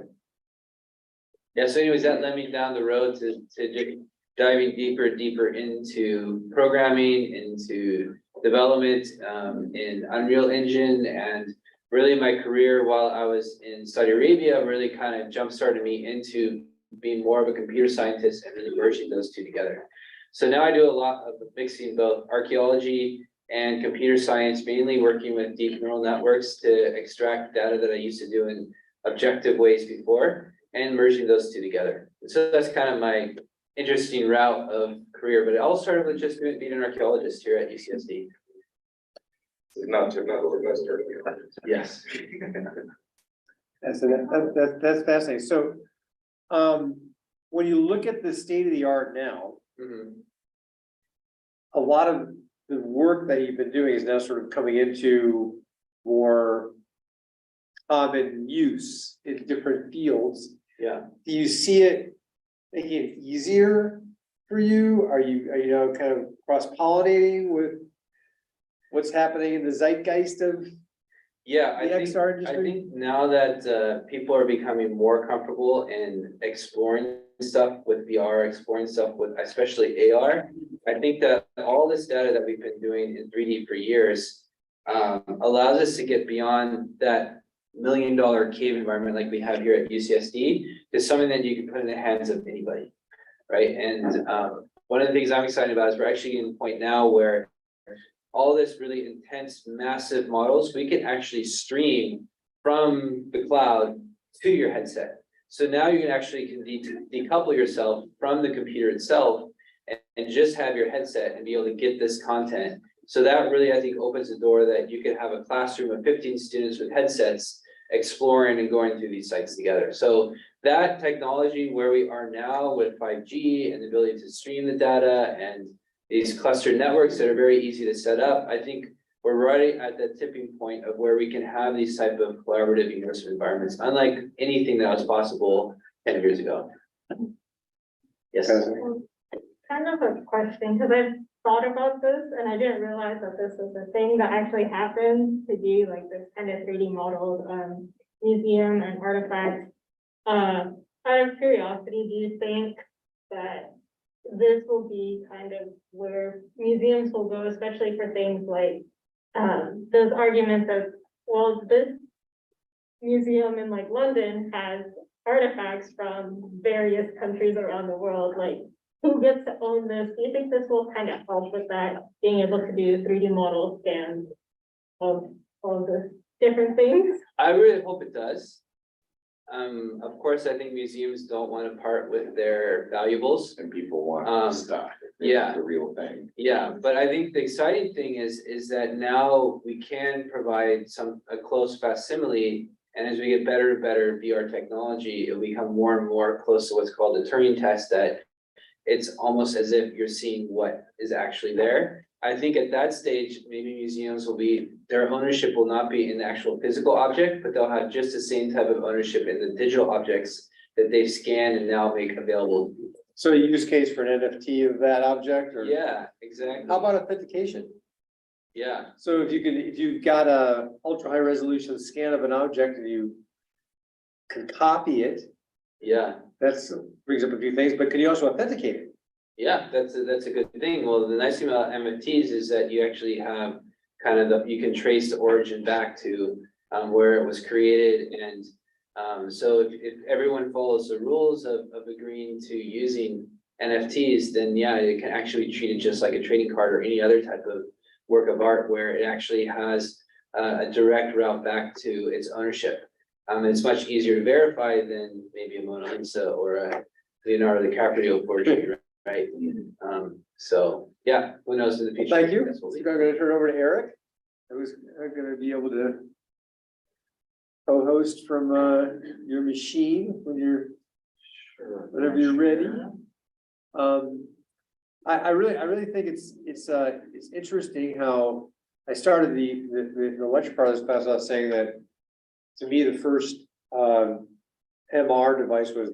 Yeah, so anyways, that led me down the road to just diving deeper into programming, into development in Unreal Engine, and really my career while I was in Saudi Arabia really kind of jump-started me into being more of a computer scientist and really merging those two together. So now I do a lot of mixing both archaeology and computer science, mainly working with deep neural networks to extract data that I used to do in objective ways before, and merging those two together. So that's kind of my interesting route of career, but it all started with just being an archaeologist here at UCSD. Not started. Yes. That's fascinating. So, when you look at the state of the art now, a lot of the work that you've been doing is now sort of coming into more common use in different fields. Yeah. Do you see it making it easier for you? Are you know, kind of cross-pollinating with what's happening in the zeitgeist of Yeah, the XR industry? think now that people are becoming more comfortable in exploring stuff with VR, exploring stuff with especially AR. I think that all this data that we've been doing in 3D for years allows us to get beyond that $1 million cave environment like we have here at UCSD to something that you can put in the hands of anybody, right? And one of the things I'm excited about is we're actually getting to the point now where all this really intense, massive models, we can actually stream from the cloud to your headset. So now you can actually decouple yourself from the computer itself and just have your headset and be able to get this content. So that really, I think, opens the door that you could have a classroom of 15 students with headsets exploring and going through these sites together. So that technology where we are now with 5G and the ability to stream the data and these clustered networks that are very easy to set up, I think we're right at the tipping point of where we can have these type of collaborative immersive environments, unlike anything that was possible 10 years ago. Yes. Kind of a question, because I've thought about this and I didn't realize that this is a thing that actually happens to do like this kind of 3D modeled museum and artifacts. Out of curiosity, do you think that this will be kind of where museums will go, especially for things like those arguments of, well, this museum in like London has artifacts from various countries around the world, like who gets to own this? Do you think this will kind of help with that, being able to do 3D model scans of all the different things? I really hope it does. Of course, I think museums don't want to part with their valuables. And people want stuff. Yeah. The real thing. Yeah, but I think the exciting thing is that now we can provide a close facsimile. And as we get better and better VR technology, it'll become more and more close to what's called the Turing test, that it's almost as if you're seeing what is actually there. I think at that stage, maybe museums their ownership will not be in the actual physical object, but they'll have just the same type of ownership in the digital objects that they've scanned and now make available. So a use case for an NFT of that object, or? Yeah, exactly. How about authentication? Yeah, So if you've got a ultra high resolution scan of an object and you can copy it, yeah. that's brings up a few things, but can you also authenticate it? Yeah, that's a good thing. Well, the nice thing about NFTs is that you actually have kind of you can trace the origin back to where it was created. And so if everyone follows the rules of agreeing to using NFTs, then yeah, it can actually be treated just like a trading card or any other type of work of art where it actually has a direct route back to its ownership. It's much easier to verify than maybe a Mona Lisa or a Leonardo DiCaprio portrait, right? So yeah, who knows in the future? Thank you. That's what we- I'm gonna turn it over to Eric, who's gonna be able to co-host from your machine when whenever you're ready. I really think it's interesting how I started the lecture part of this class. I was saying that to me the first MR device was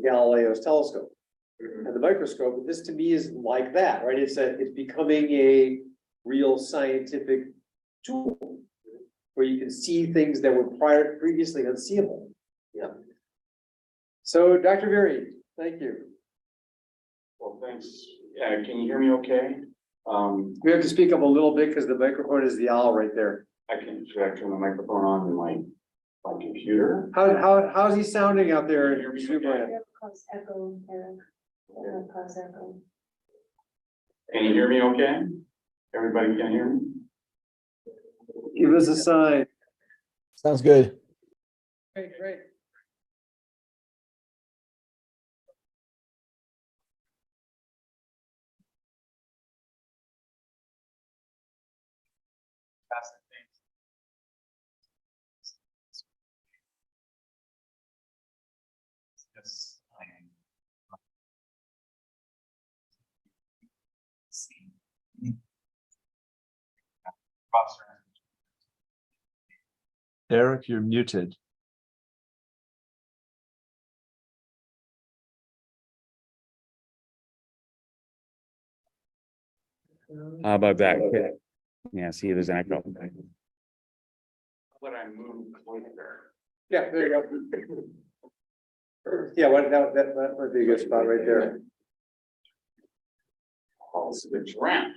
Galileo's telescope and the microscope. And this to me is like that, right? It's becoming a real scientific tool where you can see things that were previously unseeable. Yeah. So Dr. Very, thank you. Well, thanks. Yeah, can you hear me okay? We have to speak up a little bit because the microphone is the owl right there. Should I turn the microphone on in my computer? How's he sounding out there in your super? Echo, Eric. Cause echo. Can you hear me okay? Everybody can hear me? Give us a sign. Sounds good. Great. Yes, I am. Eric, you're muted. How about that? Okay. Yeah, see, there's an echo. What I moved there. Yeah, there you go. Yeah, that would be a good spot right there. I'll switch around.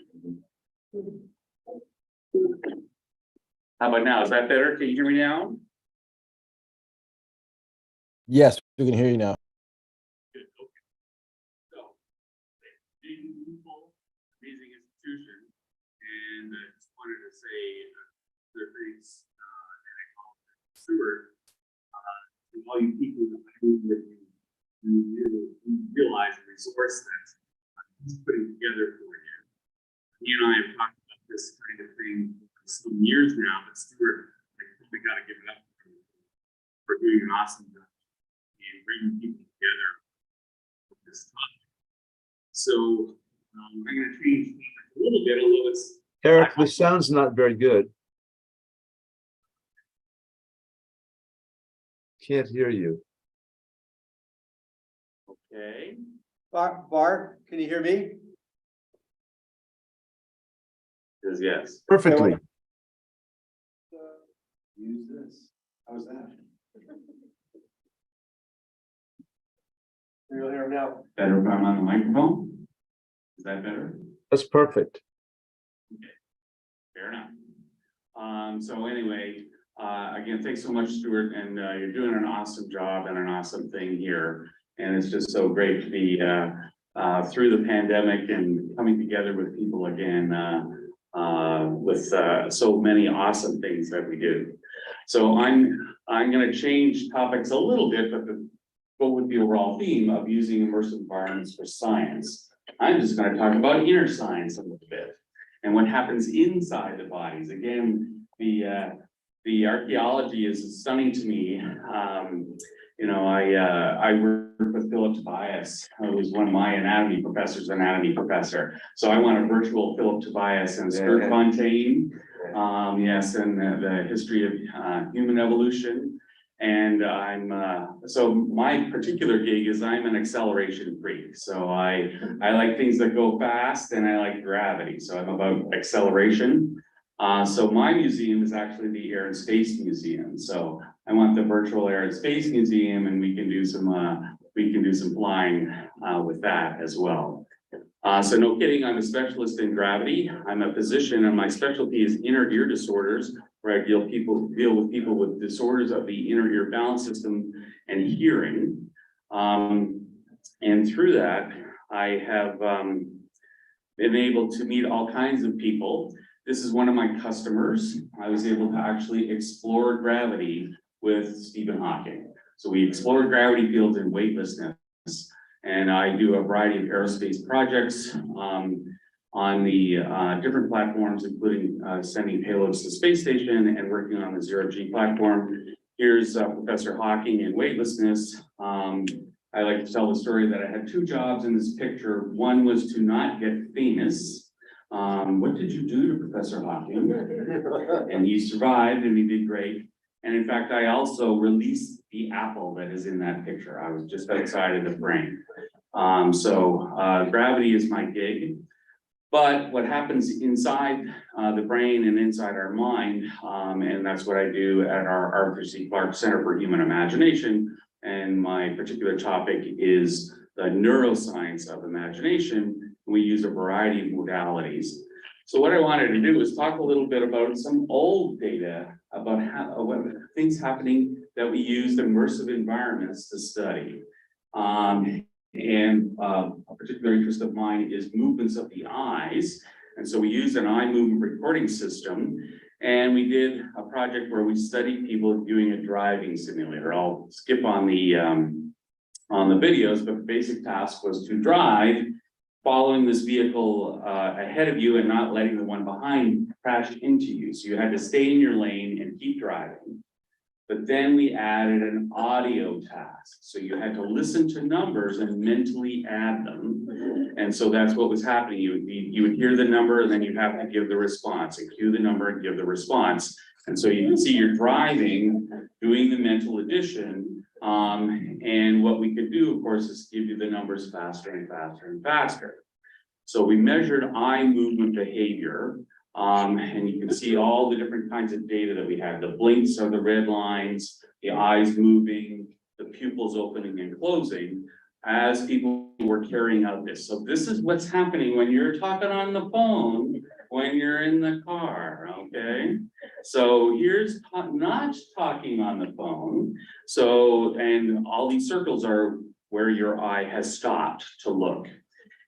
How about now? Is that better? Can you hear me now? Yes, we can hear you now. Good, okay. So, big, beautiful, amazing institution, and I just wanted to say their thanks, and I call Stewart, to all you people that you realize the resource that he's putting together for you. He and I have talked about this kind of thing for some years now, but Stewart, I really got to give it up for doing an awesome job and bringing people together with this topic. So I'm going to change a little bit, although it's Eric, the sound's not very good. Can't hear you. okay. Bar, can you hear me? Says yes. Perfectly. Use this. How's that? You'll hear him now. Better if I'm on the microphone? Is that better? That's perfect. Fair enough. So anyway, again, thanks so much, Stuart, and you're doing an awesome job and an awesome thing here. And it's just so great to be through the pandemic and coming together with people again with so many awesome things that we do. So I'm going to change topics a little bit, but go with the overall theme of using immersive environments for science. I'm just going to talk about inner science a little bit and what happens inside the bodies. Again, the archaeology is stunning to me. You know, I work with Philip Tobias, who's one of my anatomy professor. So I want a virtual Philip Tobias and Stuart Fontaine. Yes, and the history of human evolution. And so my particular gig is I'm an acceleration freak. So I like things that go fast and I like gravity. So I'm about acceleration. So my museum is actually the Air and Space Museum. So I want the virtual Air and Space Museum, and we can do some flying with that as well. So no kidding, I'm a specialist in gravity. I'm a physician, and my specialty is inner ear disorders, where I deal with people with disorders of the inner ear balance system and hearing. And through that, I have been able to meet all kinds of people. This is one of my customers. I was able to actually explore gravity with Stephen Hawking. So we explored gravity fields and weightlessness. And I do a variety of aerospace projects on the different platforms, including sending payloads to the space station and working on the zero-G platform. Here's Professor Hawking in weightlessness. I like to tell the story that I had two jobs in this picture. One was to not get famous. What did you do to Professor Hawking? And he survived and he did great. And in fact, I also released the apple that is in that picture. I was just outside of the brain. Gravity is my gig. But what happens inside the brain and inside our mind, and that's what I do at our Arthur C. Clarke Center for Human Imagination. And my particular topic is the neuroscience of imagination. We use a variety of modalities. So what I wanted to do is talk a little bit about some old data about what things happening that we used immersive environments to study. A particular interest of mine is movements of the eyes. And so we used an eye movement recording system, and we did a project where we studied people doing a driving simulator. I'll skip on the videos, but the basic task was to drive following this vehicle ahead of you and not letting the one behind crash into you. So you had to stay in your lane and keep driving. But then we added an audio task. So you had to listen to numbers and mentally add them. And so that's what was happening. You would hear the number and then you'd have to give the response and cue the number and give the response. And so you can see you're driving, doing the mental addition. And what we could do, of course, is give you the numbers faster and faster and faster. So we measured eye movement behavior. And you can see all the different kinds of data that we have. The blinks are the red lines, the eyes moving, the pupils opening and closing as people were carrying out this. So this is what's happening when you're talking on the phone, when you're in the car, okay? So here's not talking on the phone. So, and all these circles are where your eye has stopped to look.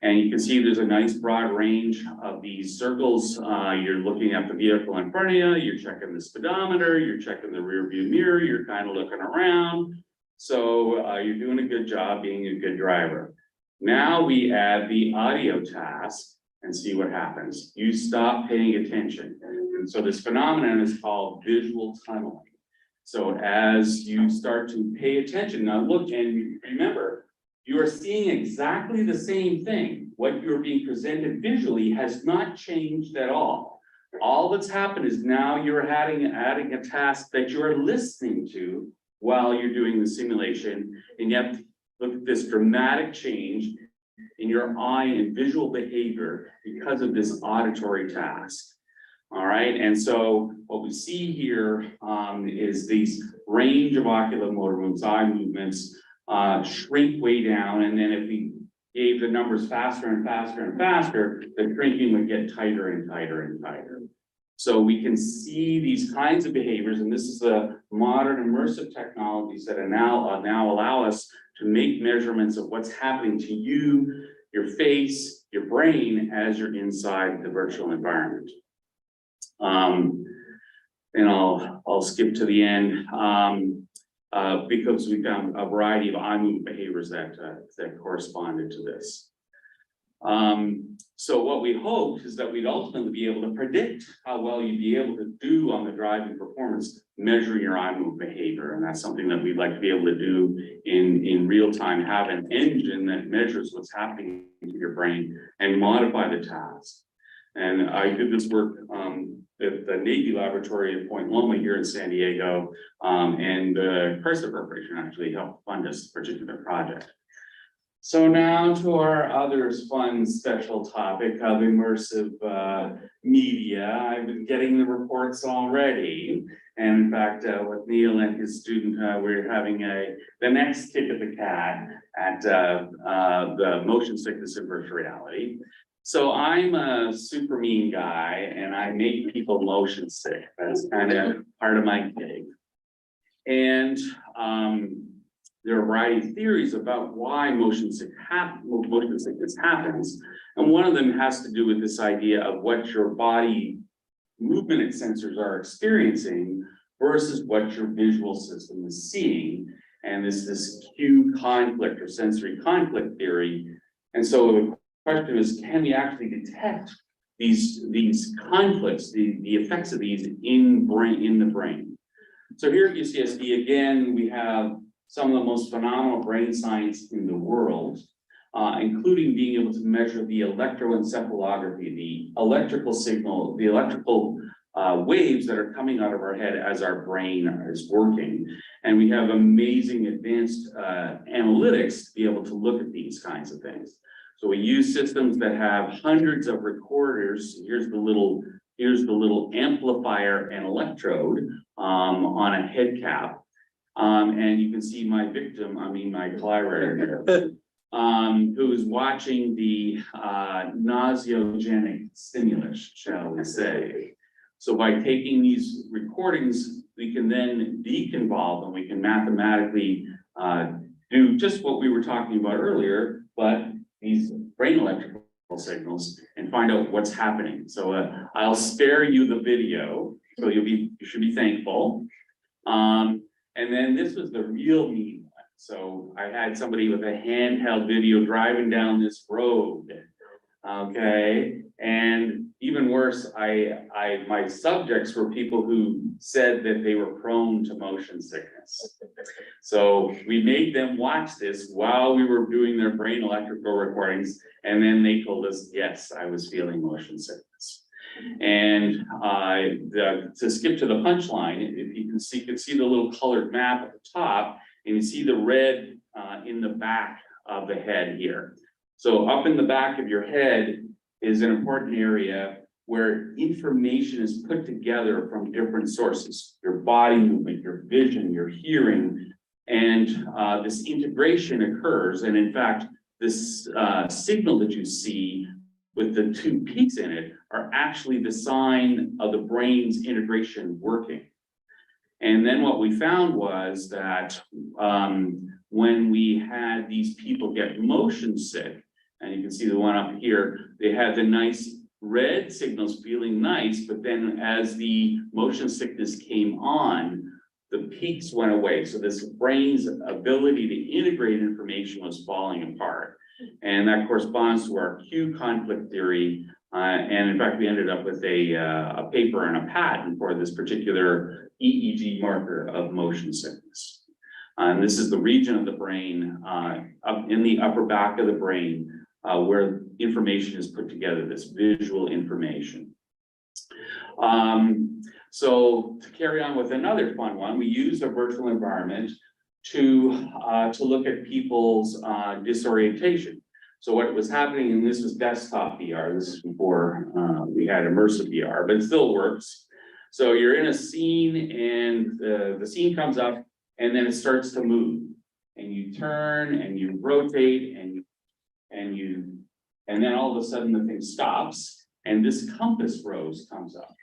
And you can see there's a nice broad range of these circles. You're looking at the vehicle in front of you, you're checking the speedometer, you're checking the rear view mirror, you're kind of looking around. So you're doing a good job being a good driver. Now we add the audio task and see what happens. You stop paying attention. And so this phenomenon is called visual tunneling. So as you start to pay attention, now look and remember, you are seeing exactly the same thing. What you're being presented visually has not changed at all. All that's happened is now you're adding a task that you're listening to while you're doing the simulation. And yet, look at this dramatic change in your eye and visual behavior because of this auditory task. All right, and so what we see here is these range of oculomotor movements, eye movements, shrink way down, and then if we gave the numbers faster and faster and faster, the shrinking would get tighter and tighter and tighter. So we can see these kinds of behaviors, and this is the modern immersive technologies that are now allow us to make measurements of what's happening to you, your face, your brain as you're inside the virtual environment. And I'll skip to the end. Because we found a variety of eye movement behaviors that corresponded to this. So what we hoped is that we'd ultimately be able to predict how well you'd be able to do on the driving performance, measuring your eye movement behavior. And that's something that we'd like to be able to do in real time, have an engine that measures what's happening to your brain and modify the task. And I did this work at the Navy laboratory at Point Loma here in San Diego, and the Chrysler Corporation actually helped fund this particular project. So now to our other fun special topic of immersive media. I've been getting the reports already. And in fact, with Neil and his student, we're having the next kick of the cat at the motion sickness and virtual reality. So I'm a super mean guy and I make people motion sick. That's kind of part of my gig. And there are a variety of theories about why motion sickness happens. And one of them has to do with this idea of what your body movement sensors are experiencing versus what your visual system is seeing. And this cue conflict or sensory conflict theory. And so the question is, can we actually detect these conflicts, the effects of these in the brain? So here at UCSD, again, we have some of the most phenomenal brain science in the world, including being able to measure the electroencephalography, the electrical signal, the electrical waves that are coming out of our head as our brain is working. And we have amazing advanced analytics to be able to look at these kinds of things. So we use systems that have hundreds of recorders. Here's the little amplifier and electrode on a head cap. And you can see my victim, my collaborator here, who is watching the nauseogenic stimulus, shall we say. So by taking these recordings, we can then deconvolve them. We can mathematically do just what we were talking about earlier, but these brain electrical signals and find out what's happening. So I'll spare you the video, so you should be thankful. And then this was the real neat one. So I had somebody with a handheld video driving down this road. Okay, and even worse, my subjects were people who said that they were prone to motion sickness. So we made them watch this while we were doing their brain electrical recordings, and then they told us, yes, I was feeling motion sickness. And to skip to the punchline, if you can see the little colored map at the top, and you see the red in the back of the head here. So up in the back of your head is an important area where information is put together from different sources, your body movement, your vision, your hearing, and this integration occurs. And in fact, this signal that you see with the two peaks in it are actually the sign of the brain's integration working. And then what we found was that when we had these people get motion sick, and you can see the one up here, they had the nice red signals feeling nice, but then as the motion sickness came on, the peaks went away. So this brain's ability to integrate information was falling apart. And that corresponds to our Q conflict theory. And in fact, we ended up with a paper and a patent for this particular EEG marker of motion sickness. And this is the region of the brain up in the upper back of the brain where information is put together, this visual information. So to carry on with another fun one, we used a virtual environment to look at people's disorientation. So what was happening, and this was desktop VR, this is before we had immersive VR, but it still works. So you're in a scene and the scene comes up and then it starts to move. And you turn and you rotate and then all of a sudden the thing stops and this compass rose comes up.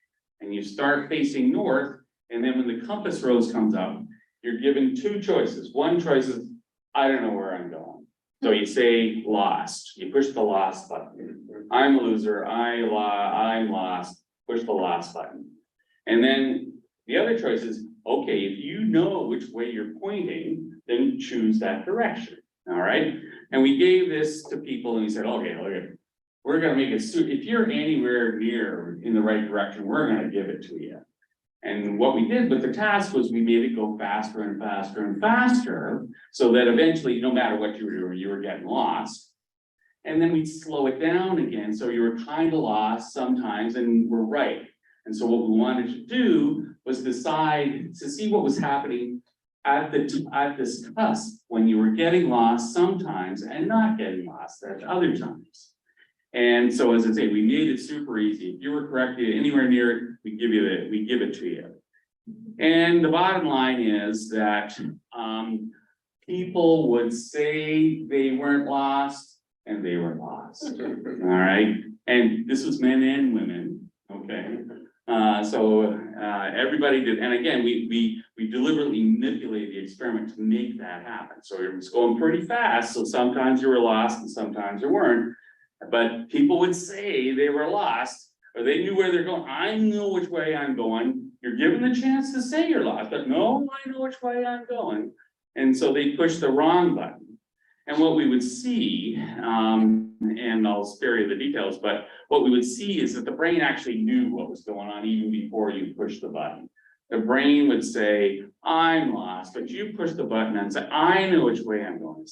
And you start facing north, and then when the compass rose comes up, you're given two choices. One choice is, I don't know where I'm going. So you say lost, you push the lost button. I'm a loser, I'm lost, push the lost button. And then the other choice is, okay, if you know which way you're pointing, then choose that direction, all right? And we gave this to people and we said, okay, we're gonna make it, if you're anywhere near in the right direction, we're gonna give it to you. And what we did with the task was we made it go faster and faster and faster, so that eventually, no matter what you were doing, you were getting lost. And then we'd slow it down again, so you were kind of lost sometimes and we're right. And so what we wanted to do was decide to see what was happening at this cusp when you were getting lost sometimes and not getting lost at other times. And so, as I say, we made it super easy. If you were corrected anywhere near it, we give it to you. And the bottom line is that people would say they weren't lost, and they were lost. All right, and this was men and women. Okay, so everybody did, and again, we deliberately manipulated the experiment to make that happen. So it was going pretty fast. So sometimes you were lost, and sometimes you weren't. But people would say they were lost, or they knew where they're going. I know which way I'm going. You're given the chance to say you're lost, but no, I know which way I'm going. And so they pushed the wrong button. And what we would see, and I'll spare you the details, but what we would see is that the brain actually knew what was going on even before you pushed the button. The brain would say, I'm lost, but you push the button and say, I know which way I'm going.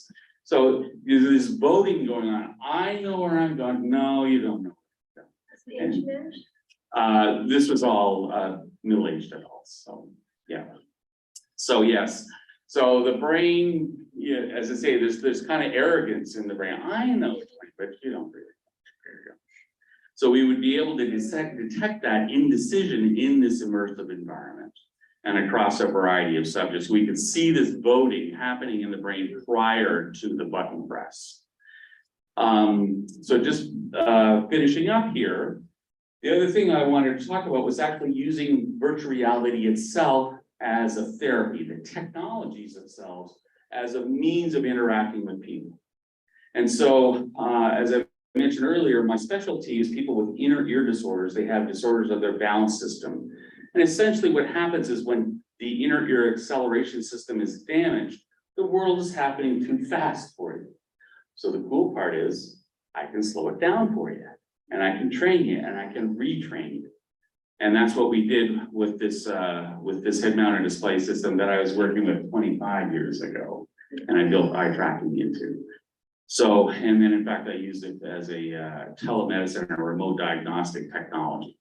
So there's this voting going on. I know where I'm going. No, you don't know. That's the age. This was all middle-aged adults. So yeah. So yes. So the brain, yeah, as I say, there's kind of arrogance in the brain. I know which way, but you don't really. There you go. So we would be able to detect that indecision in this immersive environment. And across a variety of subjects, we could see this voting happening in the brain prior to the button press. So just finishing up here, the other thing I wanted to talk about was actually using virtual reality itself as a therapy, the technologies themselves as a means of interacting with people. And so, as I mentioned earlier, my specialty is people with inner ear disorders. They have disorders of their balance system. And essentially what happens is when the inner ear acceleration system is damaged, the world is happening too fast for you. So the cool part is I can slow it down for you, and I can train you, and I can retrain you. And that's what we did with this head-mounted display system that I was working with 25 years ago, and I built eye tracking into. So, and then in fact, I used it as a telemedicine or remote diagnostic technology.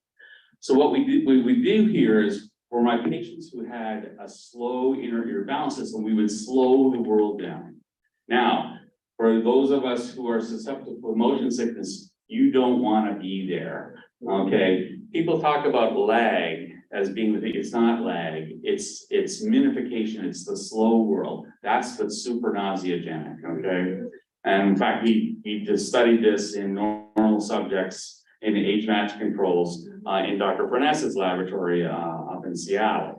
So what we do here is for my patients who had a slow inner ear balance system, we would slow the world down. Now, for those of us who are susceptible to motion sickness, You don't want to be there, okay? People talk about lag as being, it's not lag, it's minification, it's the slow world. That's what's super nauseogenic, okay? And in fact, we just studied this in normal subjects in age match controls in Dr. Furness's laboratory up in Seattle.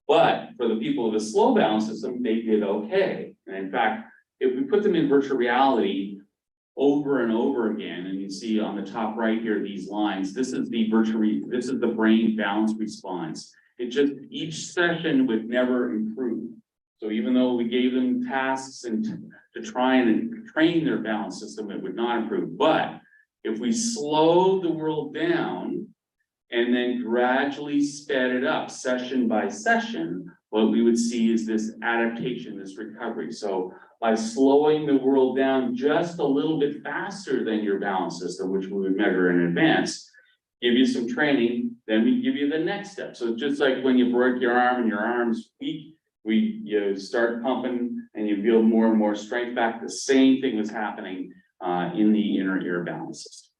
But for the people of the slow balance system, they did okay. And in fact, if we put them in virtual reality over and over again, and you see on the top right here, these lines, this is the brain balance response. It just, each session would never improve. So even though we gave them tasks and to try and train their balance system, it would not improve. But if we slow the world down and then gradually sped it up session by session, what we would see is this adaptation, this recovery. So by slowing the world down just a little bit faster than your balance system, which we would measure in advance, give you some training, then we give you the next step. So just like when you break your arm and your arm's weak, you start pumping and you build more and more strength back. The same thing was happening in the inner ear balance system.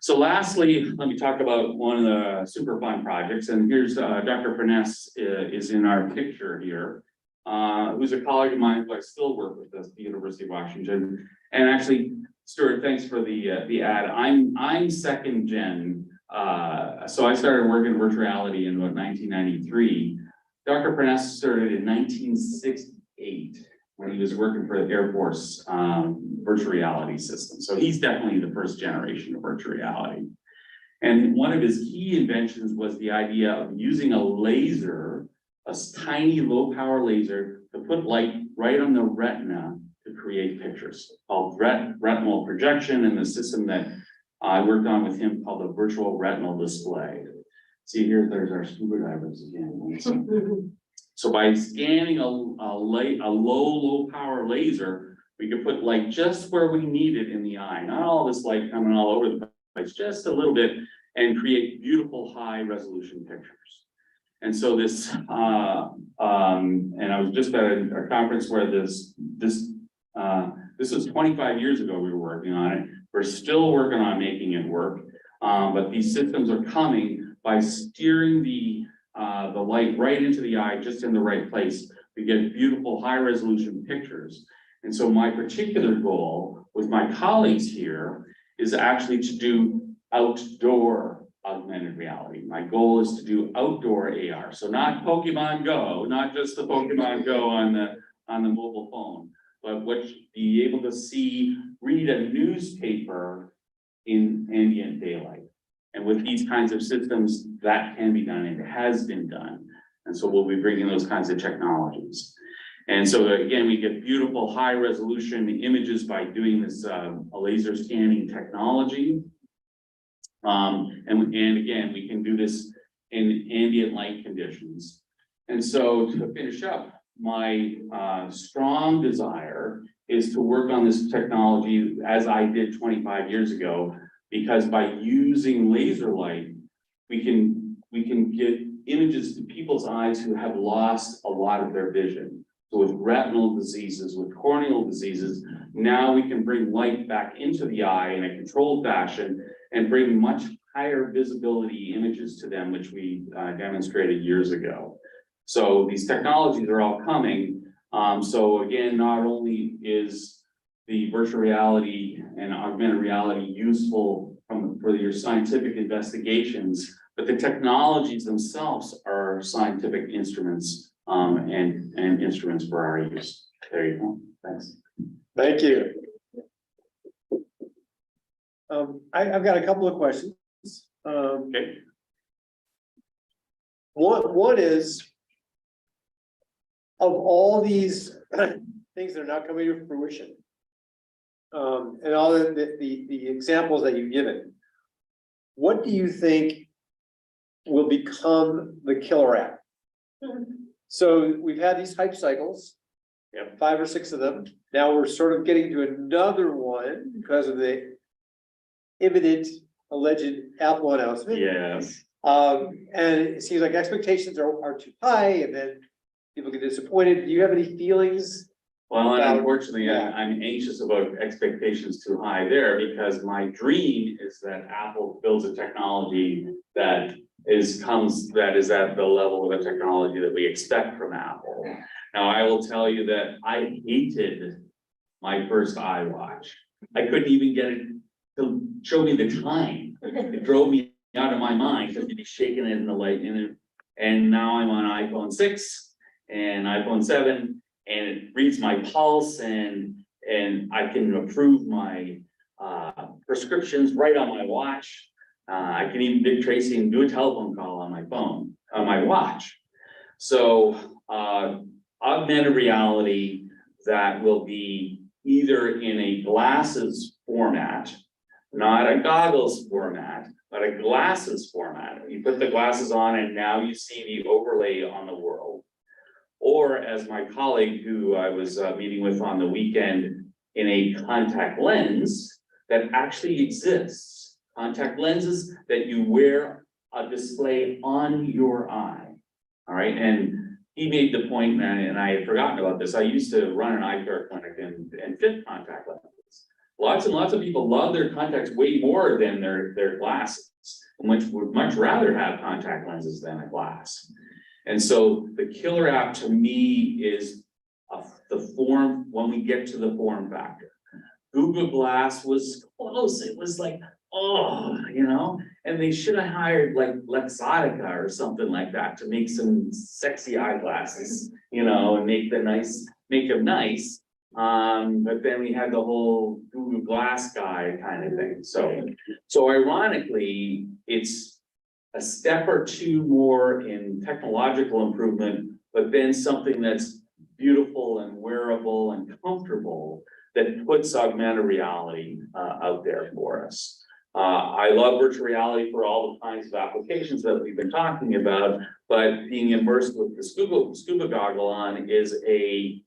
So lastly, let me talk about one of the super fun projects. And here's Dr. Furness is in our picture here, who's a colleague of mine who I still work with at the University of Washington. And actually, Stuart, thanks for the ad. I'm second gen. So I started working in virtual reality in about 1993. Dr. Furness started in 1968 when he was working for the Air Force virtual reality system. So he's definitely the first generation of virtual reality. And one of his key inventions was the idea of using a laser, a tiny low power laser, to put light right on the retina to create pictures, called retinal projection, and the system that I worked on with him called the virtual retinal display. See here, there's our scuba divers again. So by scanning a low power laser, we could put light just where we need it in the eye, not all this light coming all over the place, just a little bit, and create beautiful high resolution pictures. And so this, and I was just at a conference where this was 25 years ago we were working on it. We're still working on making it work, but these systems are coming by steering the light right into the eye, just in the right place. We get beautiful high resolution pictures. And so my particular goal with my colleagues here is actually to do outdoor augmented reality. My goal is to do outdoor AR. So not Pokemon Go, not just the Pokemon Go on the mobile phone, but be able to read a newspaper in ambient daylight. And with these kinds of systems, that can be done, and it has been done. And so we'll be bringing those kinds of technologies. And so again, we get beautiful high resolution images by doing this a laser scanning technology. And again, we can do this in ambient light conditions. And so to finish up, my strong desire is to work on this technology as I did 25 years ago, because by using laser light, we can get images to people's eyes who have lost a lot of their vision. So with retinal diseases, with corneal diseases, now we can bring light back into the eye in a controlled fashion and bring much higher visibility images to them, which we demonstrated years ago. So these technologies are all coming. So again, not only is the virtual reality and augmented reality useful for your scientific investigations, but the technologies themselves are scientific instruments and instruments for our use. There you go. Thanks. Thank you. I've got a couple of questions. Okay. One is, of all these things that are not coming to fruition, and all the examples that you've given, what do you think will become the killer app? So we've had these hype cycles, 5 or 6 of them. Now we're sort of getting to another one because of the imminent alleged Apple announcement. Yes. And it seems like expectations are too high, and then people get disappointed. Do you have any feelings Well, and About- unfortunately, yeah. I'm anxious about expectations too high there because my dream is that Apple builds a technology that is at the level of the technology that we expect from Apple. Now, I will tell you that I hated my first iWatch. I couldn't even get it to show me the time. It drove me out of my mind because you'd be shaking it in the light in it. And now I'm on iPhone 6 and iPhone 7. And it reads my pulse and I can approve my prescriptions right on my watch. I can even Dick Tracy and do a telephone call on my phone, on my watch. So augmented reality that will be either in a glasses format, not a goggles format, but a glasses format. You put the glasses on and now you see the overlay on the world. Or as my colleague who I was meeting with on the weekend, in a contact lens that actually exists. Contact lenses that you wear a display on your eye. All right, and he made the point, and I had forgotten about this. I used to run an eye care clinic and fit contact lenses. Lots and lots of people love their contacts way more than their glasses. Would much rather have contact lenses than a glass. And so the killer app to me is the form, when we get to the form factor. Google Glass was close. It was like, oh, and they should have hired like Luxottica or something like that to make some sexy eyeglasses, and make them nice. But then we had the whole Google Glass guy kind of thing. So ironically, it's a step or two more in technological improvement, but then something that's beautiful and wearable and comfortable that puts augmented reality out there for us. I love virtual reality for all the kinds of applications that we've been talking about, but being immersed with the scuba goggle on is a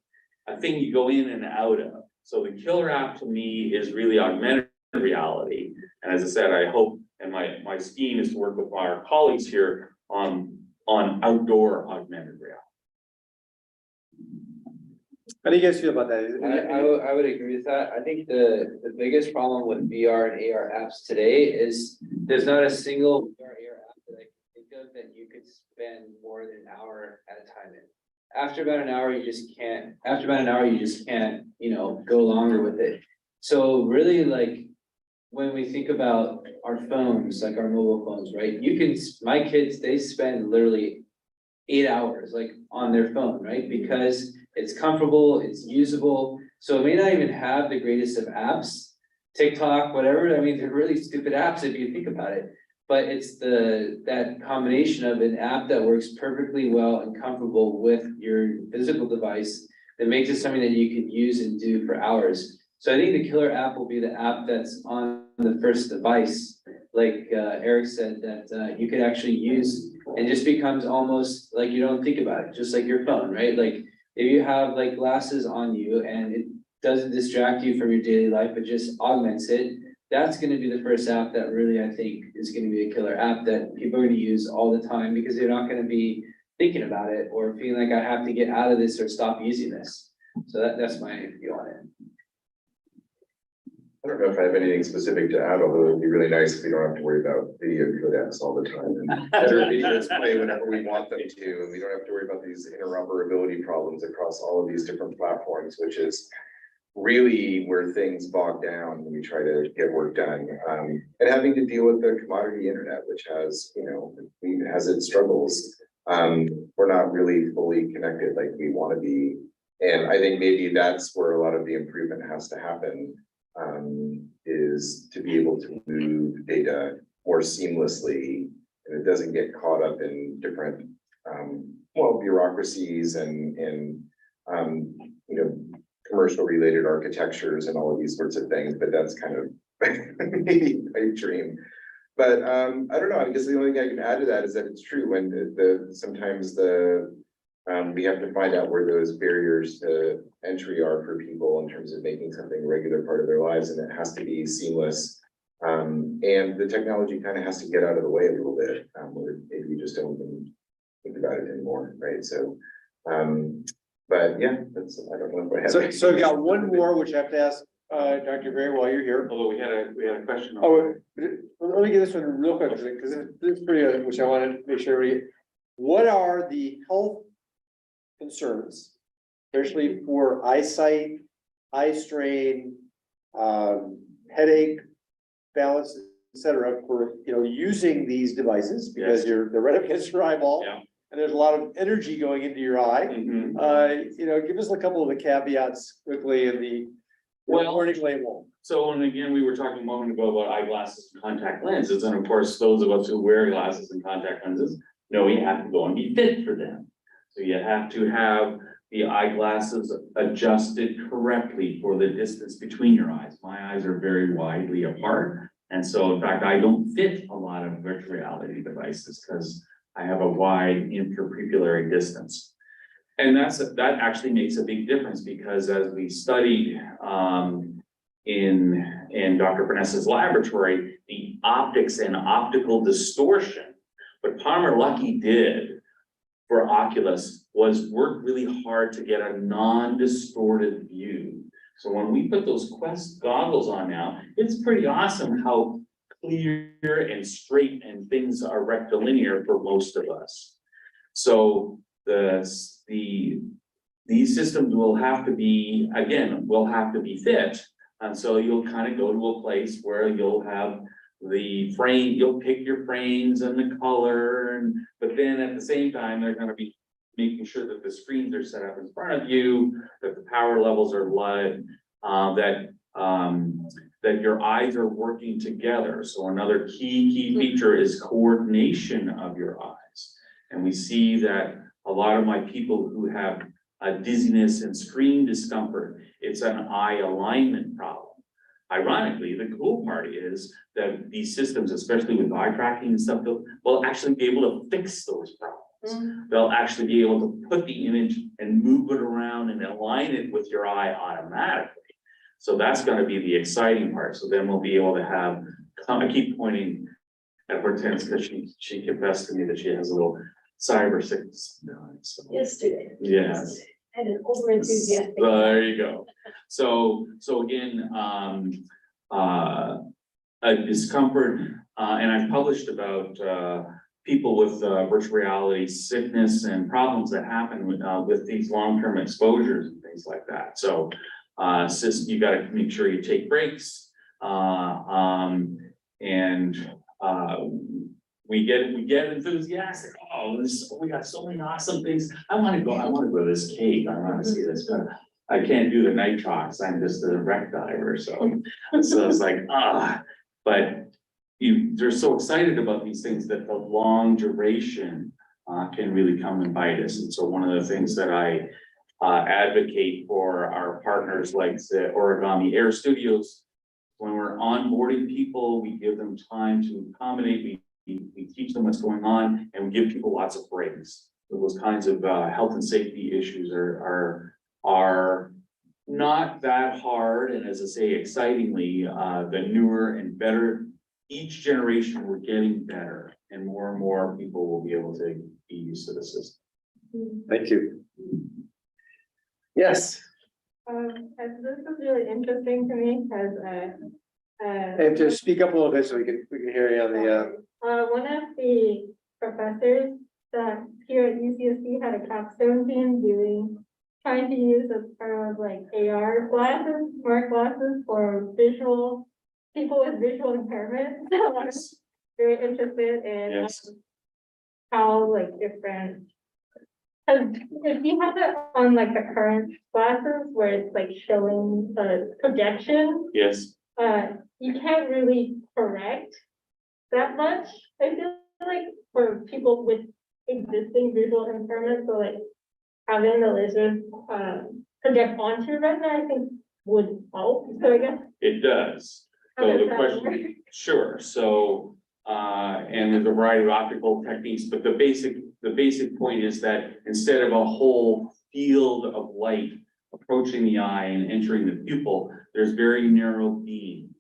thing you go in and out of. So the killer app to me is really augmented reality. And as I said, I hope, and my scheme is to work with our colleagues here on outdoor augmented reality. How do you guys feel about that? I would agree with that. I think the biggest problem with VR and AR apps today is there's not a single VR AR app that I can think of that you could spend more than an hour at a time in. After about an hour, you just can't, go longer with it. So really, like, when we think about our phones, like our mobile phones, right? My kids, they spend literally 8 hours like on their phone, right? Because it's comfortable, it's usable. So it may not even have the greatest of apps, TikTok, whatever. I mean, they're really stupid apps if you think about it. But it's that combination of an app that works perfectly well and comfortable with your physical device that makes it something that you can use and do for hours. So I think the killer app will be the app that's on the first device, like Eric said, that you could actually use and just becomes almost like you don't think about it, just like your phone, right? Like if you have like glasses on you and it doesn't distract you from your daily life, but just augments it, that's going to be the first app that really, I think, is going to be a killer app that people are going to use all the time because they're not going to be thinking about it or feeling like I have to get out of this or stop using this. So that's my view on it. I don't know if I have anything specific to add, although it'd be really nice if we don't have to worry about video codecs all the time. And better videos play whenever we want them to, and we don't have to worry about these interoperability problems across all of these different platforms, which is really where things bog down when we try to get work done. And having to deal with the commodity internet, which has, has its struggles. We're not really fully connected like we want to be. And I think maybe that's where a lot of the improvement has to happen. Is to be able to move data more seamlessly, and it doesn't get caught up in different bureaucracies and commercial related architectures and all of these sorts of things. But that's kind of maybe a dream. But I don't know. I guess the only thing I can add to that is that it's true when sometimes we have to find out where those barriers to entry are for people in terms of making something a regular part of their lives, and it has to be seamless. And the technology kind of has to get out of the way a little bit, where maybe we just don't even think about it anymore, right? So But yeah, that's, I don't know if I have. So we got one more, which I have to ask, Dr. Berry, while you're here. Although we had a question. Oh, let me get this one real quick, because this is pretty, which I want to make sure what are the health concerns, especially for eyesight, eye strain, headache, balance, et cetera, for, using these devices, because Yes. they're right up against your eyeball. Yeah. And there's a lot of energy going into your eye. Mhm. Give us a couple of the caveats quickly in the Well- warning label. So, and again, we were talking a moment ago about eyeglasses and contact lenses, and of course, those of us who wear glasses and contact lenses know you have to go and be fit for them. So you have to have the eyeglasses adjusted correctly for the distance between your eyes. My eyes are very widely apart, and so in fact, I don't fit a lot of virtual reality devices because I have a wide interpupillary distance. And that actually makes a big difference, because as we studied in Dr. Vanessa's laboratory, the optics and optical distortion, what Palmer Luckey did for Oculus was work really hard to get a non-distorted view. So when we put those Quest goggles on now, it's pretty awesome how clear and straight and things are rectilinear for most of us. So these systems will have to be, fit. And so you'll kind of go to a place where you'll have the frame, you'll pick your frames and the color, but then at the same time, they're gonna be making sure that the screens are set up in front of you, that the power levels are live, that your eyes are working together. So another key feature is coordination of your eyes. And we see that a lot of my people who have dizziness and screen discomfort, it's an eye alignment problem. Ironically, the cool part is that these systems, especially with eye tracking and stuff, will actually be able to fix those problems. They'll actually be able to put the image and move it around and align it with your eye automatically. So that's going to be the exciting part. So then we'll be able to have, I keep pointing at Hortense because she confessed to me that she has a little cyber sickness. Yesterday. Yes. And an over enthusiastic. There you go. So again, a discomfort, and I've published about people with virtual reality sickness and problems that happen with these long-term exposures and things like that. So you got to make sure you take breaks, and we get enthusiastic. Oh, we got so many awesome things. I want to go to this cave. I want to see this, but I can't do the nitrox. I'm just a wreck diver. So it's like, but they're so excited about these things that the long duration can really come and bite us. And so one of the things that I advocate for our partners like the Origami Air Studios, when we're onboarding people, we give them time to accommodate. We teach them what's going on, and we give people lots of breaks. So those kinds of health and safety issues are not that hard, and as I say, excitingly, the newer and better. Each generation, we're getting better, and more people will be able to be used to the system. Thank you. Yes, This is really interesting to me because, and to speak up a little bit so we can hear you on the, one of the professors that here at UCSC had a capstone team trying to use a term of like AR glasses, smart glasses for people with visual impairment. So I'm very interested in how like different. Cause if you have it on like the current glasses where it's like showing the projection, Yes. you can't really correct that much. I feel like for people with existing visual impairment, so like having the laser project onto your retina, I think would help. So I guess It does. how So does the that question, work? sure. So, and there's a variety of optical techniques, but the basic point is that instead of a whole field of light approaching the eye and entering the pupil, there's very narrow beams.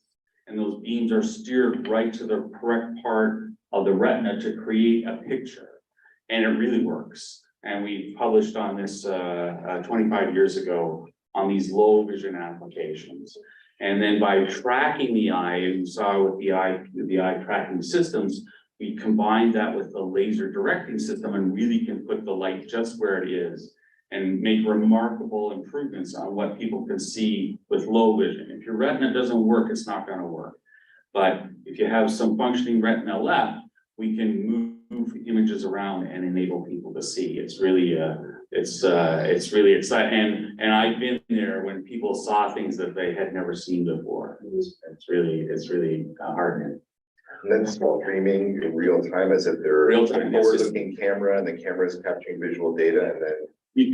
And those beams are steered right to the correct part of the retina to create a picture. And it really works. And we published on this 25 years ago on these low vision applications. And then by tracking the eye, and you saw with the eye tracking systems, we combined that with the laser directing system and really can put the light just where it is and make remarkable improvements on what people can see with low vision. If your retina doesn't work, it's not going to work. But if you have some functioning retina left, we can move images around and enable people to see. It's really it's really exciting. And I've been there when people saw things that they had never seen before. It's really heartening. And then small streaming in real time as if they're Real time, yes. forward-looking camera and the camera is capturing visual data and then.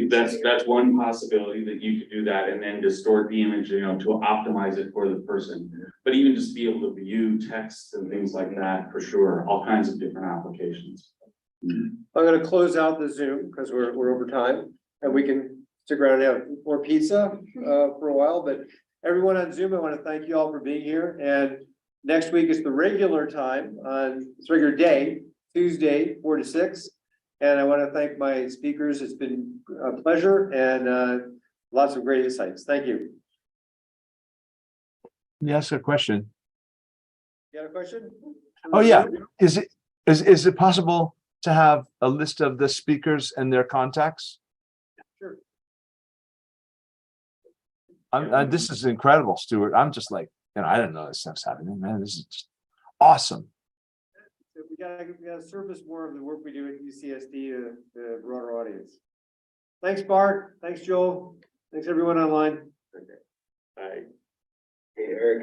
That's one possibility that you could do that and then distort the image, to optimize it for the person. But even just be able to view text and things like that, for sure, all kinds of different applications. I'm gonna close out the Zoom because we're over time and we can stick around and have more pizza for a while, but everyone on Zoom, I want to thank you all for being here. And next week is the regular time on it's regular day, Tuesday, 4 to 6. And I want to thank my speakers. It's been a pleasure and lots of great insights. Thank you. Yes, a question. You got a question? Oh, yeah. Is it possible to have a list of the speakers and their contacts? Sure. This is incredible, Stuart. I'm just like, I didn't know this stuff's happening, man. This is just awesome. We gotta surface more of the work we do at UCSD to the broader audience. Thanks, Bart. Thanks, Joel. Thanks, everyone online. Bye. Hey, Eric.